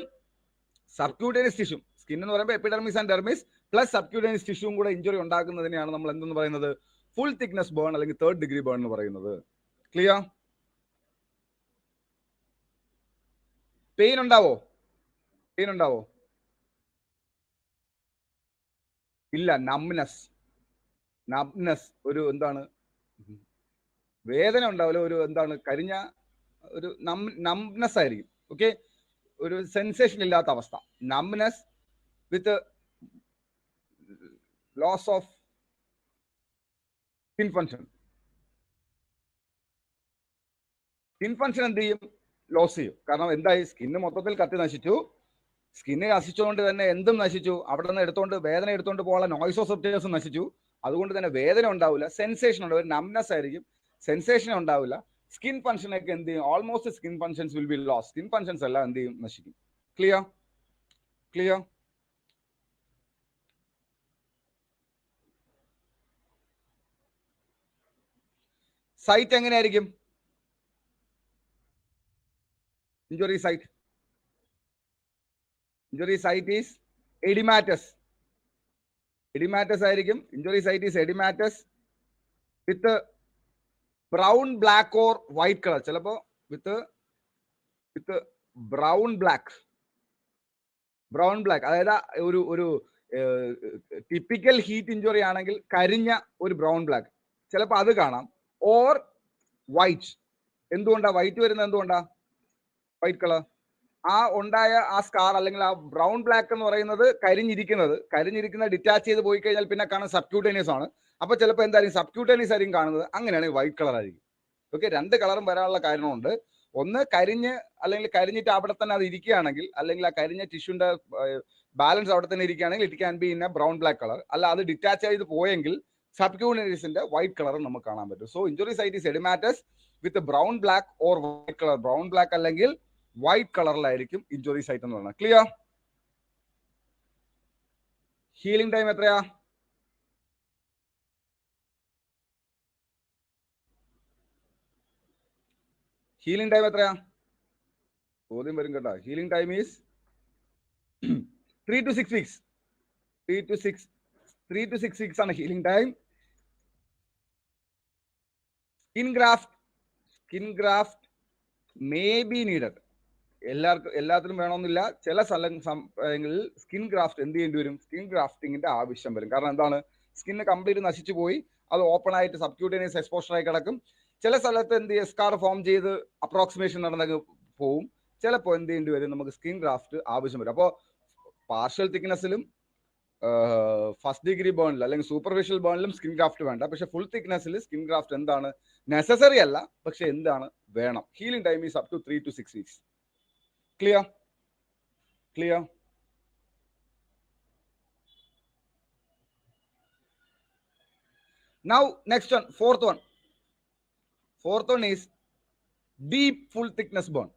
S1: സബ്ക്യൂട്ടേനിയസ് ടിഷ്യൂ, സ്കിൻ എന്ന് പറയുമ്പോൾ epidermis and dermis plus subcutaneous ടിഷ്യൂവും കൂടെ ഇഞ്ചുറി ഉണ്ടാക്കുന്നതിനെയാണ് നമ്മൾ എന്തെന്ന് പറയുന്നത്? ഫുൾ തിക്നെസ് ബേൺ അല്ലെങ്കിൽ തേർഡ് ഡിഗ്രി ബേൺ എന്ന് പറയുന്നത്. ക്ലിയർ? പെയിൻ ഉണ്ടാവോ? ഇല്ല. നംനെസ് ഒരു എന്താണ്? വേദന ഉണ്ടാവില്ല, ഒരു എന്താണ്? കരിഞ്ഞ ഒരു നംനെസ് ആയിരിക്കും. ഓക്കെ, ഒരു സെൻസേഷൻ ഇല്ലാത്ത അവസ്ഥ. Numbness with loss of skin function. എന്ത് ചെയ്യും? ലോസ് ചെയ്യും. കാരണം എന്തായി? സ്കിന്ന് മൊത്തത്തിൽ കത്തി നശിച്ചു. സ്കിന്ന് നശിച്ചുകൊണ്ട് തന്നെ എന്തും നശിച്ചു. അവിടെ നിന്ന് വേദന എടുത്തുകൊണ്ട് പോകാനുള്ള നോയ്സോസെപ്റ്റേഴ്സും നശിച്ചു. അതുകൊണ്ട് തന്നെ വേദന ഉണ്ടാവില്ല, സെൻസേഷൻ ഉണ്ടാവും, ഒരു നംനെസ് ആയിരിക്കും, സെൻസേഷൻ ഉണ്ടാവില്ല. സ്കിൻ ഫങ്ഷൻ ഒക്കെ എന്ത് ചെയ്യും? Almost skin functions will be loss. Skin functions എല്ലാം എന്ത് ചെയ്യും? നശിക്കും. ക്ലിയർ? സൈറ്റ് എങ്ങനെയായിരിക്കും? Injury site is oedematous. ആയിരിക്കും. Injury site is oedematous with brown black or white colour. ചിലപ്പോ വിത്ത് ബ്രൗൺ ബ്ലാക്ക്. അതായത് ഒരു ടിപ്പിക്കൽ ഹീറ്റ് ഇഞ്ചുറി ആണെങ്കിൽ കരിഞ്ഞ ഒരു ബ്രൗൺ ബ്ലാക്ക് ചിലപ്പോൾ അത് കാണാം. Or white. എന്തുകൊണ്ടാ വൈറ്റ് വരുന്നത്? എന്തുകൊണ്ടാ വൈറ്റ് കളർ? ആ ഉണ്ടായ ആ സ്കാർ അല്ലെങ്കിൽ ആ ബ്രൗൺ ബ്ലാക്ക് എന്ന് പറയുന്നത് കരിഞ്ഞിരിക്കുന്ന ഡിറ്റാച്ച് ചെയ്ത് പോയി കഴിഞ്ഞാൽ പിന്നെ കാണാൻ സബ്ക്യൂട്ടേനിയസ് ആണ്. അപ്പൊ ചിലപ്പോൾ എന്തായാലും സബ്ക്യൂട്ടേനിയസ് ആയിരിക്കും കാണുന്നത്. അങ്ങനെയാണെങ്കിൽ വൈറ്റ് കളർ ആയിരിക്കും. ഓക്കെ, രണ്ട് കളറും വരാനുള്ള കാരണമുണ്ട്. ഒന്ന് കരിഞ്ഞിട്ട് അവിടെ തന്നെ അത് ഇരിക്കുകയാണെങ്കിൽ, അല്ലെങ്കിൽ ആ കരിഞ്ഞ ടിഷ്യൂന്റെ ബാലൻസ് അവിടെ തന്നെ ഇരിക്കുകയാണെങ്കിൽ it can be in A brown black colour. അല്ല അത് ഡിറ്റാച്ച് ചെയ്ത് പോയെങ്കിൽ സബ്ക്യൂട്ടേനിയസിന്റെ വൈറ്റ് കളർ നമുക്ക് കാണാൻ പറ്റും. So injury site is oedematous with brown black or white colour. Brown black അല്ലെങ്കിൽ വൈറ്റ് കളറിലായിരിക്കും ഇഞ്ചുറി സൈറ്റ് എന്ന് പറയുന്നത്. ക്ലിയർ? ഹീലിംഗ് ടൈം എത്രയാ? ചോദ്യം വരും കേട്ടോ. Healing time is 3 to 6 weeks. 3 to 6 weeks ആണ് healing time. Skin graft may be needed. എല്ലാത്തിനും വേണമെന്നില്ല. ചില സ്ഥലങ്ങളിൽ സ്കിൻ ഗ്രാഫ്റ്റ് എന്ത് ചെയ്യേണ്ടി വരും? സ്കിൻ ഗ്രാഫ്റ്റിങ്ങിന്റെ ആവശ്യം വരും. കാരണം എന്താണ്? സ്കിന്ന് കംപ്ലീറ്റ് നശിച്ചു പോയി, അത് ഓപ്പൺ ആയിട്ട് സബ്ക്യൂട്ടേനിയസ് എക്സ്പോഷറായി കിടക്കും. ചില സ്ഥലത്ത് എന്ത് ചെയ്യുക? സ്കാർ ഫോം ചെയ്ത് അപ്രോക്സിമേഷൻ നടന്നങ്ങ് പോവും. ചിലപ്പോൾ എന്ത് ചെയ്യേണ്ടി വരും? നമുക്ക് സ്കിൻ ഗ്രാഫ്റ്റ് ആവശ്യം വരും. അപ്പോൾ പാർഷ്യൽ തിക്നെസ്സിലും ഫസ്റ്റ് ഡിഗ്രി ബേണിൽ അല്ലെങ്കിൽ സൂപ്പർഫിഷ്യൽ ബേണിലും സ്കിൻ ഗ്രാഫ്റ്റ് വേണ്ട. പക്ഷെ ഫുൾ തിക്നെസ്സിൽ സ്കിൻ ഗ്രാഫ്റ്റ് എന്താണ്? നെസസറി അല്ല, പക്ഷെ എന്താണ്? വേണം. Healing time is up to 3 to 6 weeks. Clear? Now next one, fourth one is deep full thickness burn.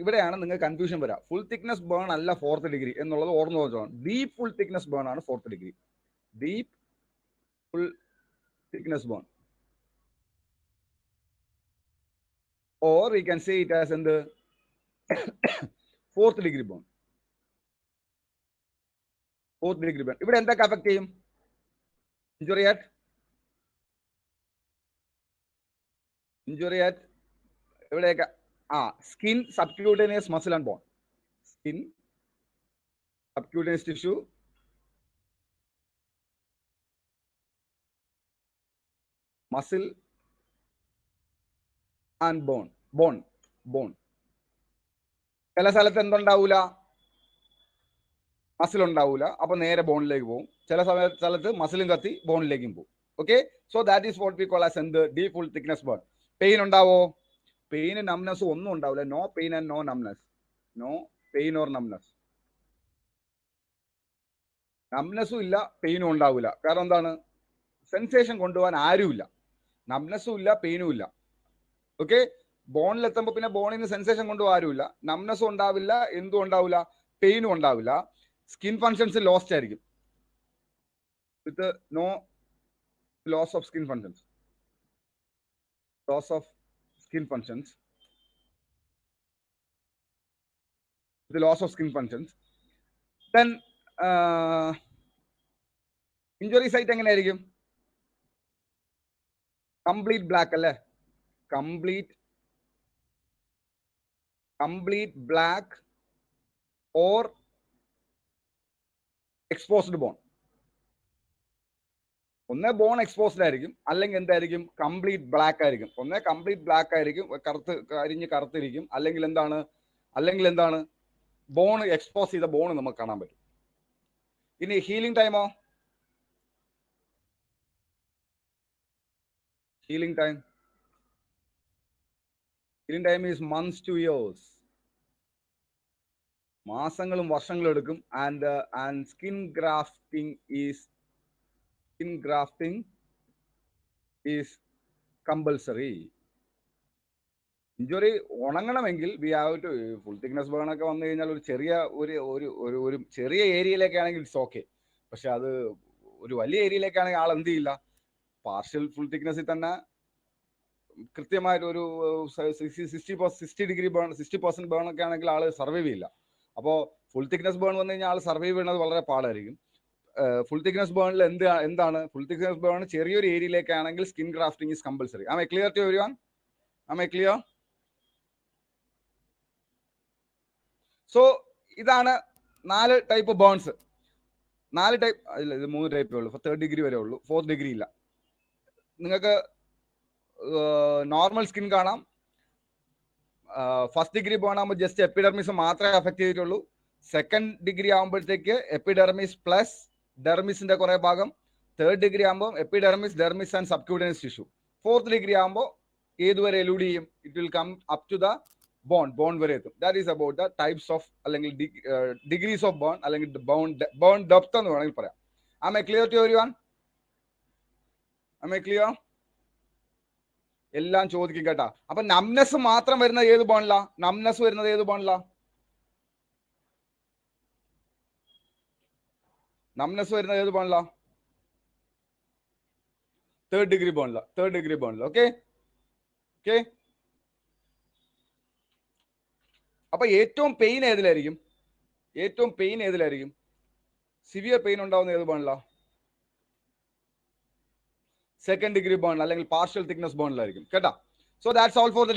S1: ഇവിടെയാണ് നിങ്ങൾക്ക് കൺഫ്യൂഷൻ വരാം. ഫുൾ തിക്നെസ് ബേൺ അല്ല 4th degree എന്നുള്ളത് ഓർമ്മ വെച്ചോണം. ഡീപ് ഫുൾ തിക്നെസ് ബേൺ ആണ് 4th degree. Deep full thickness burn, or we can say it as എന്ത്? 4th degree burn. ഇവിടെ എന്തൊക്കെ അഫക്ട് ചെയ്യും? ഇഞ്ചുറി അറ്റ് എവിടെയൊക്കെ? Skin, subcutaneous muscle and bone. Skin, subcutaneous tissue, muscle and bone. ചില സ്ഥലത്ത് എന്തുണ്ടാവൂല, മസിൽ ഉണ്ടാവൂല, അപ്പൊ നേരെ ബോണിലേക്ക് പോകും. ചില സ്ഥലത്ത് മസിലും കത്തി ബോണിലേക്കും പോകും. Okay, so that is what we call as എന്ത്, deep full thickness burn. Pain ഉണ്ടാവോ? പെയിന് നംനെസ് ഒന്നും ഉണ്ടാവില്ല. No pain and no numbness. No pain or numbness. നംനെസ്സും ഇല്ല, പെയിനും ഉണ്ടാവില്ല. കാരണം എന്താണ്? സെൻസേഷൻ കൊണ്ടുപോകാൻ ആരുമില്ല. നംനെസ്സും ഇല്ല, പെയിനും ഇല്ല. ഓക്കെ, ബോണിലെത്തുമ്പോൾ പിന്നെ ബോണിന് സെൻസേഷൻ കൊണ്ടുപോകാൻ ആരുമില്ല. നംനെസ്സും ഉണ്ടാവില്ല, എന്തും ഉണ്ടാവില്ല, പെയിനും ഉണ്ടാവില്ല. സ്കിൻ ഫങ്ഷൻസ് ലോസ്റ്റ് ആയിരിക്കും, with no loss of skin functions. Loss of skin functions. The loss of skin functions. Then injury site എങ്ങനെയായിരിക്കും? കംപ്ലീറ്റ് ബ്ലാക്ക് അല്ലേ? Complete black or exposed bone. ഒന്നേ ബോൺ എക്സ്പോസ്ഡ് ആയിരിക്കും, അല്ലെങ്കിൽ എന്തായിരിക്കും? കംപ്ലീറ്റ് ബ്ലാക്ക് ആയിരിക്കും. ഒന്നേ കംപ്ലീറ്റ് ബ്ലാക്ക് ആയിരിക്കും, കറുത്തിരിക്കും, അല്ലെങ്കിൽ എന്താണ് ബോൺ എക്സ്പോസ് ചെയ്ത ബോൺ നമുക്ക് കാണാൻ പറ്റും. ഇനി ഹീലിംഗ് ടൈമോ? Healing time is months to years. മാസങ്ങളും വർഷങ്ങളും എടുക്കും. And skin grafting is compulsory. Injury ഉണങ്ങണമെങ്കിൽ we have to, full thickness burn ഒക്കെ വന്നു കഴിഞ്ഞാൽ ഒരു ചെറിയ ഏരിയയിലേക്കാണെങ്കിൽ ഇറ്റ്സ് ഓക്കെ. പക്ഷെ അത് ഒരു വലിയ ഏരിയയിലേക്കാണെങ്കിൽ ആൾ എന്ത് ചെയ്യില്ല, പാർഷ്യൽ ഫുൾ തിക്നെസ്സിൽ തന്നെ കൃത്യമായിട്ട് ഒരു 60% ബേൺ ഒക്കെ ആണെങ്കിൽ ആള് സർവൈവ് ചെയ്യില്ല. അപ്പോൾ ഫുൾ തിക്നെസ് ബേൺ വന്നു കഴിഞ്ഞാൽ ആൾ സർവൈവ് ചെയ്യുന്നത് വളരെ പാടായിരിക്കും. ഫുൾ തിക്നെസ് ബേണിൽ എന്താണ് ഫുൾ തിക്നെസ് ബേൺ ചെറിയൊരു ഏരിയയിലേക്കാണെങ്കിൽ skin grafting is compulsory. Am I clear to everyone? Am I clear? So ഇതാണ് 4 ടൈപ്പ് ബേൺസ്. 4 ടൈപ്പ് ഇല്ല, ഇത് 3 ടൈപ്പേ ഉള്ളൂ. 3rd ഡിഗ്രി വരെ ഉള്ളൂ, 4th ഡിഗ്രി ഇല്ല. നിങ്ങൾക്ക് നോർമൽ സ്കിൻ കാണാം. 1st ഡിഗ്രി ബേൺ ആകുമ്പോൾ ജസ്റ്റ് എപ്പിഡെർമിസ് മാത്രമേ അഫക്ട് ചെയ്തിട്ടുള്ളൂ. 2nd ഡിഗ്രി ആകുമ്പോഴത്തേക്ക് എപ്പിഡെർമിസ് പ്ലസ് ഡെർമിസിന്റെ കുറെ ഭാഗം. 3rd ഡിഗ്രി ആകുമ്പോൾ epidermis, dermis and subcutaneous tissue. 4th degree ആകുമ്പോൾ ഏതുവരെ എലൂഡ് ചെയ്യും? It will come up to the bone വരെ എത്തും. That is about the types of അല്ലെങ്കിൽ ഡിഗ്രീസ് ഓഫ് ബേൺ, അല്ലെങ്കിൽ ബേൺ ഡെപ്ത് എന്ന് വേണമെങ്കിൽ പറയാം. Am I clear to everyone? Am I clear? എല്ലാം ചോദിക്കും കേട്ടാ. അപ്പൊ നംനെസ് മാത്രം വരുന്നത് ഏത് ബോണിലാ? നംനെസ് വരുന്നത് ഏത് ബോണിലാ? നംനെസ് വരുന്നത് ഏത് ബോണിലാ? 3rd ഡിഗ്രി ബോണില. 3rd ഡിഗ്രി ബോണില. ഓക്കെ. അപ്പൊ ഏറ്റവും പെയിൻ ഏതിലായിരിക്കും? സിവിയർ പെയിൻ ഉണ്ടാവുന്ന ഏത് ബോണിലാ? 2nd ഡിഗ്രി ബോൺ അല്ലെങ്കിൽ പാർഷ്യൽ തിക്നെസ് ബോണിലായിരിക്കും കേട്ടാ. So that's all for the day.